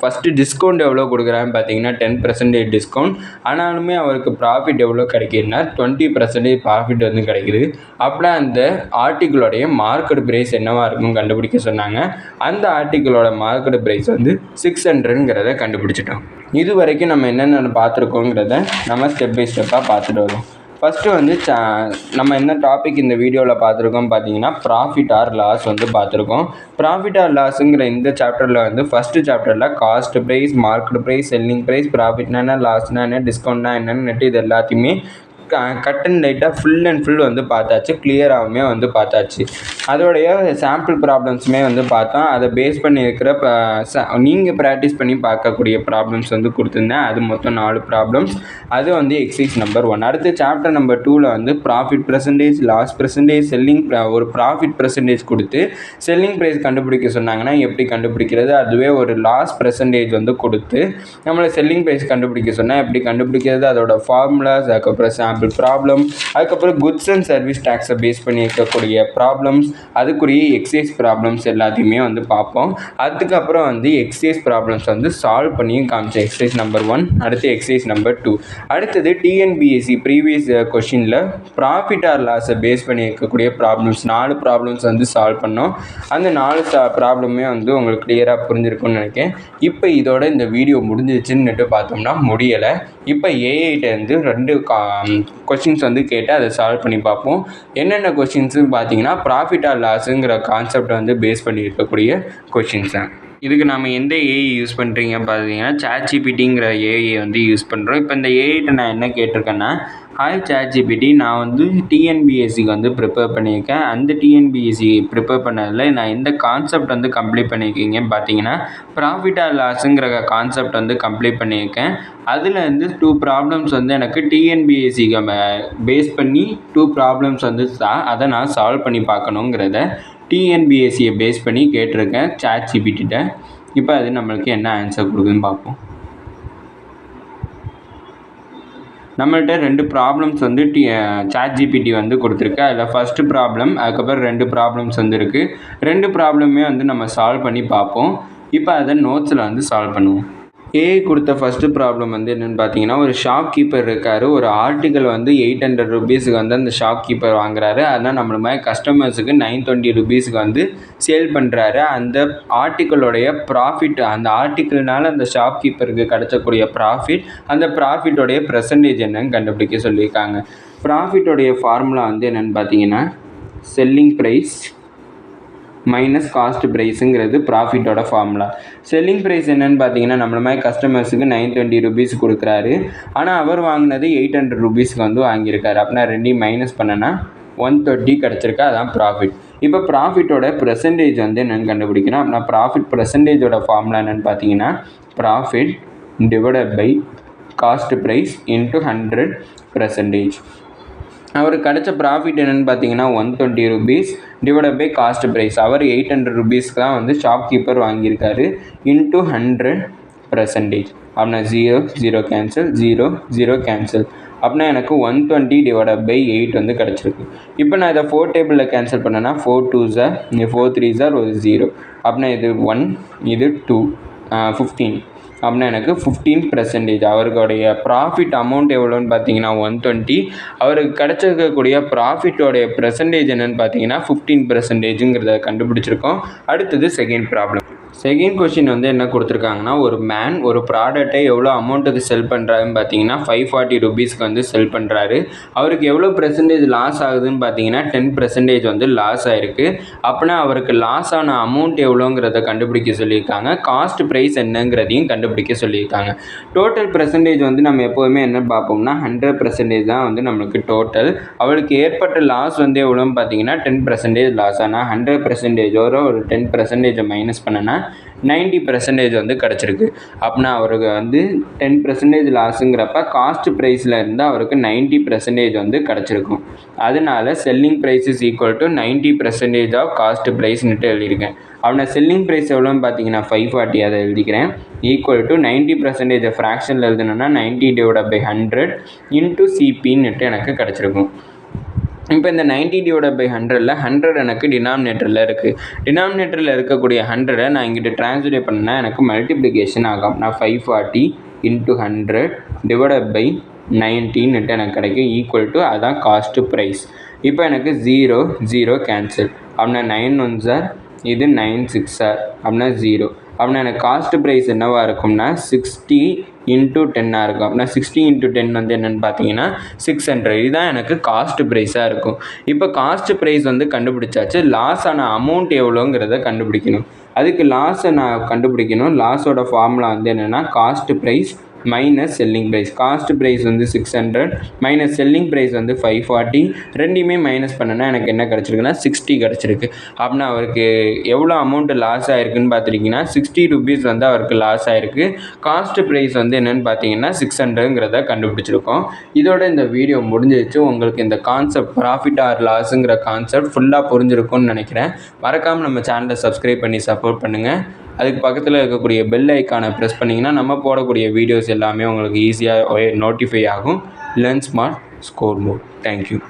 ஃபஸ்ட்டு டிஸ்கவுண்ட் எவ்வளோ கொடுக்குறான்னு பார்த்தீங்கன்னா 10% டிஸ்கவுண்ட். ஆனாலுமே அவருக்கு ப்ராஃபிட் எவ்வளோ கிடைக்குதுன்னா 20% ப்ராஃபிட் வந்து கிடைக்குது. அப்படின்னா அந்த ஆர்டிக்கிளோடைய மார்க்கெட் ப்ரைஸ் என்னவாக இருக்குன்னு கண்டுபிடிக்க சொன்னாங்க. அந்த ஆர்டிக்கிளோட மார்க்கெட் ப்ரைஸ் வந்து 600ங்கிறத கண்டுபிடிச்சிட்டோம். இது வரைக்கும் நம்ம என்னென்ன பார்த்துருக்கோங்கிறத நம்ம ஸ்டெப் பை ஸ்டெப்பாக பார்த்துட்டு வரோம். ஃபஸ்ட்டு வந்து நம்ம என்ன டாபிக் இந்த வீடியோவில் பார்த்துருக்கோம் பார்த்தீங்கன்னா ப்ராஃபிட் ஆர் லாஸ் வந்து பார்த்துருக்கோம். ப்ராஃபிட் ஆர் லாஸுங்கிற இந்த சாப்டரில் வந்து ஃபஸ்ட்டு சாப்டரில் cost price, market price, selling price, ப்ராஃபிட்னா என்ன, லாஸ்னா என்ன, டிஸ்கவுண்ட்னா என்னன்னு இது எல்லாத்தையுமே கட் அண்ட் லைட்டாக ஃபுல் அண்ட் ஃபுல் வந்து பார்த்தாச்சு. கிளியராகவுமே வந்து பார்த்தாச்சு. அதோடைய சாம்பிள் ப்ராப்ளம்ஸுமே வந்து பார்த்தோம். அதை பேஸ் பண்ணி இருக்கிற நீங்கள் ப்ராக்டிஸ் பண்ணி பார்க்கக்கூடிய ப்ராப்ளம்ஸ் வந்து கொடுத்துருந்தேன். அது மொத்தம் 4 ப்ராப்ளம்ஸ். அது வந்து எக்ஸசைஸ் நம்பர் 1. அடுத்து சாப்டர் நம்பர் 2ல் வந்து profit percentage, loss percentage, selling ஒரு ப்ராஃபிட் பர்சன்டேஜ் கொடுத்து செல்லிங் ப்ரைஸ் கண்டுபிடிக்க சொன்னாங்கன்னா எப்படி கண்டுபிடிக்கிறது, அதுவே ஒரு லாஸ் பர்சன்டேஜ் வந்து கொடுத்து நம்மளை செல்லிங் ப்ரைஸ் கண்டுபிடிக்க சொன்னால் எப்படி கண்டுபிடிக்கிறது, அதோட ஃபார்முலாஸ், அதுக்கப்புறம் ப்ராப்ளம், அதுக்கப்புறம் குட்ஸ் அண்ட் சர்வீஸ் டேக்ஸை பேஸ் பண்ணி இருக்கக்கூடிய ப்ராப்ளம்ஸ், அதுக்குரிய எக்ஸைஸ் ப்ராப்ளம்ஸ் எல்லாத்தையுமே வந்து பார்ப்போம். அதுக்கப்புறம் வந்து எக்ஸைஸ் ப்ராப்ளம்ஸ் வந்து சால்வ் பண்ணியும் காமிச்சேன். எக்ஸைஸ் நம்பர் 1, அடுத்து எக்ஸைஸ் நம்பர் 2. அடுத்தது டிஎன்பிஎஸ்சி ப்ரீவியஸ் கொஷினில் ப்ராஃபிட் ஆர் லாஸை பேஸ் பண்ணி இருக்கக்கூடிய ப்ராப்ளம்ஸ் 4 ப்ராப்ளம்ஸ் வந்து சால்வ் பண்ணோம். அந்த 4 ப்ராப்ளமே வந்து உங்களுக்கு கிளியராக புரிஞ்சிருக்கும்னு நினைக்கிறேன். இப்போ இதோட இந்த வீடியோ முடிஞ்சிச்சுன்னுட்டு பார்த்தோம்னா முடியலை. இப்போ ஏஐட்டேருந்து 2 கொஷின்ஸ் வந்து கேட்டு அதை சால்வ் பண்ணி பார்ப்போம். என்னென்ன கொஷின்ஸுன்னு பார்த்தீங்கன்னா ப்ராஃபிட் ஆர் லாஸுங்கிற கான்செப்டை வந்து பேஸ் பண்ணி இருக்கக்கூடிய கொஷின்ஸ் தான். இதுக்கு நம்ம எந்த ஏஐ யூஸ் பண்ணுறீங்க பார்த்தீங்கன்னா ChatGPTங்கிற ஏஐ வந்து யூஸ் பண்ணுறோம். இப்போ இந்த ஏஐட்ட நான் என்ன கேட்டிருக்கேன்னா, ஹாய் ChatGPT, நான் வந்து டிஎன்பிஎஸ்சிக்கு வந்து ப்ரிப்பேர் பண்ணியிருக்கேன். அந்த டிஎன்பிஎஸ்சி ப்ரிப்பேர் பண்ணதில் நான் எந்த கான்செப்ட் வந்து கம்ப்ளீட் பண்ணியிருக்கீங்கன்னு பார்த்தீங்கன்னா ப்ராஃபிட் ஆர் லாஸுங்கிற கான்செப்ட் வந்து கம்ப்ளீட் பண்ணியிருக்கேன். அதில் வந்து 2 ப்ராப்ளம்ஸ் வந்து எனக்கு டிஎன்பிஎஸ்சிக்கு பேஸ் பண்ணி 2 ப்ராப்ளம்ஸ் வந்து அதை நான் சால்வ் பண்ணி பார்க்கணுங்கிறத டிஎன்பிஎஸ்சியை பேஸ் பண்ணி கேட்டிருக்கேன் ChatGPT. இப்போ அது நம்மளுக்கு என்ன ஆன்சர் கொடுக்குதுன்னு பார்ப்போம். நம்மள்கிட்ட 2 ப்ராப்ளம்ஸ் வந்து ChatGPT வந்து கொடுத்துருக்கு. அதில் ஃபஸ்ட்டு ப்ராப்ளம், அதுக்கப்புறம் 2 ப்ராப்ளம்ஸ் வந்து இருக்குது. 2 ப்ராப்ளமே வந்து நம்ம சால்வ் பண்ணி பார்ப்போம். இப்போ அதை நோட்ஸில் வந்து சால்வ் பண்ணுவோம். ஏஐ கொடுத்த ஃபஸ்ட்டு ப்ராப்ளம் வந்து என்னென்னு பார்த்தீங்கன்னா, ஒரு ஷாப் கீப்பர் இருக்கார். ஒரு ஆர்டிக்கல் வந்து 800 rupeesக்கு வந்து அந்த ஷாப் கீப்பர் வாங்குறாரு. அதனால் நம்மள மாதிரி கஸ்டமர்ஸுக்கு 920 rupeesக்கு வந்து சேல் பண்ணுறாரு. அந்த ஆர்டிக்கலோடைய ப்ராஃபிட், அந்த ஆர்டிக்கல்னால அந்த ஷாப் கீப்பருக்கு கிடைச்சக்கூடிய ப்ராஃபிட், அந்த ப்ராஃபிட்டோடைய பர்சன்டேஜ் என்னன்னு கண்டுபிடிக்க சொல்லியிருக்காங்க. ப்ராஃபிட்டோடைய ஃபார்முலா வந்து என்னென்னு பார்த்தீங்கன்னா செல்லிங் ப்ரைஸ் மைனஸ் காஸ்ட் ப்ரைஸுங்கிறது ப்ராஃபிட்டோட ஃபார்முலா. செல்லிங் ப்ரைஸ் என்னென்னு பார்த்தீங்கன்னா நம்மள மாதிரி கஸ்டமர்ஸுக்கு 920 ருபீஸ் கொடுக்குறாரு. ஆனால் அவர் வாங்கினது 800 ருபீஸ்க்கு வந்து வாங்கியிருக்காரு. அப்படின்னா ரெண்டையும் மைனஸ் பண்ணனா 130 கிடச்சிருக்கு. அதான் ப்ராஃபிட். இப்போ ப்ராஃபிட்டோட பெர்சன்டேஜ் வந்து என்னென்னு கண்டுபிடிக்கணும். அப்படின்னா ப்ராஃபிட் பெர்சன்டேஜோட ஃபார்முலா என்னென்னு பார்த்தீங்கன்னா profit divided by cost price into 100%. அவருக்கு கிடைச்ச ப்ராஃபிட் என்னென்னு பார்த்தீங்கன்னா 120 rupees divided by cost price. அவர் 800 ருபீஸ்க்கு தான் வந்து ஷாப்கீப்பர் வாங்கியிருக்காரு. இன்ட்டு 100%. அப்படின்னா 0 கேன்சல், 0 கேன்சல். அப்படின்னா எனக்கு 120 டிவைடட் பை 8 வந்து கிடச்சிருக்கு. இப்போ நான் இதை 4 டேபிளில் கேன்சல் பண்ணேன்னா 4 2s 4 3s ஒரு 0. அப்படின்னா இது 1, இது 2, 15. அப்படின்னா எனக்கு 15%. அவருடைய ப்ராஃபிட் அமௌண்ட் எவ்வளோன்னு பார்த்தீங்கன்னா 120. அவருக்கு கிடச்சிருக்கக்கூடிய ப்ராஃபிட்டோடைய பெர்சன்டேஜ் என்னென்னு பார்த்தீங்கன்னா 15%ங்கிறத கண்டுபிடிச்சிருக்கோம். அடுத்தது செகண்ட் ப்ராப்ளம். செகண்ட் கொஷின் வந்து என்ன கொடுத்துருக்காங்கன்னா, ஒரு மேன் ஒரு ப்ராடக்டை எவ்வளோ அமௌண்ட்டுக்கு செல் பண்ணுறாருன்னு பார்த்தீங்கன்னா 540 ருபீஸ்க்கு வந்து செல் பண்ணுறாரு. அவருக்கு எவ்வளோ பெர்சன்டேஜ் லாஸ் ஆகுதுன்னு பார்த்தீங்கன்னா 10% வந்து லாஸ் ஆகிருக்கு. அப்படின்னா அவருக்கு லாஸ் ஆன அமௌண்ட் எவ்வளோங்கிறத கண்டுபிடிக்க சொல்லியிருக்காங்க. காஸ்ட் ப்ரைஸ் என்னங்கிறதையும் கண்டுபிடிக்க சொல்லியிருக்காங்க. டோட்டல் பெர்சன்டேஜ் வந்து நம்ம எப்போதுமே என்ன பார்ப்போம்னா 100% தான் வந்து நம்மளுக்கு டோட்டல். அவருக்கு ஏற்பட்ட லாஸ் வந்து எவ்வளோன்னு பார்த்தீங்கன்னா 10% லாஸ். ஆனால் 100%ஓட ஒரு 10% மைனஸ் பண்ணனா 90% வந்து கிடச்சிருக்கு. அப்படின்னா அவருக்கு வந்து 10% லாஸுங்கிறப்ப காஸ்ட் ப்ரைஸில் இருந்து அவருக்கு 90% வந்து கிடச்சிருக்கும். அதனால selling price is equal to 90% of cost ப்ரைஸ்ன்னுட்டு எழுதியிருக்கேன். அப்படின்னா செல்லிங் ப்ரைஸ் எவ்வளோன்னு பார்த்தீங்கன்னா 540, அதை எழுதிக்கிறேன். ஈக்குவல் டு 90% ஃப்ராக்ஷனில் எழுதுனோன்னா 90 டிவைடட் பை 100 இன்ட்டு சிபின்னுட்டு எனக்கு கிடச்சிருக்கும். இப்போ இந்த 90 டிவைடட் பை 100ல் 100 எனக்கு டினாமினேட்டரில் இருக்குது. டினாமினேட்டரில் இருக்கக்கூடிய 100 நான் இங்கிட்ட ட்ரான்ஸ்லேட் பண்ணால் எனக்கு மல்டிப்ளிகேஷன் ஆகும். நான் 540 இன்ட்டு 100 டிவைடட் பை 19ன்ட்டு எனக்கு கிடைக்கும். ஈக்குவல் டு அதான் காஸ்ட்டு ப்ரைஸ். இப்போ எனக்கு 0 கேன்சல். அப்படின்னா 9 1s இது 9 6s அப்படின்னா 0. அப்படின்னா எனக்கு காஸ்ட் ப்ரைஸ் என்னவாக இருக்கும்னா 60 இன்ட்டு 10 இருக்கும். அப்படின்னா 60 இன்ட்டு 10 வந்து என்னென்னு பார்த்தீங்கன்னா 600. இதுதான் எனக்கு காஸ்ட் ப்ரைஸாக இருக்கும். இப்போ காஸ்ட் ப்ரைஸ் வந்து கண்டுபிடிச்சாச்சு. லாஸ் ஆன அமௌண்ட் எவ்வளோங்கிறத கண்டுபிடிக்கணும். அதுக்கு லாஸை நான் கண்டுபிடிக்கணும். லாஸோட ஃபார்முலா வந்து என்னென்னா cost price minus selling price. Cost price வந்து 600 மைனஸ் செல்லிங் ப்ரைஸ் வந்து 540. ரெண்டையுமே மைனஸ் பண்ணனா எனக்கு என்ன கிடச்சிருக்குன்னா 60 கிடச்சிருக்கு. அப்படின்னா அவருக்கு எவ்வளோ அமௌண்ட் லாஸ் ஆகிருக்குன்னு பார்த்துட்டிங்கன்னா 60 ருபீஸ் வந்து அவருக்கு லாஸ் ஆகிருக்கு. காஸ்ட் ப்ரைஸ் வந்து என்னென்னு பார்த்தீங்கன்னா 600ங்கிறத கண்டுபிடிச்சிருக்கோம். இதோட இந்த வீடியோ முடிஞ்சிருச்சு. உங்களுக்கு இந்த கான்செப்ட் ப்ராஃபிட் ஆர் லாஸுங்கிற கான்செப்ட் ஃபுல்லாக புரிஞ்சிருக்கும்னு நினைக்கிறேன். மறக்காமல் நம்ம சேனலை சப்ஸ்கிரைப் பண்ணி சப்போர்ட் பண்ணுங்கள். அதுக்கு பக்கத்தில் இருக்கக்கூடிய பெல் ஐக்கானை ப்ரெஸ் பண்ணிங்கன்னா நம்ம போடக்கூடிய வீடியோஸ் எல்லாமே உங்களுக்கு ஈஸியாக நோட்டிஃபை ஆகும். Learn smart, score more. Thank you.